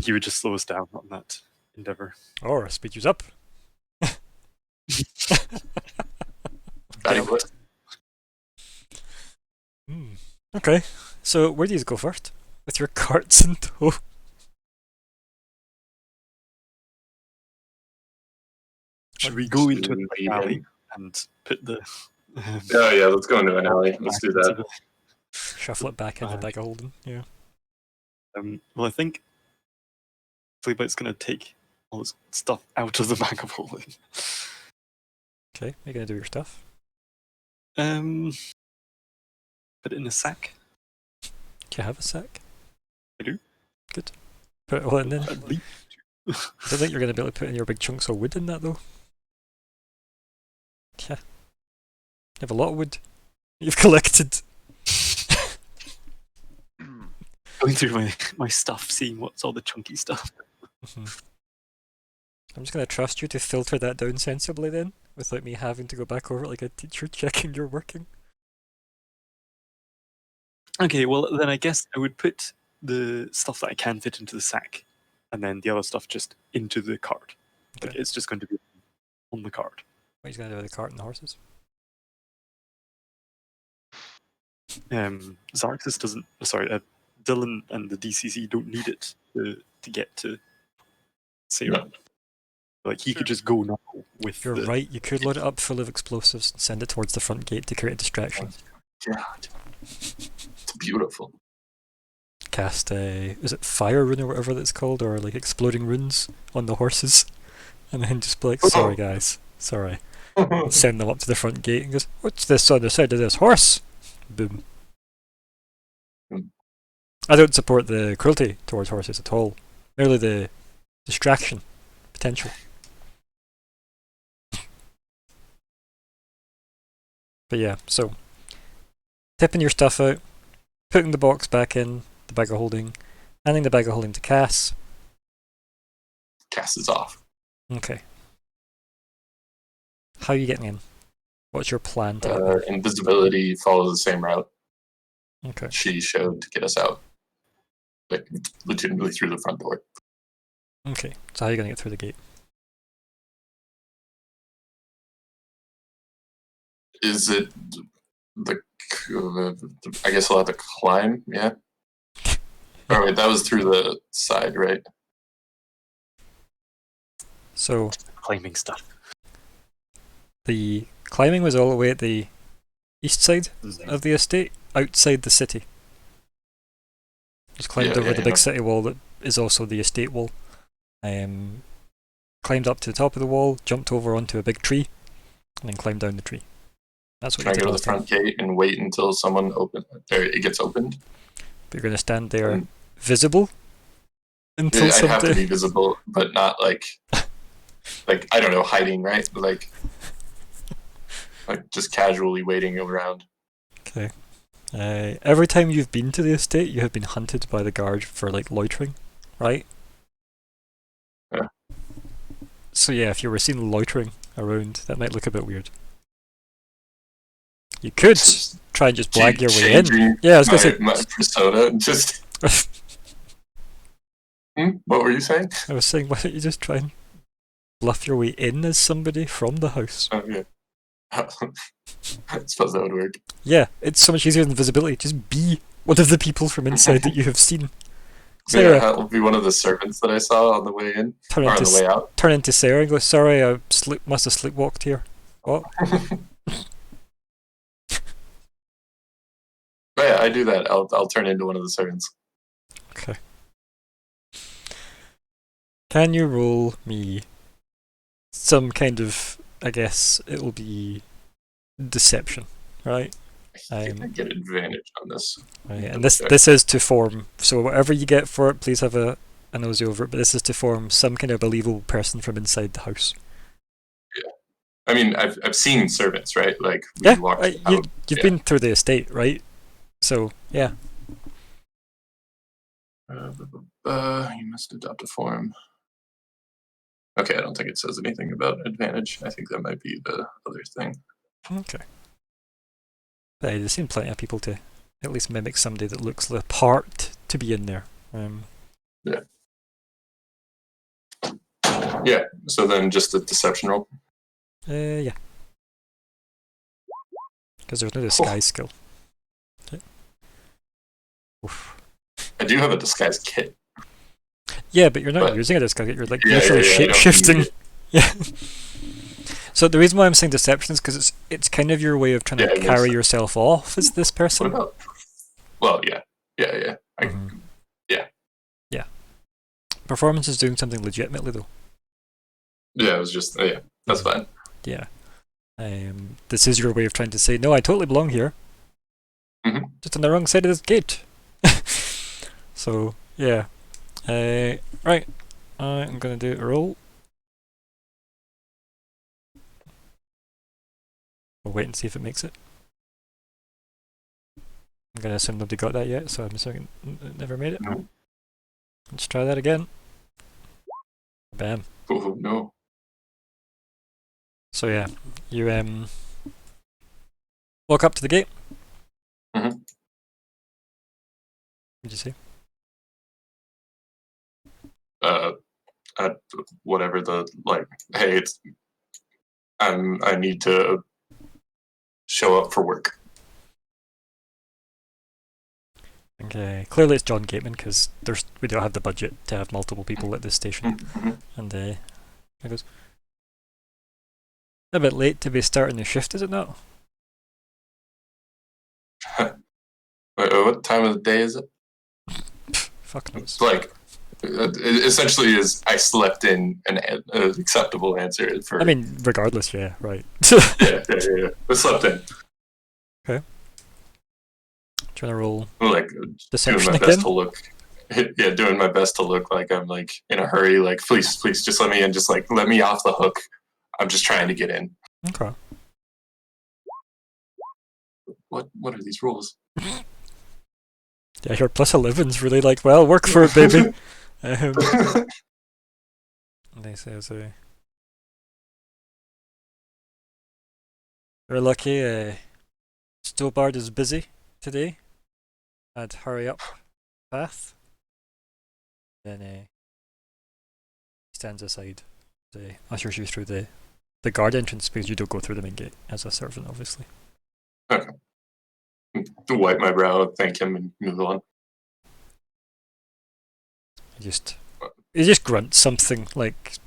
He would just slow us down on that endeavor. Or speed you up. Fatty boy. Okay, so where do you go first? With your carts in tow? Should we go into Should we, an alley and put the? Oh yeah, let's go into an alley. Let's do back that. into Shuffle it back in the bag of holding, yeah. Well, I think Fleabite's going to take all this stuff out of the bag of holding. Okay, you're gonna do your stuff. Put it in a sack. Do you have a sack? I do. Good. Put it all in then. At least. I don't think you're gonna be able to put in your big chunks of wood in that though. Yeah. You have a lot of wood you've collected. Going through my stuff, seeing what's all the chunky stuff. I'm just gonna trust you to filter that down sensibly then, without me having to go back over it like a teacher checking you're working. Okay, well then I guess I would put the stuff that I can fit into the sack, and then the other stuff just into the cart. Like Okay. it's just going to be on the cart. What are you gonna do with the cart and the horses? Xarxis doesn't. Sorry, Dylan and the DCC don't need it to get to Sarah. No. Like he could just go now with. You're the, right, you could load it up full of explosives and send it towards the front gate to create a distraction. God. It's beautiful. Cast is it fire rune or whatever that's called, or like exploding runes on the horses, and then just be like, sorry guys, sorry. Send them up to the front gate and goes, what's this on the side of this horse? Boom. I don't support the cruelty towards horses at all. Merely the distraction potential. But yeah, so tipping your stuff out, putting the box back in the bag of holding, handing the bag of holding to Cass. Cass is off. Okay. How are you getting in? What's your plan to get in? Invisibility follows the same route Okay. she showed to get us out. Like, legitimately through the front door. Okay. So how are you going to get through the gate? Is it the I guess I'll have to climb, yeah? Oh, wait, that was through the side, right? So Climbing stuff. the climbing was all the way at the east side of the estate, outside the city. Just climbed over the big city wall that is also the estate wall. Climbed up to the top of the wall, jumped over onto a big tree, and then climbed down the tree. That's what Can I you did go to the last time. front gate and wait until someone it gets opened? But you're going to stand there Um, visible until I'd have to somebody. be visible, but not like I don't know, hiding, right? Like just casually waiting around. Okay. Every time you've been to the estate, you have been hunted by the guard for like loitering, right? Yeah. So yeah, if you were seen loitering around, that might look a bit weird. You could try and just blag your way in. Changing Yeah, I was gonna my persona. Just what were you saying? I was saying, why don't you just try and bluff your way in as somebody from the house? Oh, yeah. I suppose that would work. Yeah, it's so much easier than visibility. Just be one of the people from inside that you have seen. Sarah, Sarah, that'll be one of the servants that I saw on the way in turn or on into the way out. turn into Sarah and go, sorry, I must have sleepwalked here. What? But yeah, I do that. I'll turn into one of the servants. Okay. Can you roll me some kind of, I guess it will be deception, right? I think I get advantage on this. Right, and this is to form. So whatever you get for it, please have a nosy over it. But this is to form some kind of believable person from inside the house. I mean, I've seen servants, right? Like we Yeah, walked you've out. been through the estate, right? So yeah. You must adopt a form. Okay, I don't think it says anything about advantage. I think that might be the other thing. Okay. There seem plenty of people to at least mimic somebody that looks the part to be in there. Yeah. So then just a deception roll. Yeah. Because there's no disguise skill. Okay. Oof. I do have a disguise kit. Yeah, but you're not But- using a disguise. You're like Yeah, literally I don't need shape-shifting. it. Yeah. So the reason why I'm saying deception is because it's kind of your way of trying Yeah, to it carry is. yourself off as this What person. about? Well, yeah. Mhm. Performance is doing something legitimately though. Yeah, it was just that's fine. Yeah. This is your way of trying to say, no, I totally belong here. Mhm. Just on the wrong side of this gate. So, yeah. Right. I'm going to do a roll. We'll wait and see if it makes it. I'm going to assume nobody got that yet, so I'm assuming it never made it. No. Let's try that again. Bam. Oh no. So yeah, you walk up to the gate. Mhm. What'd you say? Whatever the hey, it's I need to show up for work. Okay, clearly it's John Gateman because we don't have the budget to have multiple people at this station. Mhm. And he goes, a bit late to be starting the shift, is it not? What time of the day is it? Fuck knows. It's it essentially is I slept in an acceptable answer for. I mean, regardless, yeah, right. yeah. I slept in. Do you Trying to roll Like doing deception my best again. to look. Yeah, doing my best to look like I'm like in a hurry. Like, please, just let me in. Just like let me off the hook. I'm just trying to get in. Okay. What are these rules? Yeah, your plus 11's really like, well, work for it, baby. They say so. We're lucky. Stobard is busy today. I'd hurry up path. Then he stands aside. Ushers you through the guard entrance because you don't go through the main gate as a servant, obviously. Okay. Wipe my brow, thank him, and move on. You just grunt something like,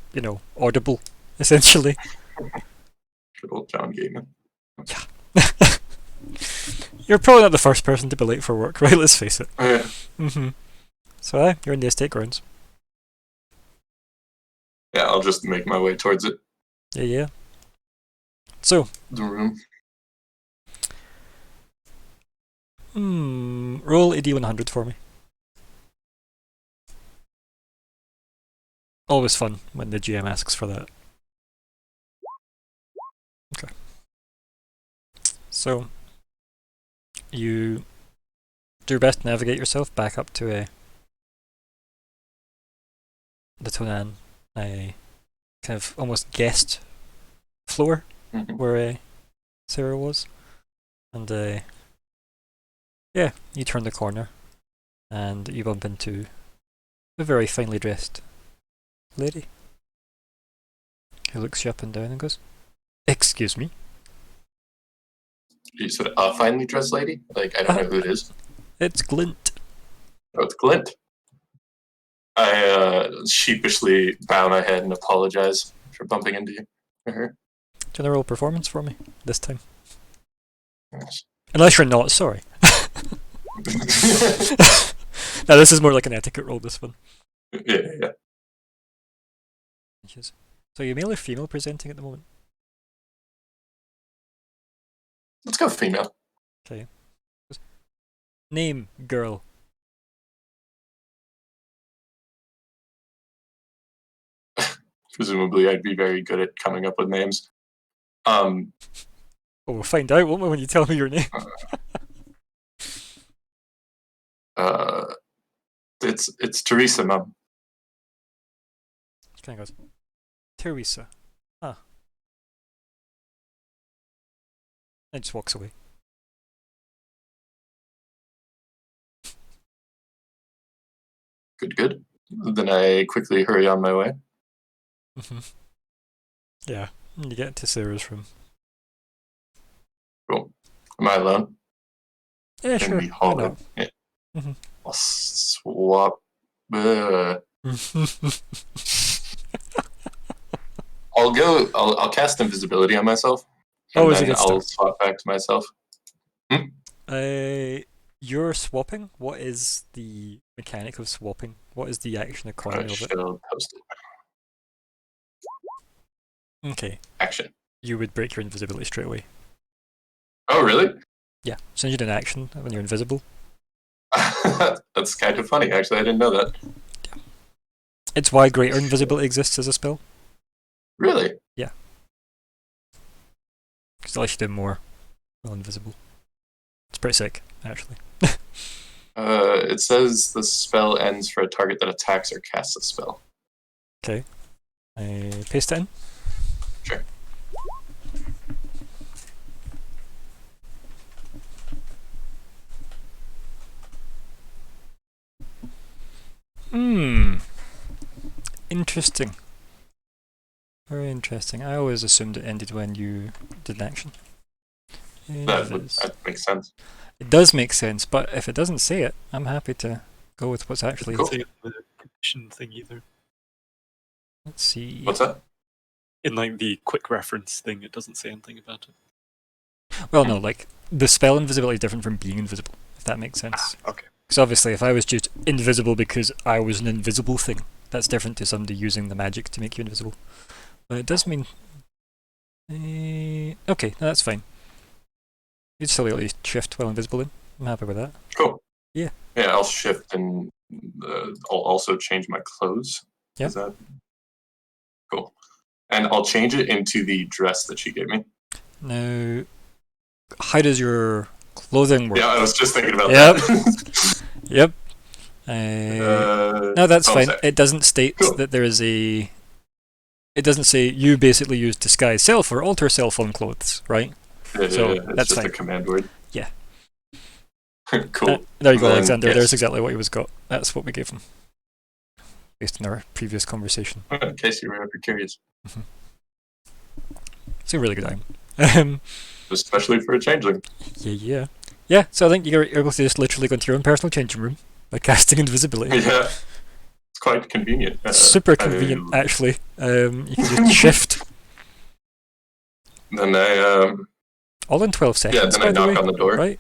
audible, essentially. Good old John Gateman. You're probably not the first person to be late for work, right? Let's face it. Yeah. So, you're in the estate grounds. Yeah, I'll just make my way towards it. Yeah. So, The room. roll a D100 for me. Always fun when the GM asks for that. Okay. So, you do your best to navigate yourself back up to the Tonan, a kind of almost guest floor where Sarah was. And you turn the corner and you bump into a very finely dressed lady who looks you up and down and goes, "Excuse me." You said a finely dressed lady? Like, I don't know who it is. It's Glint. Oh, it's Glint. I sheepishly bow my head and apologize for bumping into you. Her. Do you want to roll performance for me this time? Yes. Unless you're not, sorry. Now this is more like an etiquette roll, this one. Yeah. So you male or female presenting at the moment? Let's go female. Okay. Name, girl. Presumably I'd be very good at coming up with names. Oh, we'll find out, won't we, when you tell me your name? It's Teresa, Mum. Kind of goes, Teresa. Huh. And just walks away. Good. Then I quickly hurry on my way. Yeah, and you get to Sarah's room. Cool. Am I alone? Yeah, sure. We Why haul not? it. Yeah. I'll swap. I'll cast invisibility on myself. And Always a then good I'll start. swap back to myself. You're swapping? What is the mechanic of swapping? What is the action I economy of it? shall post it. Okay, Action. you would break your invisibility straight away. Oh, really? Yeah, as soon as you do an action when you're invisible. That's kind of funny, actually. I didn't know that. It's why greater invisibility exists as a spell. Really? Because it lets you do more while invisible. It's pretty sick, actually. It says the spell ends for a target that attacks or casts a spell. Okay. Paste it in. Sure. Interesting. Very interesting. I always assumed it ended when you did an action. That makes sense. It does make sense, but if it doesn't say it, I'm happy to go with what's actually. Cool. Say it in the condition thing either. Let's see. What's that? In like the quick reference thing, it doesn't say anything about it. Well, no, like the spell invisibility is different from being invisible, if that makes sense. Okay. Because obviously, if I was just invisible because I was an invisible thing, that's different to somebody using the magic to make you invisible. But it does mean. Okay, no, that's fine. You'd still be able to shift while invisible in. I'm happy with that. Cool. Yeah. Yeah, I'll shift and I'll also change my clothes. Yeah. Is that cool? And I'll change it into the dress that she gave me. Now, how does your clothing work? Yeah, I was just thinking about Yep. that. Yep. No, that's 12 fine. seconds. It doesn't state Cool. that there is a. It doesn't say you basically use disguise self or alter self on clothes, right? Yeah, So, it's that's just fine. a command word. Yeah. Cool. There you go, Then, Alexander. yes. There's exactly what he was got. That's what we gave him, based on our previous conversation. In case you were ever curious, It's a really good item. especially for a changeling. Yeah. So I think you're able to just literally go into your own personal changing room by casting invisibility. Yeah, it's quite convenient. Super convenient, actually. You can just shift. Then I All in 12 seconds. yeah, then by I the knock way, on the door. right?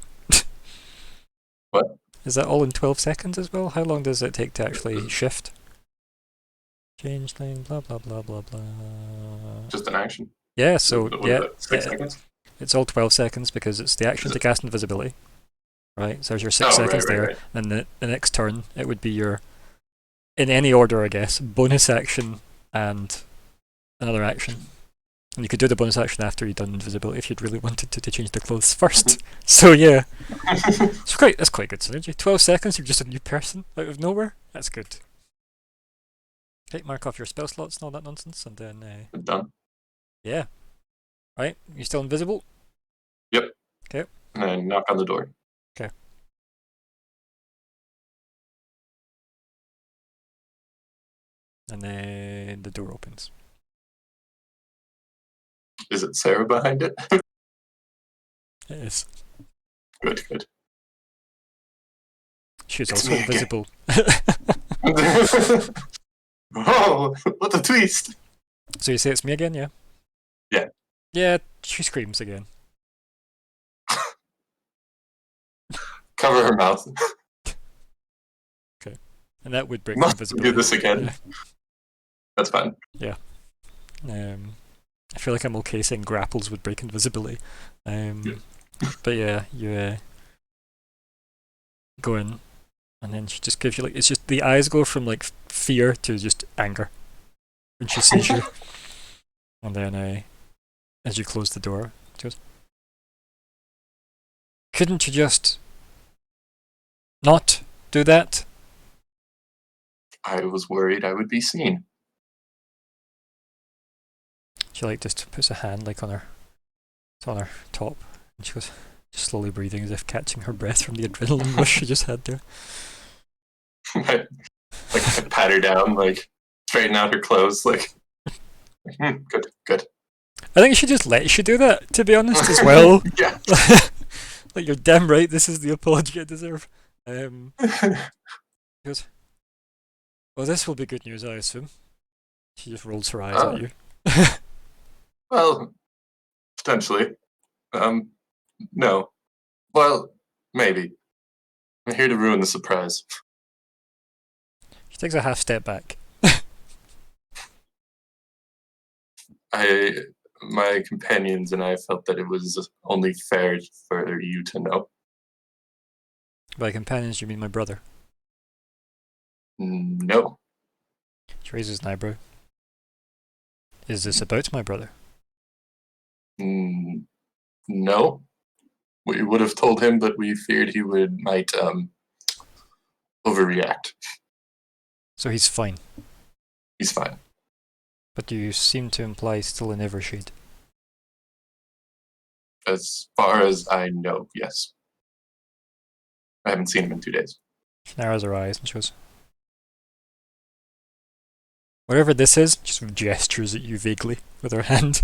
What? Is that all in 12 seconds as well? How long does it take to actually shift? Change thing, blah blah blah blah blah. Just an action. Yeah, so What is yeah, that, 6 seconds. it's all 12 seconds because it's the action Is to it? cast invisibility. Right, so there's your 6 Oh, seconds right, there. right. Then the next turn, it would be your, in any order, I guess, bonus action and another action. And you could do the bonus action after you've done invisibility if you'd really wanted to change the clothes first. So yeah, that's quite good synergy. 12 seconds, you're just a new person out of nowhere. That's good. Okay, mark off your spell slots and all that nonsense, and then I'm done. yeah. Right, you still invisible? And Okay. then knock on the door. And then the door opens. Is it Sarah behind it? It is. Good, good. She's It's also me again. invisible. Oh, what a twist! So you say it's me again, yeah? Yeah. Yeah, she screams again. Cover her mouth. And that would break Must invisibility. do this again. Yeah. That's fine. I feel like I'm okay saying grapples would break invisibility. But yeah, you go in, and then she just gives you it's just the eyes go from like fear to just anger when she sees you. And then as you close the door, she goes, "Couldn't you just not do that?" I was worried I would be seen. She just puts a hand on her top, and she goes, just slowly breathing as if catching her breath from the adrenaline rush she just had there. I pat her down, straighten out her clothes, good, good. I think she just lets you do that, to be honest, as well. Yeah. You're damn right, this is the apology I deserve. She goes, well, this will be good news, I assume. She just rolls her eyes at you. Well, potentially. No. Well, maybe. I'm here to ruin the surprise. She takes a half step back. My companions and I felt that it was only fair for you to know. By companions, you mean my brother? No. She raises an eyebrow. Is this about my brother? No. We would have told him, but we feared he might overreact. So he's fine. He's fine. But you seem to imply still in Evershade. As far as I know, yes. I haven't seen him in 2 days. She narrows her eyes and she goes, whatever this is, she sort of gestures at you vaguely with her hand.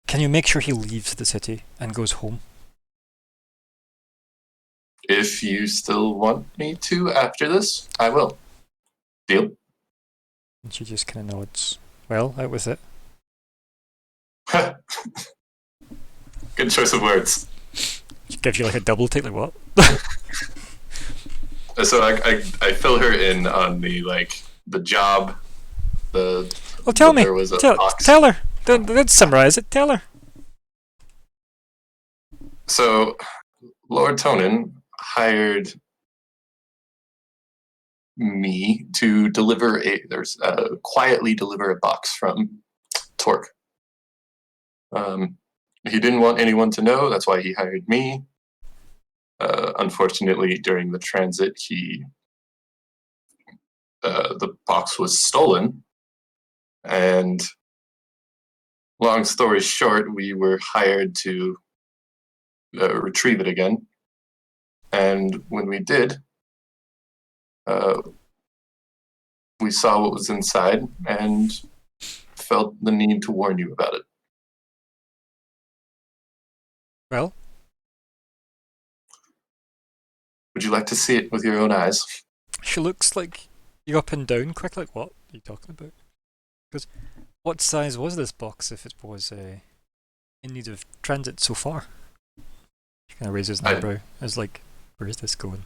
Can you make sure he leaves the city and goes home? If you still want me to after this, I will. Deal? And she just kind of nods. Well, out with it. Good choice of words. She gives you a double take, what? So I fill her in on the job. Well, tell me. There was a box. Tell her. Don't summarize it. Tell her. So Lord Tonin hired me to quietly deliver a box from Torque. He didn't want anyone to know, that's why he hired me. Unfortunately, during the transit, the box was stolen, and long story short, we were hired to retrieve it again. And when we did, we saw what was inside and felt the need to warn you about it. Well, Would you like to see it with your own eyes? she looks like you up and down quick. Like, what are you talking about? Because what size was this box if it was in need of transit so far? She kind of raises an eyebrow as like, where is this going?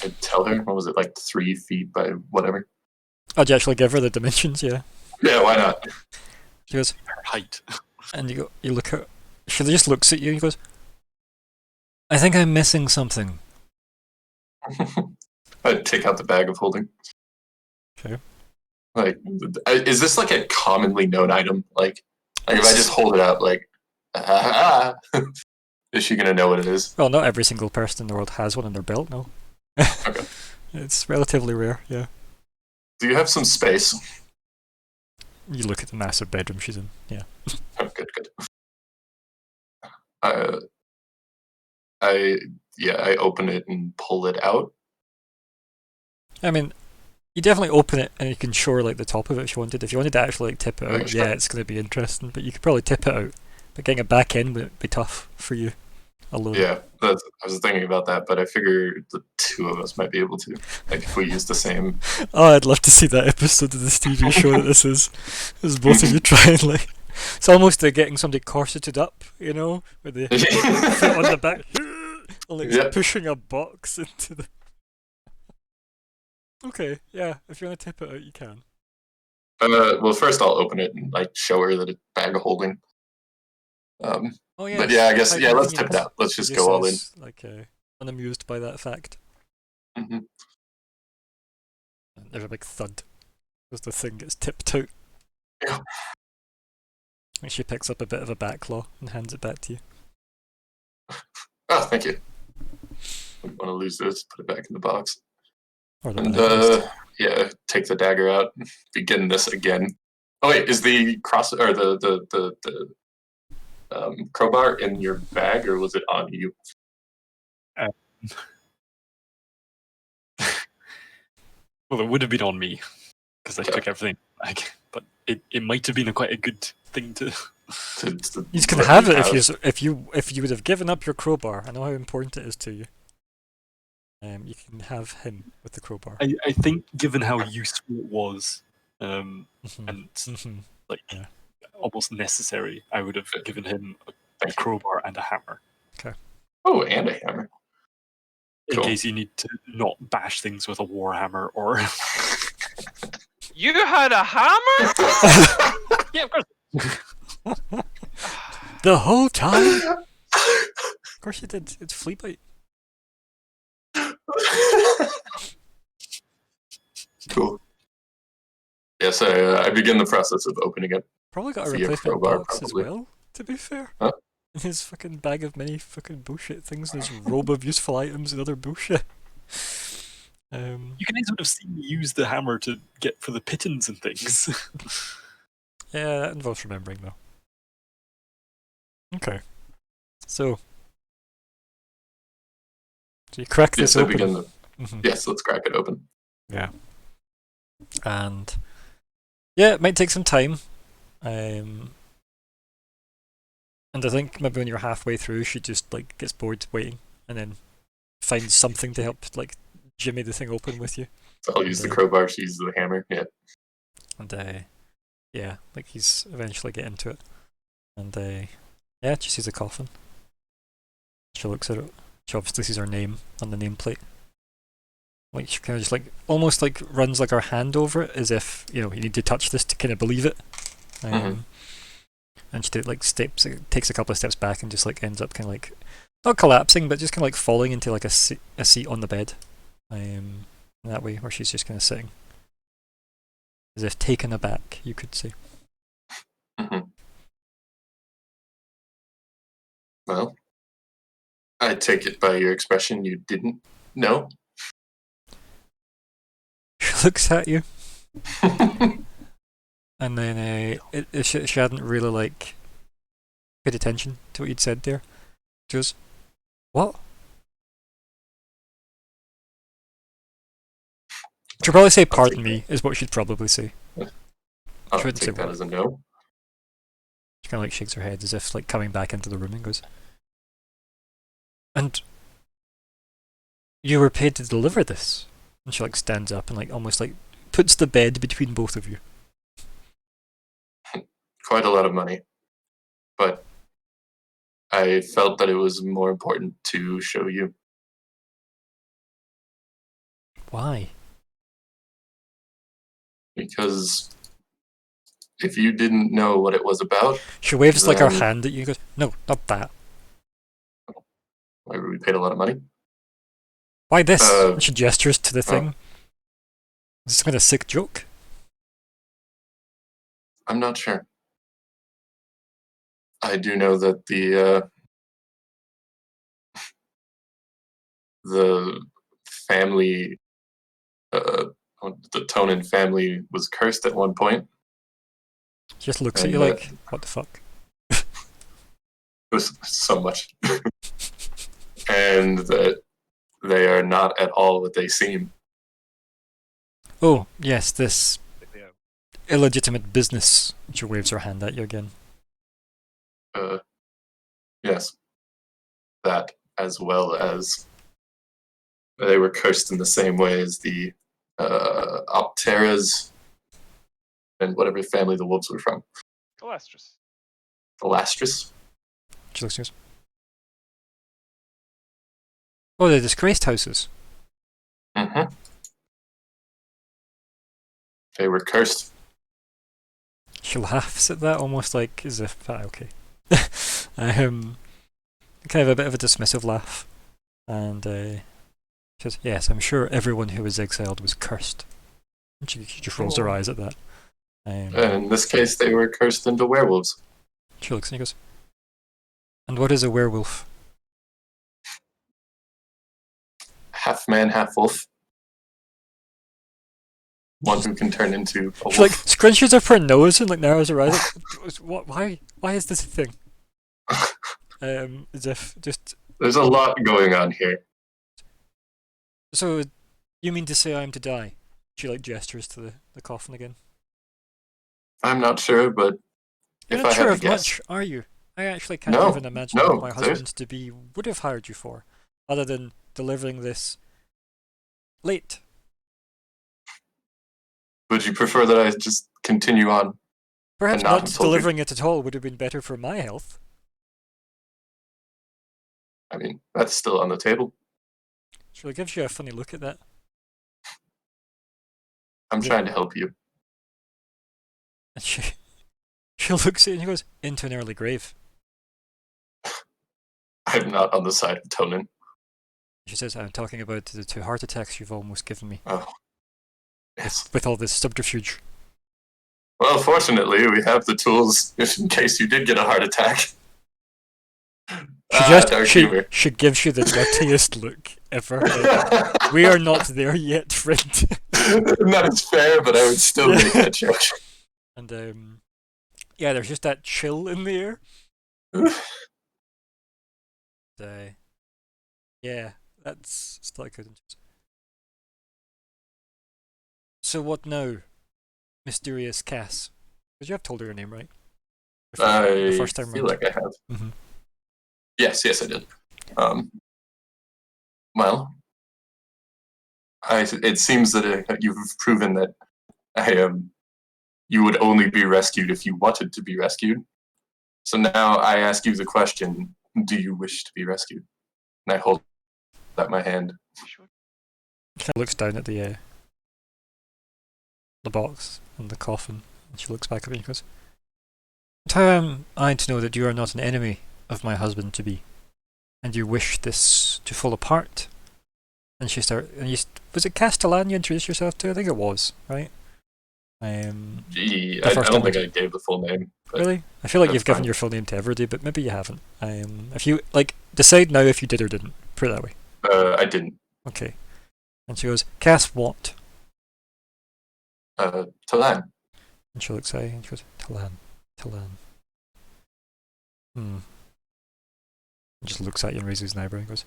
I'd tell her, what was it, like 3 feet by whatever? Oh, do you actually give her the dimensions? Yeah. Yeah, why not? She goes, Her height. and you look at. She just looks at you and goes, I think I'm missing something. I'd take out the bag of holding. Okay. Like, is this like a commonly known item? Like if I just hold it out, like, is she gonna know what it is? Well, not every single person in the world has one in their belt, no. Okay. It's relatively rare, yeah. Do you have some space? You look at the massive bedroom she's in, yeah. Oh, good. I open it and pull it out. I mean, you definitely open it and you can show her like the top of it if you wanted. If you wanted to actually like tip it out, Sure. yeah, it's going to be interesting. But you could probably tip it out. But getting it back in would be tough for you alone. Yeah, I was thinking about that, but I figure the two of us might be able to. Like if we use the same. Oh, I'd love to see that episode of this TV show that this is. This is both of you trying like. It's almost like getting somebody corseted up, you know, with the foot on the back, like it's Yep. pushing a box into the. Okay, yeah. If you want to tip it out, you can. Well, first I'll open it and like show her that it's a bag of holding. Oh yeah. But yeah, I guess let's tip it out. Let's just go all in. Like unamused by that fact. Hmm. And there's a big thud as the thing gets tipped out. Yeah. And she picks up a bit of a backlaw and hands it back to you. Oh, thank you. I don't want to lose this. Put it back in the box. Or the And bag, at least. yeah, take the dagger out. Begin this again. Oh wait, is the cross or the crowbar in your bag, or was it on you? Well, it would have been on me because I Yeah. took everything back. But it might have been quite a good thing to. You can let have me it if you would have given up your crowbar. I know how important it is to you. You can have him with the crowbar. I think, given how useful it was, Mhm. and Mhm. like Yeah. almost necessary, I would have given him a Thank you. crowbar and a hammer Oh, and a hammer. in Cool. case you need to not bash things with a war hammer or. You had a hammer? Yeah, of course. The whole time. Of course you did. It's flea bite. Cool. Yes, I begin the process of opening it. Probably got a Via replacement crowbar, box probably. as well. To be fair. Huh? In his fucking bag of many fucking bullshit things, and his robe of useful items and other bullshit. You guys would have seen me use the hammer to get for the pittons and things. Yeah, that involves remembering though. Okay. So you crack this Yes, I open. begin the. Mhm. Yes, let's crack it open. Yeah. And yeah, it might take some time. And I think maybe when you're halfway through, she just like gets bored waiting, and then finds something to help like jimmy the thing open with you. So I'll use the crowbar. She uses the hammer. Yeah. And yeah, like he's eventually get into it. And yeah, she sees a coffin. She looks at it. She obviously sees her name on the nameplate. Like she kind of just like almost like runs like her hand over it as if you need to touch this to kind of believe it. Mhm. And she takes a couple of steps back and just like ends up kind of like not collapsing, but just kind of like falling into like a seat on the bed. That way, where she's just kind of sitting, as if taken aback, you could say. Mhm. Well, I take it by your expression you didn't know. She looks at you, and then she hadn't really like paid attention to what you'd said there. She goes, "What?" She'd probably say, "Pardon me," is what she'd probably say. I'll She wouldn't say take that what. as a no. She kind of like shakes her head as if like coming back into the room and goes, "And you were paid to deliver this?" And she like stands up and like almost like puts the bed between both of you. Quite a lot of money. But I felt that it was more important to show you. Why? Because if you didn't know what it was about, She waves like her Then- hand at you and goes, "No, not that. why we paid a lot of money. Why this?" Uh, And she gestures to the thing. Is this some kind of sick joke? I'm not sure. I do know that the family, the Tonin family was cursed at one point. She just looks at And, you like, "What the fuck?" It was so much. And that they are not at all what they seem. Oh, yes, this Yeah. illegitimate business. And she waves her hand at you again. Yes. That, as well as they were cursed in the same way as the Opteras and whatever family the wolves were from. Galastris. The Lastris. She looks at you. Oh, the disgraced houses. Mm-hmm. They were cursed. She laughs at that, almost like as if, okay. Kind of a bit of a dismissive laugh. And she says, "Yes, I'm sure everyone who was exiled was cursed." And she just rolls her eyes at that. And in this case, they were cursed into werewolves. She looks and he goes, "And what is a werewolf?" Half man, half wolf. One who can turn into a wolf. She like scrunches up her nose and like narrows her eyes. Like, what? Why is this a thing? As if just. There's a lot going on here. So, you mean to say I'm to die? She like gestures to the coffin again. I'm not sure, but You're if not I sure had of to guess, much, are you? I actually can't No, even imagine no, what my there's- husband to be would have hired you for, other than delivering this late. would you prefer that I just continue on? Perhaps not not have told you. delivering it at all would have been better for my health. I mean, that's still on the table. She like gives you a funny look at that. I'm Yeah. trying to help you. And she looks at you and she goes, "Into an early grave." I'm not on the side of Tonin. She says, "I'm talking about the 2 heart attacks you've almost given me Oh. Yes. with all this subterfuge." Well, fortunately, we have the tools just in case you did get a heart attack. Dark humor. She gives you the dirtiest look ever. Like, we are not there yet, friend. Not as fair, but I would still make that joke. And yeah, there's just that chill in the air. Yeah, that's still good. So what now, mysterious Cass? Because you have told her your name, right? The first time feel round. like I have. Mhm. Yes, I did. Well, it seems that you've proven that you would only be rescued if you wanted to be rescued. So now I ask you the question: do you wish to be rescued? And I hold out my hand. Sure. She kind of looks down at the box and the coffin, and she looks back at me and goes, "How am I to know that you are not an enemy of my husband to be?" and you wish this to fall apart. And was it Castellan you introduced yourself to? I think it was, right? Gee, The I first don't time think I gave the full name. But Really? I feel like that's you've given fine. your full name to everybody, but maybe you haven't. If you decide now if you did or didn't. Put it that way. I didn't. Okay. And she goes, Cass, what? Talan. And she looks at you and she goes, Talan. And just looks at you and raises an eyebrow and goes,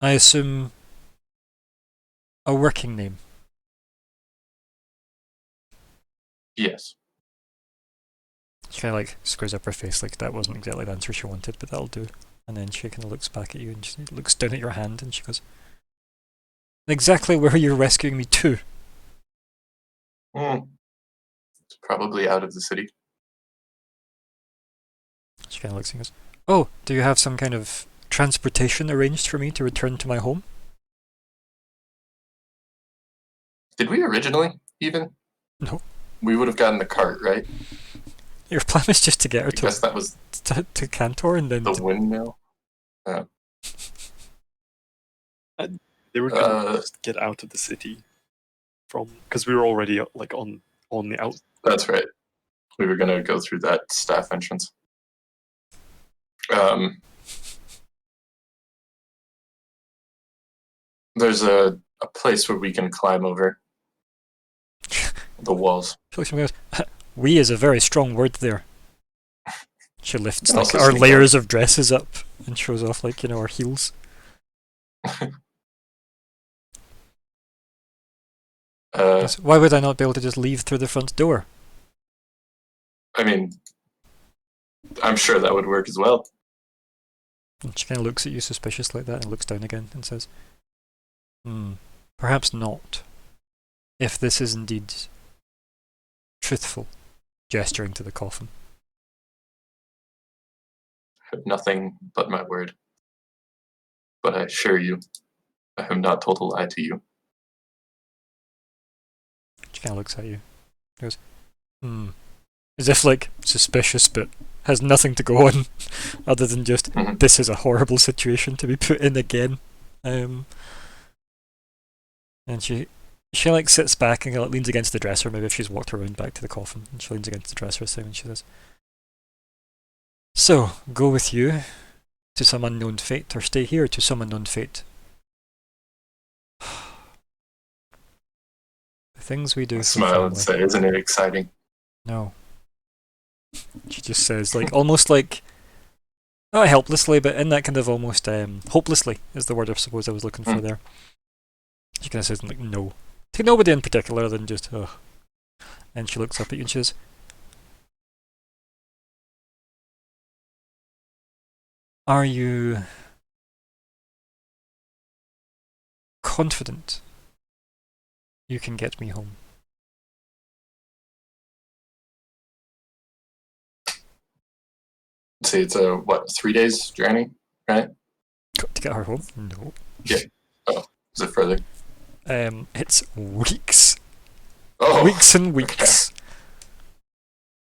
I assume a working name. Yes. She kind of like squares up her face like that wasn't exactly the answer she wanted, but that'll do. And then she kind of looks back at you and she looks down at your hand and she goes, exactly where you're rescuing me to. It's probably out of the city. She kind of looks and goes, oh, do you have some kind of transportation arranged for me to return to my home? Did we originally even? No. We would have gotten the cart, right? Your plan was just to get her I guess that was to Cantor and then the windmill. They were gonna just get out of the city because we were already like on the out. That's right. We were gonna go through that staff entrance. There's a place where we can climb over the walls. She looks at me and goes, we is a very strong word there. She lifts And like also our sneak layers of dresses up and shows off like, our heels. Goes, why would I not be able to just leave through the front door? I mean, I'm sure that would work as well. And she kind of looks at you suspicious like that and looks down again and says, perhaps not. If this is indeed truthful, gesturing to the coffin. I have nothing but my word. But I assure you, I have not told a lie to you. She kind of looks at you. Goes, as if like suspicious, but has nothing to go on other than just this is a horrible situation to be put in again. And she like sits back and like, leans against the dresser. Maybe if she's walked around back to the coffin, and she leans against the dresser and she says, "So go with you to some unknown fate, or stay here to some unknown fate." The things we do. I for smile and family. say, isn't it exciting? No. She just says, like, almost like, not helplessly, but in that kind of almost hopelessly is the word I suppose I was looking for there. She kind of says, like, no. To nobody in particular other than just, ugh. And she looks up at you and she says, are you confident you can get me home? See, it's a, 3 days journey, right? To get her home? No. Yeah. Oh, is it further? It's weeks. Oh, Weeks and weeks.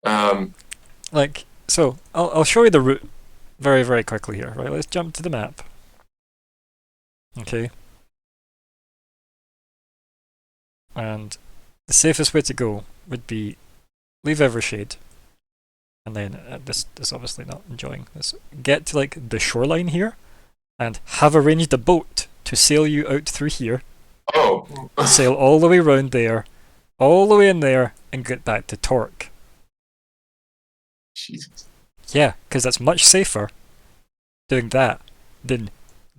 um, Like, so, I'll show you the route very, very quickly here, right? Let's jump to the map. Okay. And the safest way to go would be leave Evershade. And then, this is obviously not enjoying this. Get to, like, the shoreline here, and have arranged a boat to sail you out through here, oh, sail all the way around there, all the way in there, and get back to Torque. Jesus. Yeah, because that's much safer doing that than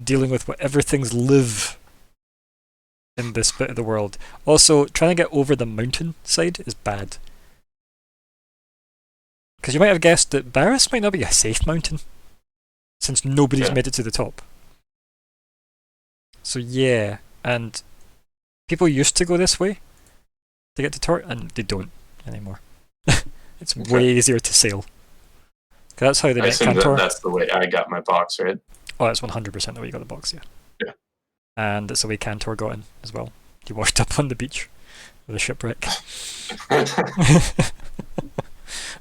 dealing with whatever things live in this bit of the world. Also, trying to get over the mountain side is bad. Because you might have guessed that Barris might not be a safe mountain, since nobody's Yeah. made it to the top. So yeah, and people used to go this way to get to Torque, and they don't anymore. It's Okay. way easier to sail. 'Cause that's how they I met assume Cantor. that's the way I got my box, right? Oh, that's 100% the way you got the box, yeah. Yeah. And it's the way Cantor got in as well. He washed up on the beach with a shipwreck.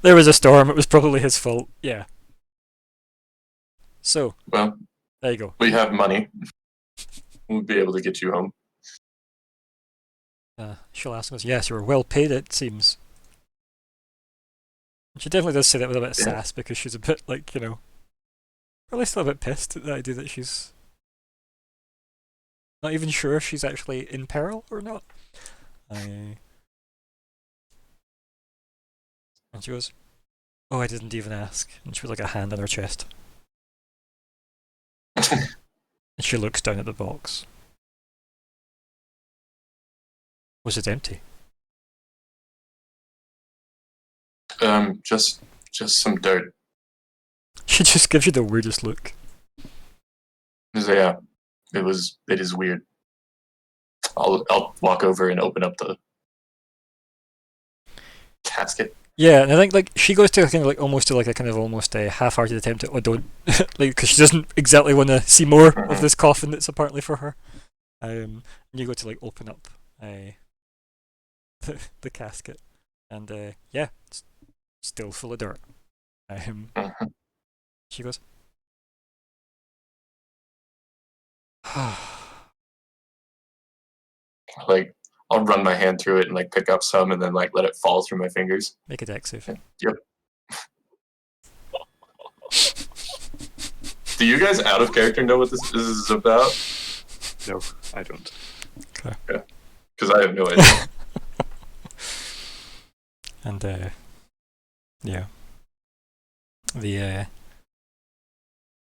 There was a storm, it was probably his fault, yeah. So, Well, there you go. we have money. We'll be able to get you home. She'll ask us, yes, you were well paid, it seems. And she definitely does say that with a bit of Yeah. sass because she's a bit like, or at least a little bit pissed at the idea that she's not even sure if she's actually in peril or not. And she goes, oh, I didn't even ask. And she was like a hand on her chest. And she looks down at the box. Was it empty? Just some dirt. She just gives you the weirdest look. So, yeah, it is weird. I'll walk over and open up the casket. Yeah, and I think like she goes to kind of like almost to like a kind of almost a half-hearted attempt at, oh, don't like, because she doesn't exactly want to see more of this coffin that's apparently for her. And you go to like open up the casket, and yeah, it's still full of dirt. Mhm. She goes, Like, I'll run my hand through it and like pick up some and then like let it fall through my fingers. make a deck save. Yep. Do you guys out of character know what this is about? No, I don't. Because I have no idea. And yeah,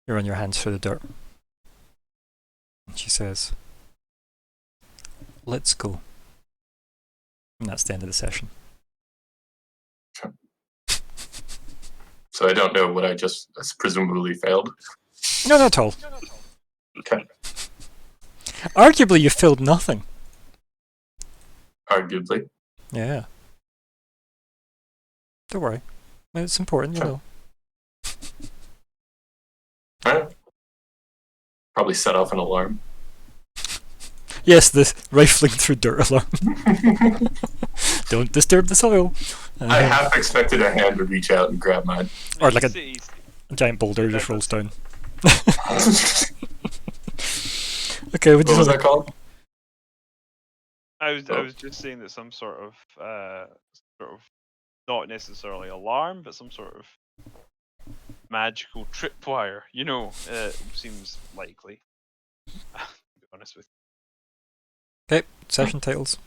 you run your hands through the dirt. And she says, let's go. And that's the end of the session. So I don't know what I just presumably failed. No, not at all. Okay. Arguably, you filled nothing. Arguably. Yeah. Don't worry. It's important, you Sure. know. Alright. Probably set off an alarm. Yes, the rifling through dirt alarm. Don't disturb the soil. I half expected a hand to reach out and grab mine. Or like a He's- giant boulder just That rolls down. What Okay, what do you was think? that called? I Oh. was just saying that some sort of not necessarily alarm, but some sort of magical tripwire. Seems likely. To be honest with Okay, session titles.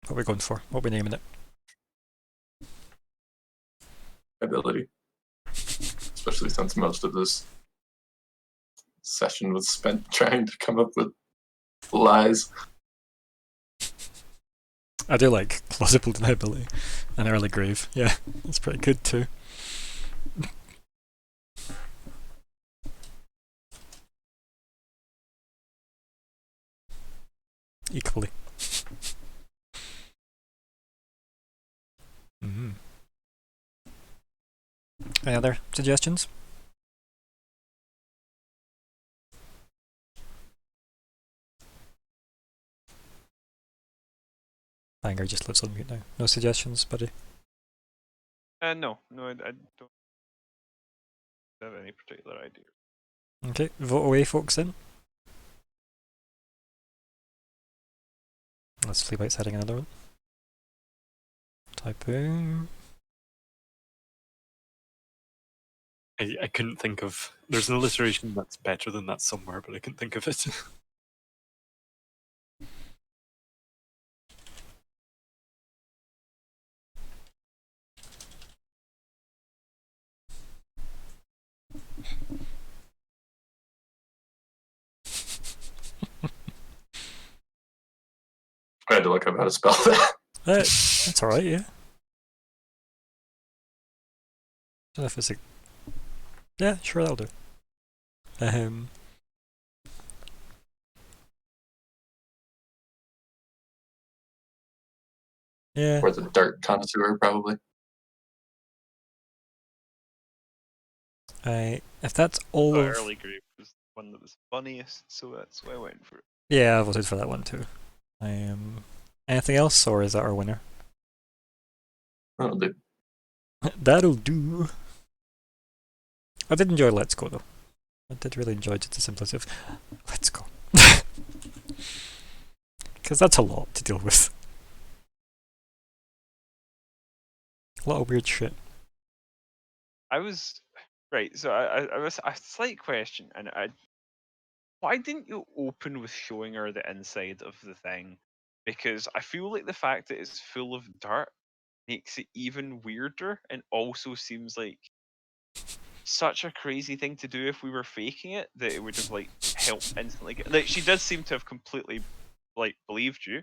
What are we going for? What are we naming it? Ability. Especially since most of this session was spent trying to come up with lies. I do like plausible deniability and early grave. Yeah, that's pretty good too. Equally. Mm-hmm. Any other suggestions? Anger just lives on mute now. No suggestions, buddy? no, I don't have any particular idea. Okay, vote away, folks, then. Let's sleep out setting another one. Typing. I couldn't think of. There's an alliteration that's better than that somewhere, but I couldn't think of it. I had to look up how to spell that. That's alright, yeah. Don't know if it's a. Yeah, sure, that'll do. Yeah. Or the dirt connoisseur, probably. If that's all The of. early grave was the one that was funniest, so that's why I went for it. Yeah, I voted for that one too. Anything else, or is that our winner? That'll do. That'll do. I did enjoy Let's Go though. I did really enjoy just the simplicity of Let's Go. Because that's a lot to deal with. A lot of weird shit. I was right. So I was a slight question, and why didn't you open with showing her the inside of the thing? Because I feel like the fact that it's full of dirt makes it even weirder, and also seems like such a crazy thing to do if we were faking it, that it would have like helped instantly. Like she does seem to have completely like believed you,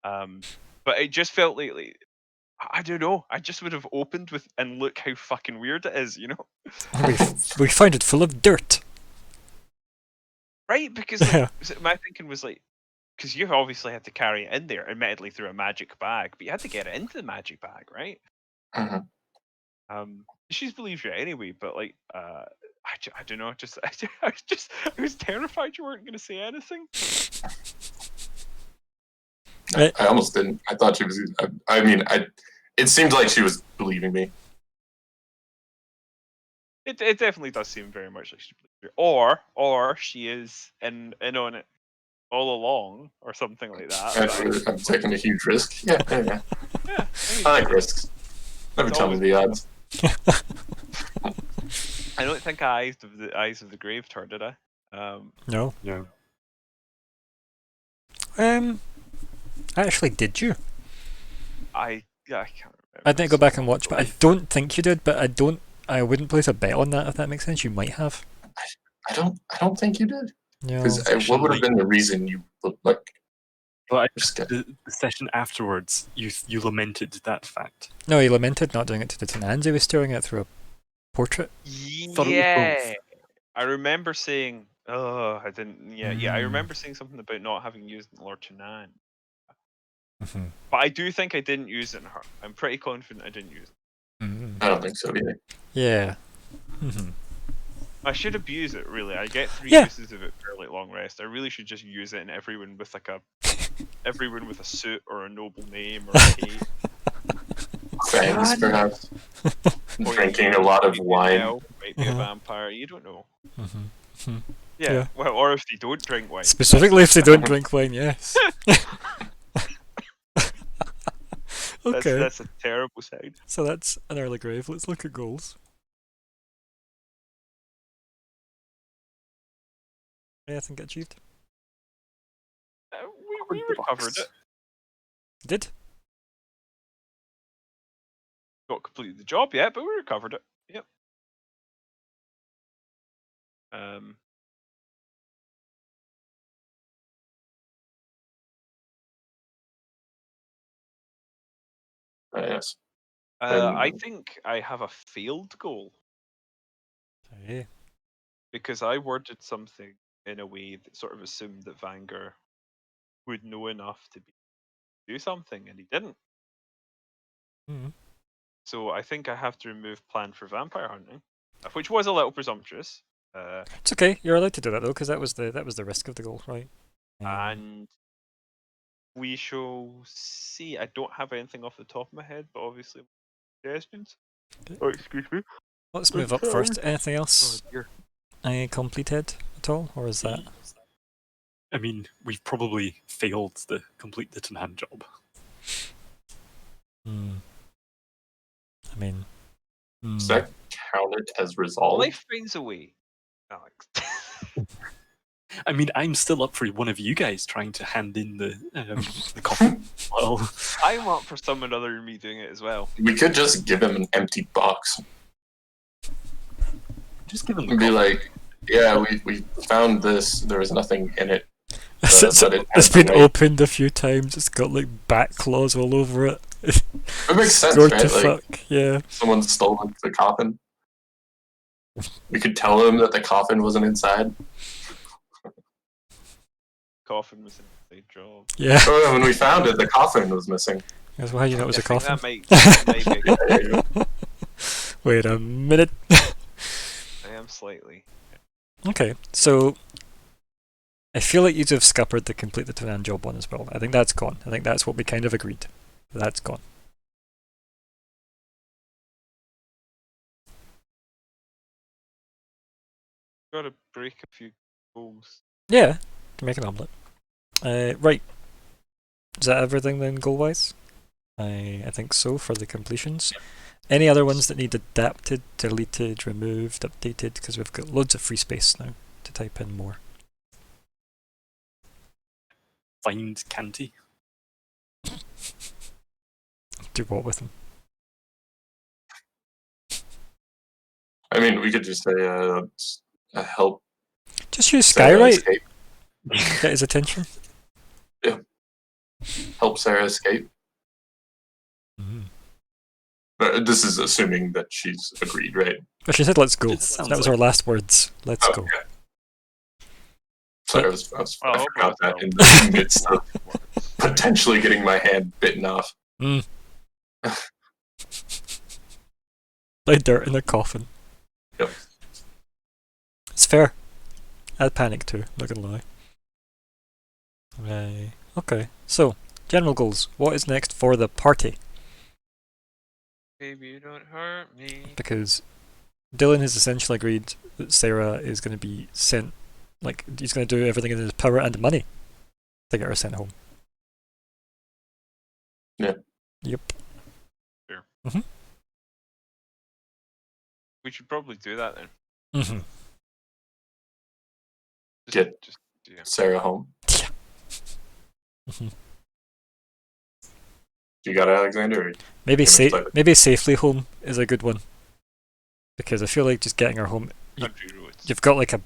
but it just felt like I don't know. I just would have opened with and look how fucking weird it is, you know? We found it full of dirt. Right? Because like, Yeah. my thinking was like, because you obviously had to carry it in there, admittedly through a magic bag, but you had to get it into the magic bag, right? Mhm. She's believed you anyway, but like, I don't know. Just I was terrified you weren't going to say anything. Right. I almost didn't. I thought she was. I mean, it seemed like she was believing me. It definitely does seem very much like she believed you, or she is in on it all along, or something like that. but I'm taking a huge risk. Yeah. yeah, I mean, I like risks. Never It's tell me always the odds. I don't think Eyes of the Grave turned, did I? No. No. Actually, did you? I can't remember. I didn't go so back and long watch, ago. but I don't think you did. But I wouldn't place a bet on that if that makes sense. You might have. I don't think you did. No. Because what would have been the reason you looked like? But Just get- the session afterwards, you lamented that fact. No, he lamented not doing it to the Tenans he was staring at through a portrait. Thought it was Yeah, both. I remember saying. Oh, I didn't. Yeah, I Mm. remember saying something about not having used Lord Chenan. Mm-hmm. But I do think I didn't use it in her. I'm pretty confident I didn't use it. Mm. I don't think so either. Yeah. Mm-hmm. I should abuse it really. I get 3 Yeah. uses of it for like long rest. I really should just use it in everyone with like everyone with a suit or a noble name or a cape. Fangs, God. perhaps. Or Drinking a lot of maybe wine. elf, might be a Uh-huh. vampire. You don't know. Mm-hmm. Yeah. Yeah. Well, or if they don't drink wine. Specifically, if they don't drink wine, yes. Okay. That's a terrible sign. So that's an early grave. Let's look at goals. Anything get achieved? We recovered it. Did? Not completed the job yet, but we recovered it. Yep. Yes. I think I have a failed goal Hey. because I worded something in a way that sort of assumed that Vanger would know enough to do something, and he didn't. Mm. So I think I have to remove plan for vampire hunting, which was a little presumptuous. It's okay. You're allowed to do that though, because that was the risk of the goal, right? And we shall see. I don't have anything off the top of my head, but obviously suggestions. Okay. Oh, excuse me. Let's move up first. Anything else dear. I completed at all, or is that? I mean, we've probably failed to complete the Tanan job. Hmm. I mean. Does that count it as resolved? Life finds a way, Alex. I mean, I'm still up for one of you guys trying to hand in the coffin. Well, I'm up for someone other than me doing it as well. We could just give him an empty box just give him the and be coffin. like, "Yeah, we found this. There was nothing in it. It's, but it has it's been the weight." opened a few times. It's got like bat claws all over it. It makes sense, Gore right? to Like fuck. Yeah. someone stole the coffin. We could tell him that the coffin wasn't inside. Coffin was an inside job. Yeah. Oh, when we found it, the coffin was missing. That's why you know it was a I think coffin. that might be. Yeah, there you go. Wait a minute. I am slightly. Okay, so I feel like you'd have scuppered the complete the Tanan job one as well. I think that's gone. I think that's what we kind of agreed. That's gone. Gotta break a few goals. Yeah, can make an omelette. Right. Is that everything then, goal-wise? I think so for the completions. Any other ones that need adapted, deleted, removed, updated? Because we've got loads of free space now to type in more. Find Canty. Do what with them? I mean, we could just say help Just use Sarah Skywrite. escape. Get his attention. Help Sarah escape. Mm. This is assuming that she's agreed, right? But she said, "Let's go." It sounds That was like- her last words. Let's go. Okay. Sorry, I forgot that in the midst of potentially getting my hand bitten off. Like dirt in a coffin. Yep. It's fair. I'd panic too, not gonna lie. Right. Okay, so, general goals. What is next for the party? Baby, you don't hurt me. Because Dylan has essentially agreed that Sarah is going to be sent, like, he's going to do everything in his power and money to get her sent home. Yeah. Yep. We should probably do that then. Mm-hmm. Get Yeah. Sarah home. Mm-hmm. You got it, Alexander? Or Maybe Pretty much like- maybe safely home is a good one. Because I feel like just getting her home, Country roads. you've got like a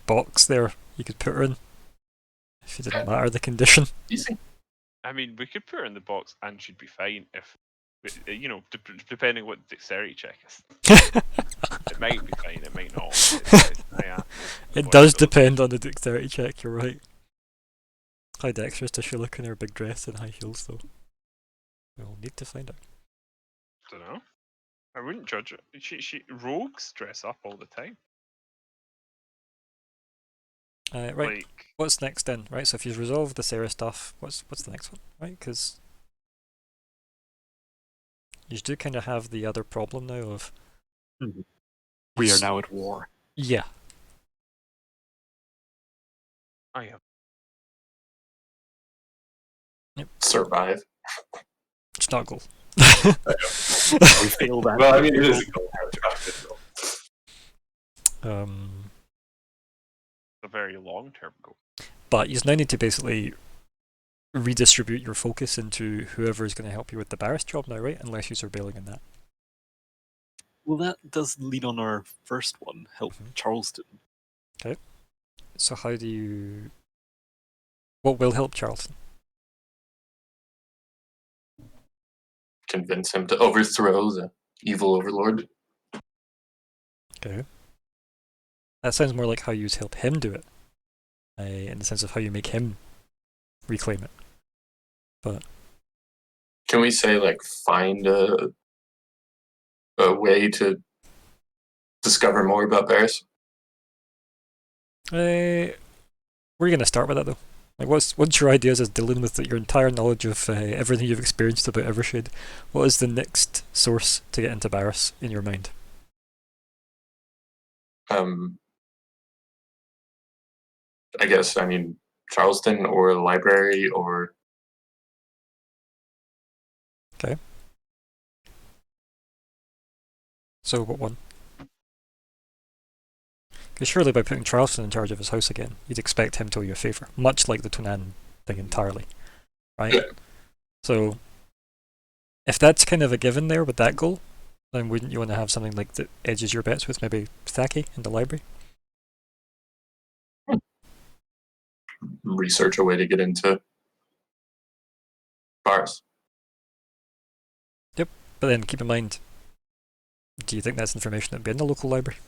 box there you could put her in. If it didn't matter the condition. Easy. I mean, we could put her in the box and she'd be fine if, you know, depending what dexterity check is. It might be fine, it might not. It does depend on the dexterity check, you're right. How dexterous does she look in her big dress and high heels though? We'll need to find out. Don't know. I wouldn't judge it. Rogues dress up all the time. Right, Like, what's next then? Right, so if you've resolved the Sarah stuff, what's the next one? Right, because you do kind of have the other problem now of We are now at war. yeah. I am. Survive. It's not a goal. We failed that. Well, I mean, it is a goal. A very long term goal. But you now need to basically redistribute your focus into whoever is going to help you with the Barris job now, right? Unless you're bailing in that. Well, that does lead on our first one, help Charleston. So how do you... What will help Charlton? Convince him to overthrow the evil overlord. Okay. That sounds more like how you help him do it. In the sense of how you make him reclaim it. Can we say, like, find a way to discover more about Barris? We're going to start with that though. Like, what's your ideas as Dylan with your entire knowledge of everything you've experienced about Evershade? What is the next source to get into Barris in your mind? I guess, I mean, Charleston or the library or... So what one? Because surely by putting Charleston in charge of his house again, you'd expect him to owe you a favour. Much like the Tonan thing entirely. Right? Yeah. So, if that's kind of a given there with that goal, then wouldn't you want to have something like that edges your bets with maybe Thaki in the library? research a way to get into bars. But then keep in mind, do you think that's information that would be in the local library?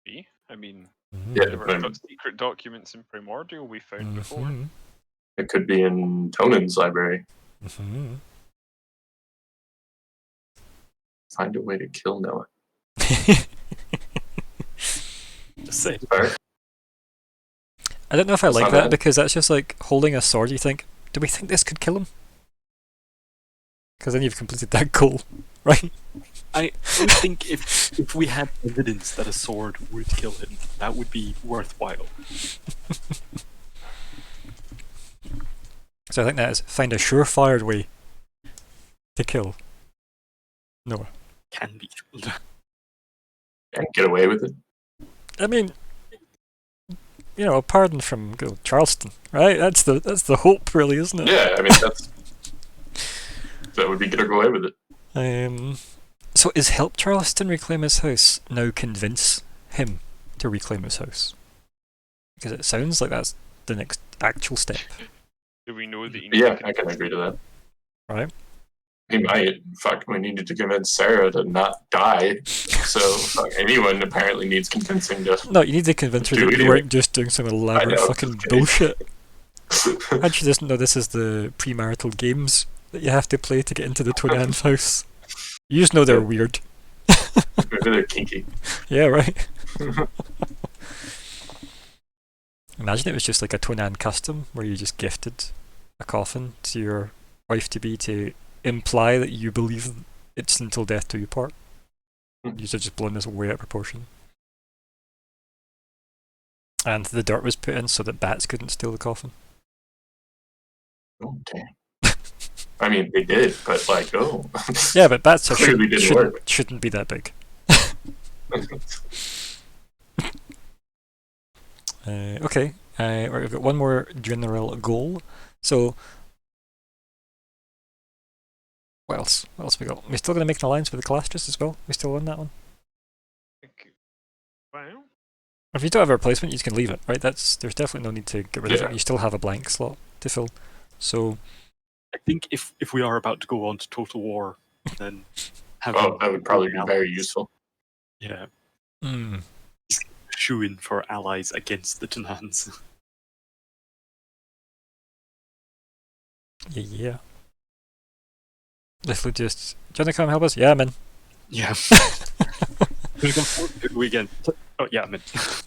Me? I mean, Yeah, there were secret documents in Primordial we found before. Mhm. It could be in Tonan's library. Mhm. Find a way to kill Noah. Just say. Fair. I don't know if I That's like not that bad. because that's just like holding a sword. You think, do we think this could kill him? Because then you've completed that goal, right? I would think if we had evidence that a sword would kill him, that would be worthwhile. So I think that is find a surefire way to kill Noah. Can be killed. And get away with it. I mean, you know, a pardon from Charleston, right? That's the hope, really, isn't it? Yeah, I mean that would be get away with it. So is help Charleston reclaim his house now convince him to reclaim his house? Because it sounds like that's the next actual step. Do we know that you Yeah, I can agree to that. Right. He might. Fuck, we needed to convince Sarah to not die. So fuck, anyone apparently needs convincing to. No, you need to convince her Do that it you anyway. weren't just doing some elaborate know, fucking just kidding. bullshit. How'd you just know this is the premarital games that you have to play to get into the Twin house? You just know they're weird. Maybe they're kinky. Yeah, right. Imagine it was just like a Twin custom where you just gifted a coffin to your wife-to-be to imply that you believe it's until death do you part. You have just blown this way out of proportion. And the dirt was put in so that bats couldn't steal the coffin. Oh damn. I mean, they did, but like, oh. Yeah, but bats are Clearly didn't work. shouldn't be that big. Okay, right, we've got one more general goal. So, what else? What else we got? We're still going to make an alliance with the Calastris as well? We still on that one? Well, If you don't have a replacement, you can leave it, right? There's definitely no need to get rid of Yeah. it. You still have a blank slot to fill. So, I think if we are about to go on to Total War, then having Oh, that would probably be very useful. Yeah, mm, shoe in for allies against the Tanans. yeah. This would just. Do you want to come help us? Yeah, man. Yeah. we again. Oh yeah, I mean.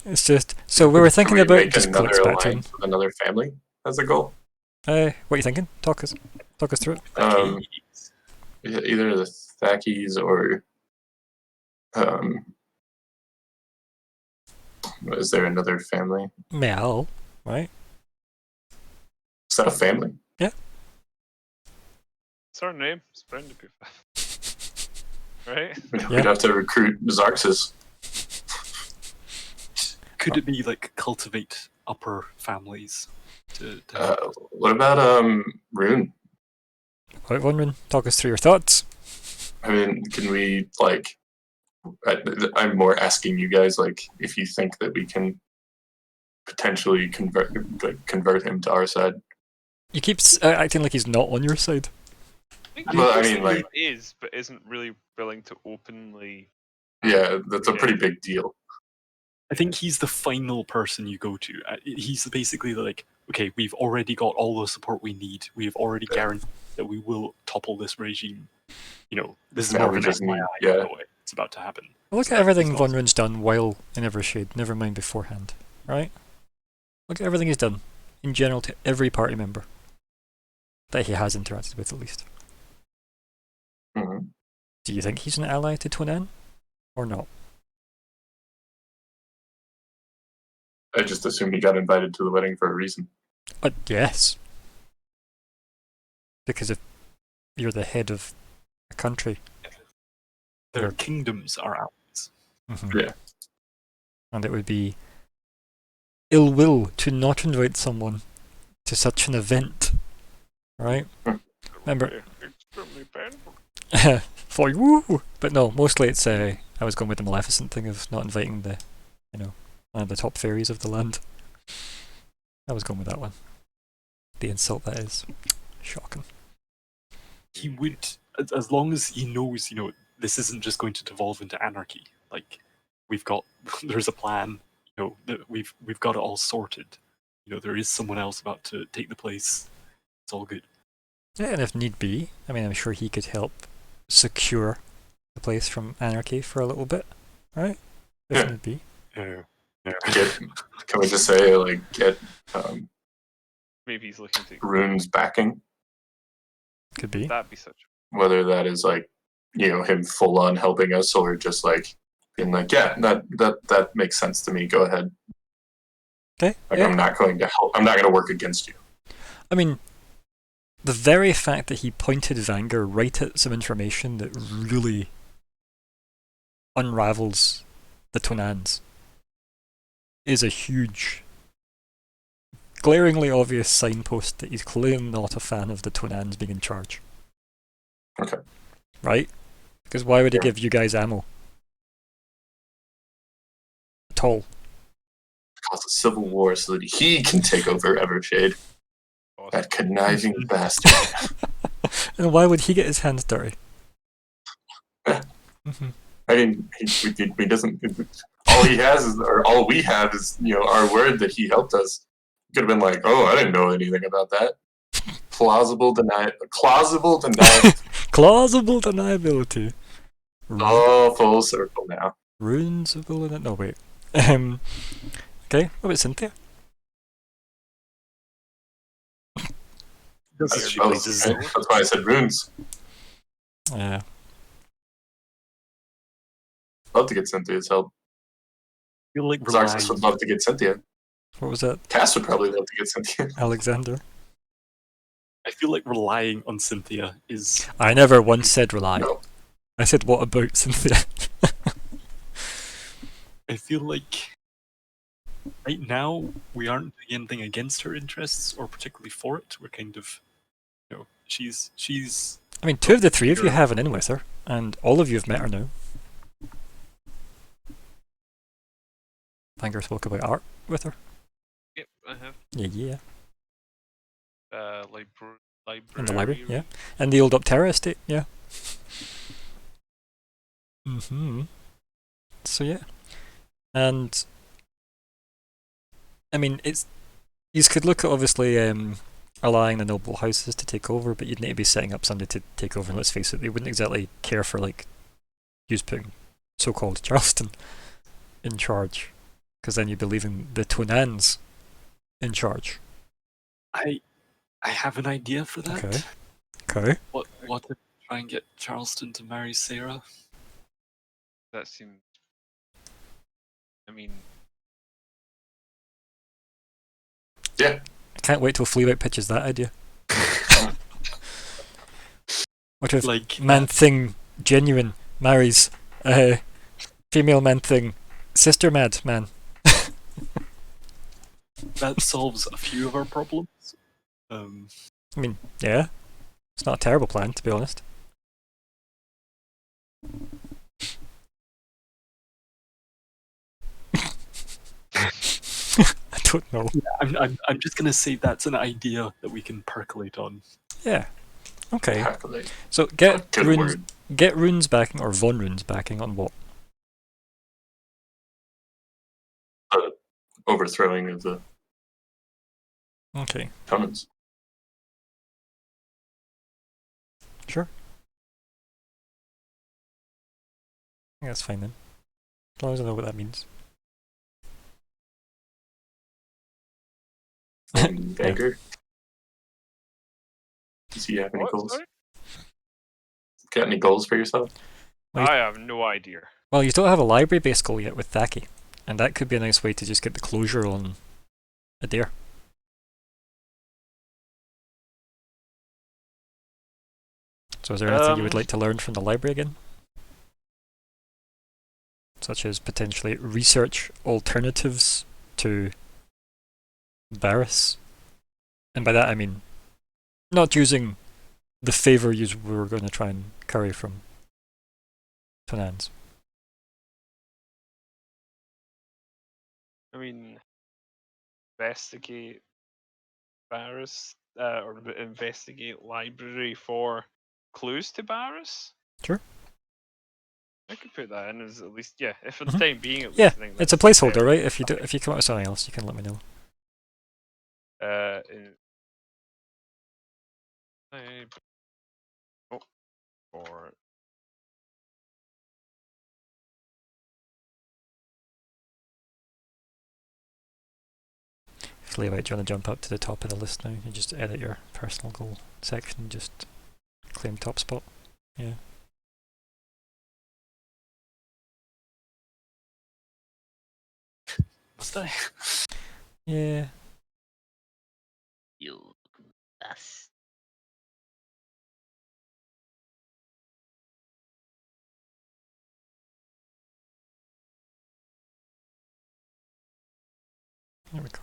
It's just. So we were thinking Can we about make just another clicks back to him. alliance with another family as a goal. What are you thinking? Talk us through it. Either the Thackies or is there another family? Mel, right? Is that a family? it's our name. It's bound to be right. Yeah. We'd have to recruit Xarxes. Could it be like cultivate upper families? What about Rune? Right, Vonrin, talk us through your thoughts. I mean, can we like? I'm more asking you guys like if you think that we can potentially convert him to our side. You keep acting like he's not on your side. Well, I mean, like- he is, but isn't really willing to openly. Yeah, that's a pretty big deal. I think he's the final person you go to. He's basically like, okay, we've already got all the support we need. We've already guaranteed that we will topple this regime. You know, this is Now more we of an just need- FYI, yeah. by the way. It's about to happen. Look at everything Vonrin's done while in Evershade, never mind beforehand, right? Look at everything he's done, in general, to every party member. That he has interacted with, at least. Mhm. Do you think he's an ally to Twin or not? I just assumed he got invited to the wedding for a reason. Yes. Because if you're the head of a country. Their kingdoms are allies. Mm-hmm. Yeah. And it would be ill will to not invite someone to such an event. Right? Remember, Extremely painful. for woo! But no, mostly it's I was going with the Maleficent thing of not inviting the, one of the top fairies of the land. I was going with that one. The insult that is. Shocking. He would, as long as he knows, this isn't just going to devolve into anarchy. Like, there's a plan. That we've got it all sorted. There is someone else about to take the place. It's all good. Yeah, and if need be, I mean, I'm sure he could help secure the place from anarchy for a little bit, right? If Yeah. need be. Can we just say like get Maybe he's looking to. Rune's backing? Could be. That'd be such whether that is like, him full on helping us or just like being like, yeah, that makes sense to me. Go ahead. Okay. Like, yeah. I'm not going to help. I'm not going to work against you. I mean, the very fact that he pointed Vanger right at some information that really unravels the Tonans is a huge, glaringly obvious signpost that he's clearly not a fan of the Tonans being in charge. Okay. Right? Because why would he Yeah. give you guys ammo? At all. Cause a civil war so that he can take over Evershade. Awesome. That conniving bastard. And why would he get his hands dirty? Yeah. Mhm. I mean, he doesn't. All he has is, or all we have is, our word that he helped us. He could have been like, "Oh, I didn't know anything about that." Plausible deniability. Plausible deniability. Oh, full circle now. Runes of the... No, wait. Okay, what about Cynthia? That's That's, what she that plays was- as that's why I said runes. Yeah. Love to get Cynthia's help. I feel like Zarxus would love to get Cynthia. What was that? Cass would probably love to get Cynthia. Alexander? I feel like relying on Cynthia is I never once said rely. No. I said, what about Cynthia? I feel like right now we aren't doing anything against her interests or particularly for it. We're kind of, she's I mean, 2 of the 3 of you Sure. have an in with her, and all of you have met her now. Vanger spoke about art with her. Yep, I have. Yeah. Library. In the library, yeah. And the old Optera estate, yeah. So yeah. And I mean, you could look at obviously allowing the noble houses to take over, but you'd need to be setting up somebody to take over, and let's face it, they wouldn't exactly care for like you putting so-called Charleston in charge, because then you'd be leaving the Tonans in charge. I have an idea for that. Okay. What if we try and get Charleston to marry Sarah? That seems. I mean, Yeah. I can't wait till Fleabag pitches that idea. What if Like Man Thing Genuine marries female Man Thing Sister Mad Man? that solves a few of our problems. I mean, yeah. It's not a terrible plan, to be honest. I don't know. I'm just gonna say that's an idea that we can percolate on. Yeah. Okay. Calculate. So get Good runes, word. get runes backing, or Von runes backing on what? Overthrowing of the Okay. opponents. Sure. I think that's fine then. As long as I know what that means. Banker. Does he have any what? goals? Sorry? Got any goals for yourself? Wait. I have no idea. Well, you don't have a library-based goal yet with Thaki, and that could be a nice way to just get the closure on Adair. So is there anything you would like to learn from the library again? Such as potentially research alternatives to Barris? And by that I mean not using the favour you were going to try and curry from Tonans. I mean, investigate Barris, or investigate library for clues to Barris. Sure. I could put that in as at least, yeah. If for the Mhm. time being, at least Yeah, I think it's a that's placeholder, fair. right? If you come up with something else, you can let me know. Or Fleabag, do you want to jump up to the top of the list now? You just edit your personal goal section, just claim top spot. Yeah. Must I? Yeah. You dust. There we go.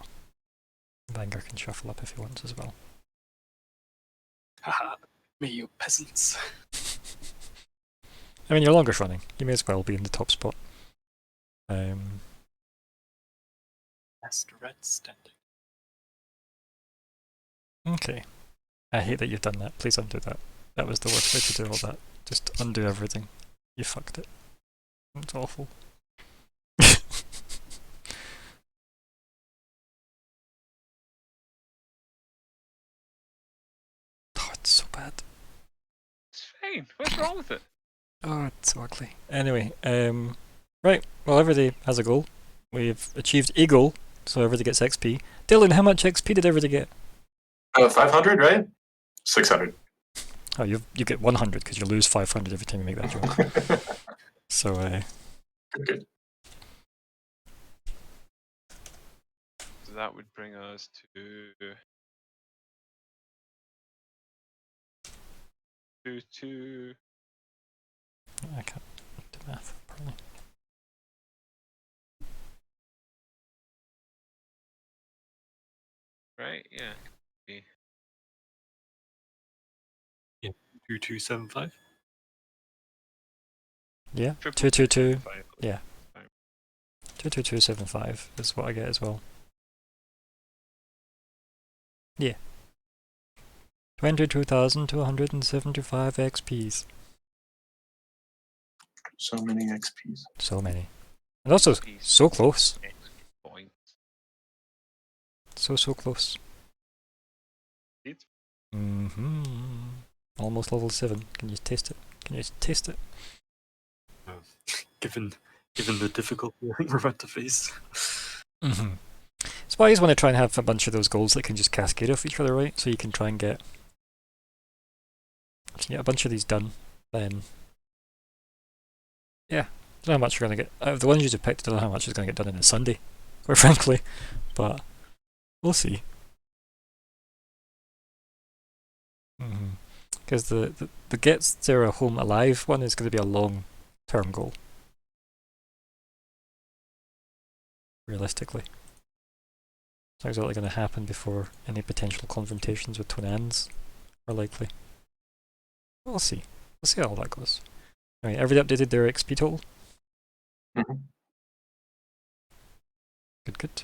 Vanguard can shuffle up if he wants as well. Haha, me, you peasants. I mean, you're longest running. You may as well be in the top spot. Best red standing. Okay. I hate that you've done that. Please undo that. That was the worst way to do all that. Just undo everything. You fucked it. It's awful. Oh, it's so bad. It's fine. What's wrong with it? Oh, it's so ugly. Anyway, right. Well, everybody has a goal. We've achieved a goal, so everybody gets XP. Dylan, how much XP did everybody get? 500, right? 600. Oh, you get 100 because you lose 500 every time you make that joke. So, Good. So that would bring us to 2. I can't do math, apparently. Right? Yeah. 2275. Yeah, Triple 222. 5. Yeah. 22275 is what I get as well. Yeah. 22,275 XPs. So many XPs. So many. And also, so close. Points. So close. Indeed. Almost level 7. Can you taste it? Can you taste it? Given the difficulty I think we're about to face. So I always want to try and have a bunch of those goals that can just cascade off each other, right? So you can try and get... If you get a bunch of these done, then... Yeah. I don't know how much you're going to get... Out of the ones you picked, I don't know how much is going to get done in a Sunday, quite frankly. But we'll see. Because the Get Sarah Home Alive one is going to be a long-term goal. Realistically. It's not exactly going to happen before any potential confrontations with Twin Anns are likely. We'll see. We'll see how all that goes. Alright, everybody updated their XP total? Good.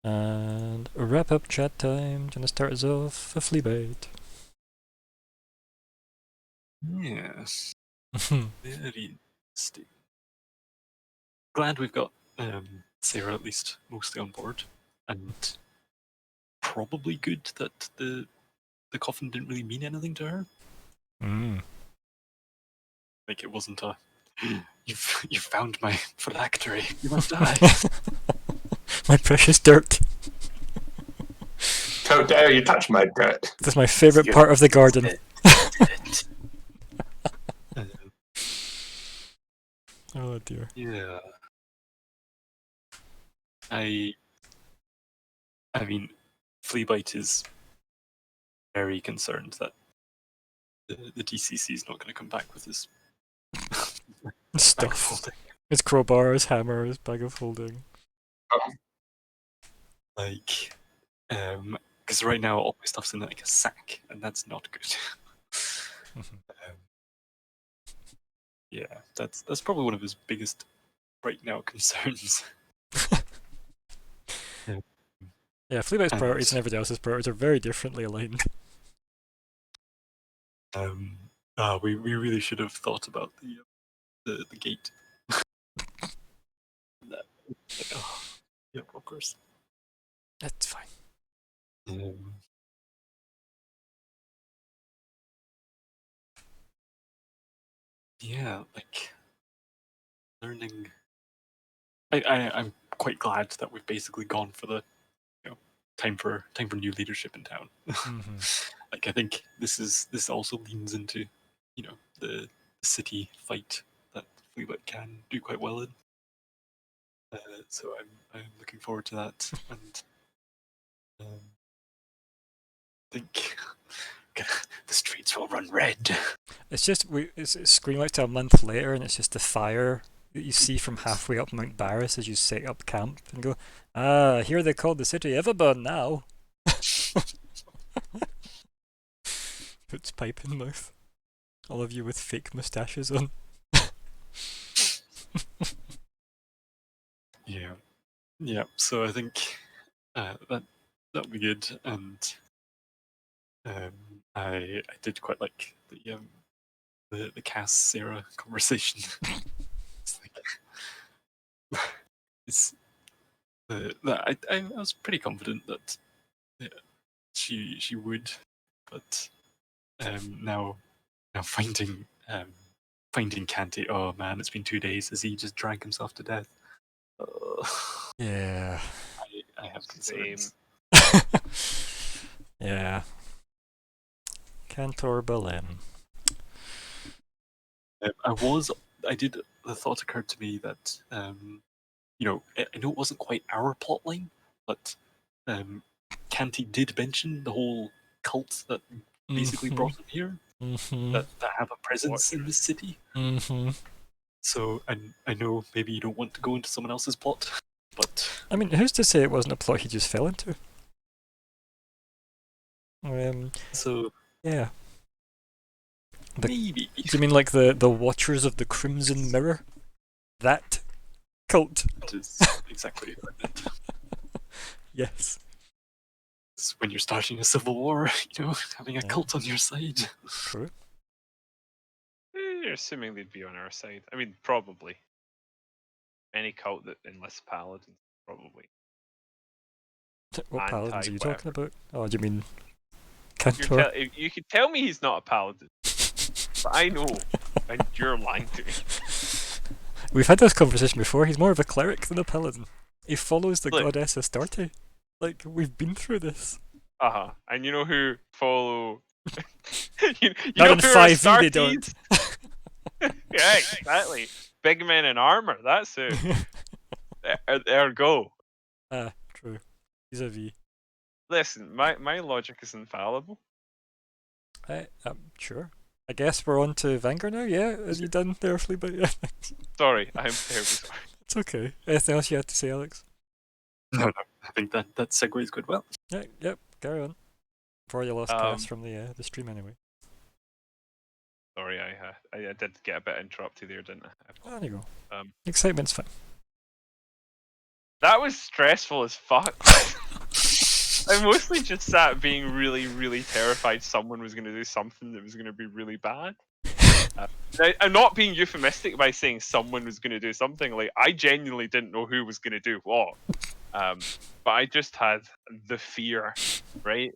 And wrap up chat time. Gonna start us off a flea bite. Yes. Very interesting. Glad we've got Sarah at least mostly on board, and probably good that the coffin didn't really mean anything to her. Like it wasn't a you've found my phylactery, you must die. My precious dirt. How dare you touch my dirt? That's my favourite part of the garden. Oh dear. Yeah. I mean, Fleabite is very concerned that the DCC is not going to come back with his bag of Stuff. holding. His crowbar, his hammer, his bag of holding. Like, because right now all my stuff's in like a sack, and that's not good. Yeah, that's probably one of his biggest right now concerns. Yeah, Fleabite's And- priorities and everybody else's priorities are very differently aligned. We really should have thought about the gate. Yep, of course. That's fine. Yeah, like learning. I'm quite glad that we've basically gone for the time for new leadership in town. Like I think this also leans into the city fight that Fleabit can do quite well in. So I'm looking forward to that, and I think the streets will run red. It's just it's screen out to a month later, and it's just the fire that you see from halfway up Mount Barris as you set up camp and go, here they call the city Everburn now. Puts pipe in mouth. All of you with fake moustaches on. Yeah. So I think that'll be good, and I did quite like the Cass Sarah conversation. It's like it's that I was pretty confident that she would, but now finding Canty. Oh man, it's been 2 days. Has he just drank himself to death? Yeah. I have concerns. Yeah. Cantor Berlin. The thought occurred to me that I know it wasn't quite our plotline, but Canty did mention the whole cult that basically brought him here, that have a presence in the city. So I know maybe you don't want to go into someone else's plot, but I mean, who's to say it wasn't a plot he just fell into? So yeah. maybe. Do you mean like the Watchers of the Crimson Mirror? That cult? That is exactly what I meant. Yes. It's when you're starting a civil war, having a cult on your side. True. You're assuming they'd be on our side. I mean, probably. Any cult that enlists paladins, probably. What paladins are you Anti-whatever. talking about? Oh, do you mean Cantor? You could tell me he's not a paladin, but I know, and you're lying to me. We've had this conversation before. He's more of a cleric than a paladin. He follows the Look. goddess Astarte. Like, we've been through this. And you know who follow? you Not know in who 5e they don't. Astartes? Yeah, exactly. Big men in armor. That's who. There go. True. Vis-a-vis. Listen, my logic is infallible. Sure. I guess we're on to Vanguard now, yeah? Are you done there, Fleabit? Yeah. Sorry, I'm terribly sorry. It's okay. Anything else you had to say, Alex? No, I think that segues good well. Yeah, yep, carry on. Before you lost Cass from the stream anyway. Sorry, I did get a bit interrupted there, didn't I? There you go. Um, Excitement's fine. That was stressful as fuck. I mostly just sat being really, really terrified someone was going to do something that was going to be really bad. I'm not being euphemistic by saying someone was going to do something. Like, I genuinely didn't know who was going to do what. But I just had the fear, right?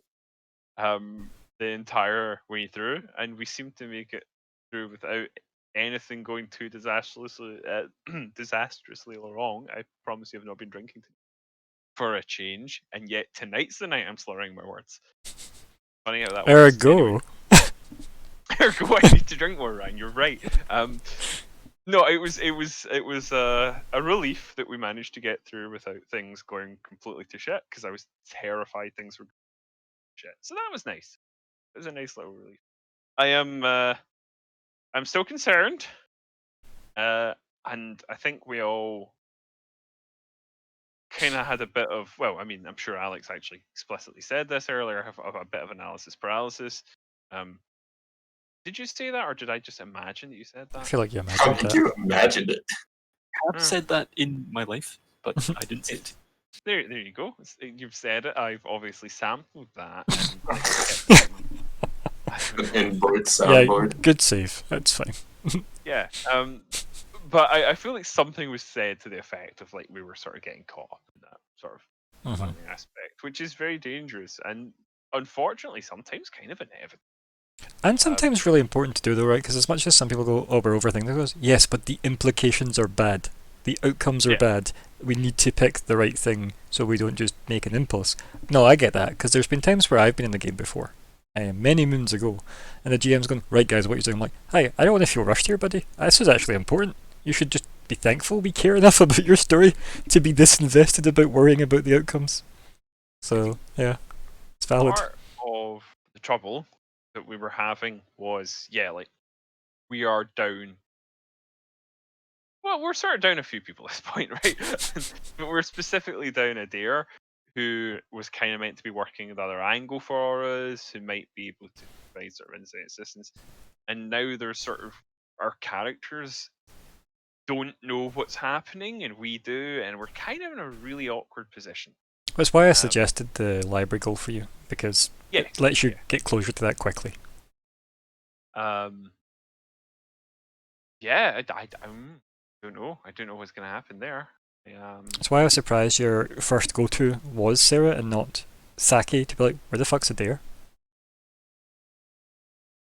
The entire way through, and we seemed to make it through without anything going too disastrously wrong. I promise you, I've not been drinking for a change, and yet tonight's the night I'm slurring my words. Funny how that works. Ergo. Ergo, I need to drink more, Ryan. You're right. No, it was a relief that we managed to get through without things going completely to shit, because I was terrified things were shit. So that was nice. It was a nice little relief. I'm still concerned, and I think we all kind of had a bit of, well, I mean, I'm sure Alex actually explicitly said this earlier, have a bit of analysis paralysis. Did you say that, or did I just imagine that you said I that? feel like you How imagined did that. you imagine it? I've said that in my life, but I didn't say it. There you go. You've said it. I've obviously sampled that. Inboard Yeah, soundboard. good save. That's fine. Yeah. But I feel like something was said to the effect of, like, we were sort of getting caught up in that sort of funny aspect, which is very dangerous and unfortunately sometimes kind of inevitable. And sometimes really important to do though, right? Because as much as some people go, oh, we're overthinking, it goes, yes, but the implications are bad. The outcomes are bad. We need to pick the right thing so we don't just make an impulse. No, I get that, because there's been times where I've been in the game before, many moons ago, and the GM's going, right guys, what are you doing? I'm like, hi, I don't want to feel rushed here, buddy. This is actually important. You should just be thankful we care enough about your story to be disinvested about worrying about the outcomes. So, yeah, it's valid. Part of the trouble that we were having was, like, we are down. Well, we're sort of down a few people at this point, right? But we're specifically down Adair, who was kind of meant to be working the other angle for us, who might be able to provide sort of insight assistance. And now there's sort of our characters don't know what's happening, and we do, and we're kind of in a really awkward position. That's why I suggested the library goal for you, because it lets you get closure to that quickly. I don't know. I don't know what's going to happen there. That's why I was surprised your first go-to was Sarah and not Saki, to be like, where the fuck's Adair?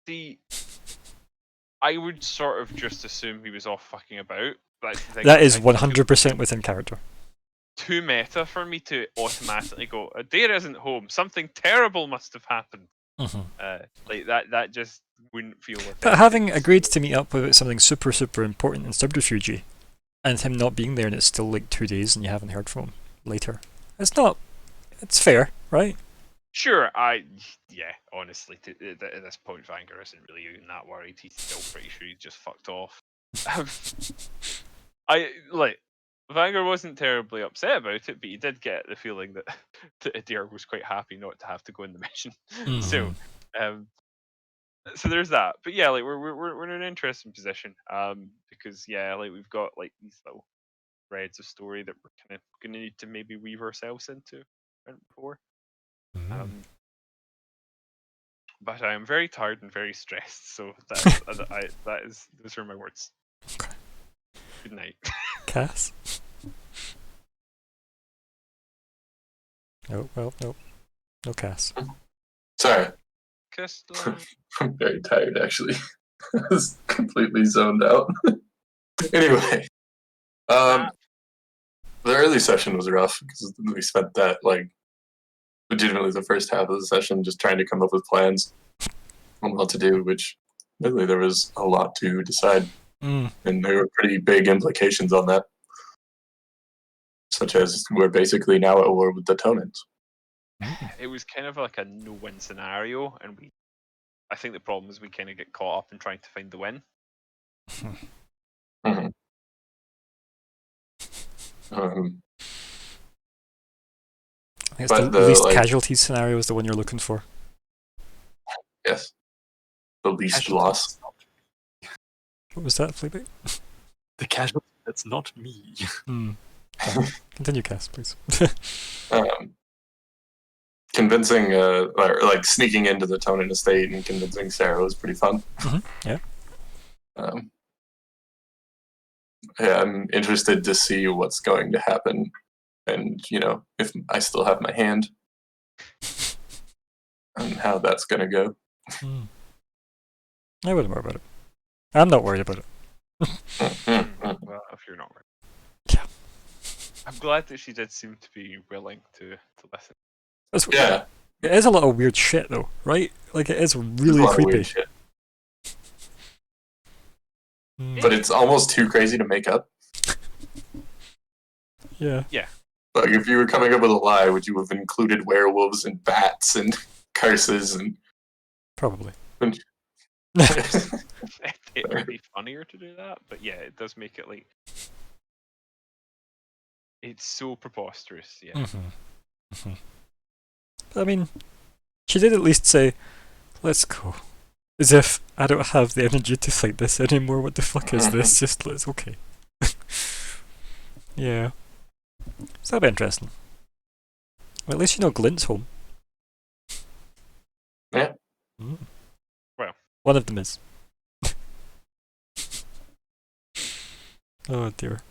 See, I would sort of just assume he was off fucking about. That is 100% within character. Too meta for me to automatically go, Adair isn't home. Something terrible must have happened. Like that just wouldn't feel authentic. But having agreed to meet up about something super, super important in Subterfuge, and him not being there and it's still like 2 days and you haven't heard from him later, it's fair, right? Sure, honestly, at this point, Vanguard isn't really even that worried. He's still pretty sure he's just fucked off. Vanguard wasn't terribly upset about it, but he did get the feeling that Adair was quite happy not to have to go in the mission. So there's that. But yeah, like we're in an interesting position. Because like we've got like these little threads of story that we're kind of gonna need to maybe weave ourselves into for. But I am very tired and very stressed, so those are my words. Okay. Good night. Cass? Nope. No Cass. Sorry. Kiss I'm very tired, actually. I was completely zoned out. Anyway, the early session was rough because we spent that legitimately the first half of the session just trying to come up with plans on what to do, which really there was a lot to decide, and there were pretty big implications on that, such as we're basically now at war with the Tonans. It was kind of like a no-win scenario, and I think the problem is we kind of get caught up in trying to find the win. I guess the least casualties scenario is the one you're looking for. Yes. The least loss. What was that, Fleabag? The casualty that's not me. Continue, Cass, please. Convincing, or sneaking into the Tonan estate and convincing Sarah was pretty fun. Yeah. I'm interested to see what's going to happen, and if I still have my hand, and how that's going to go. I wouldn't worry about it. I'm not worried about it. Well, if you're not worried. Yeah. I'm glad that she did seem to be willing to listen. Yeah. It is a lot of weird shit, though, right? Like, it is really creepy. Shit. But it's almost too crazy to make up. Yeah. Like, if you were coming up with a lie, would you have included werewolves and bats and curses and... Probably. It would be funnier to do that, but yeah, it does make it like... It's so preposterous, yeah. I mean, she did at least say, let's go. As if I don't have the energy to fight this anymore. What the fuck is this? Just, it's okay. Yeah. So that'll be interesting. Well, at least you know Glint's home. Yeah. Well. One of them is. Oh dear.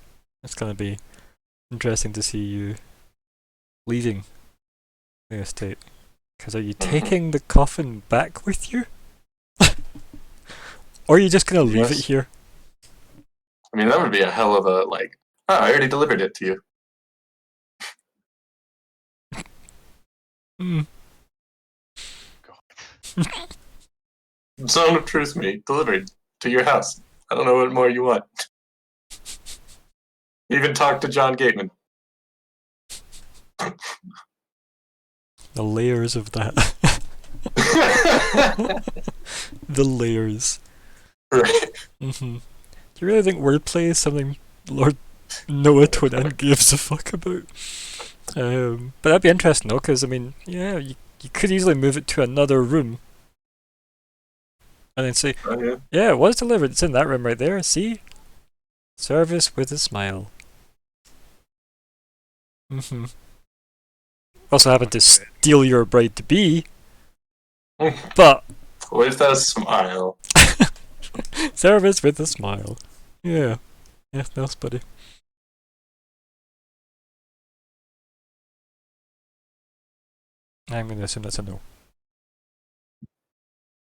It's gonna be interesting to see you leaving the estate. Because are you taking the coffin back with you? Or are you just gonna leave it here? I mean, that would be a hell of a, I already delivered it to you. God. Zone of Truth meat delivered to your house. I don't know what more you want. Even talk to John Gateman. The layers of that. The layers. Right. Do you really think wordplay is something Lord Noah Tonan gives a fuck about? But that'd be interesting though, because I mean, yeah, you could easily move it to another room and then say, Oh, yeah. yeah, it was delivered. It's in that room right there. See? Service with a smile. Also happened to steal your bride to be, but With a smile. service with a smile. Yeah. Yes, else, buddy. I'm gonna assume that's a no.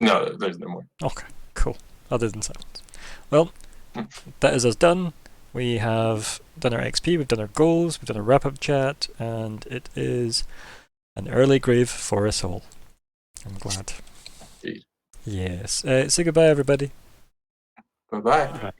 No, there's no more. Okay, cool. Other than silence. Well, that is us done. We have done our XP, we've done our goals, we've done a wrap-up chat, and it is an early grave for us all. I'm glad. Indeed. Yes. Say goodbye, everybody. Bye-bye.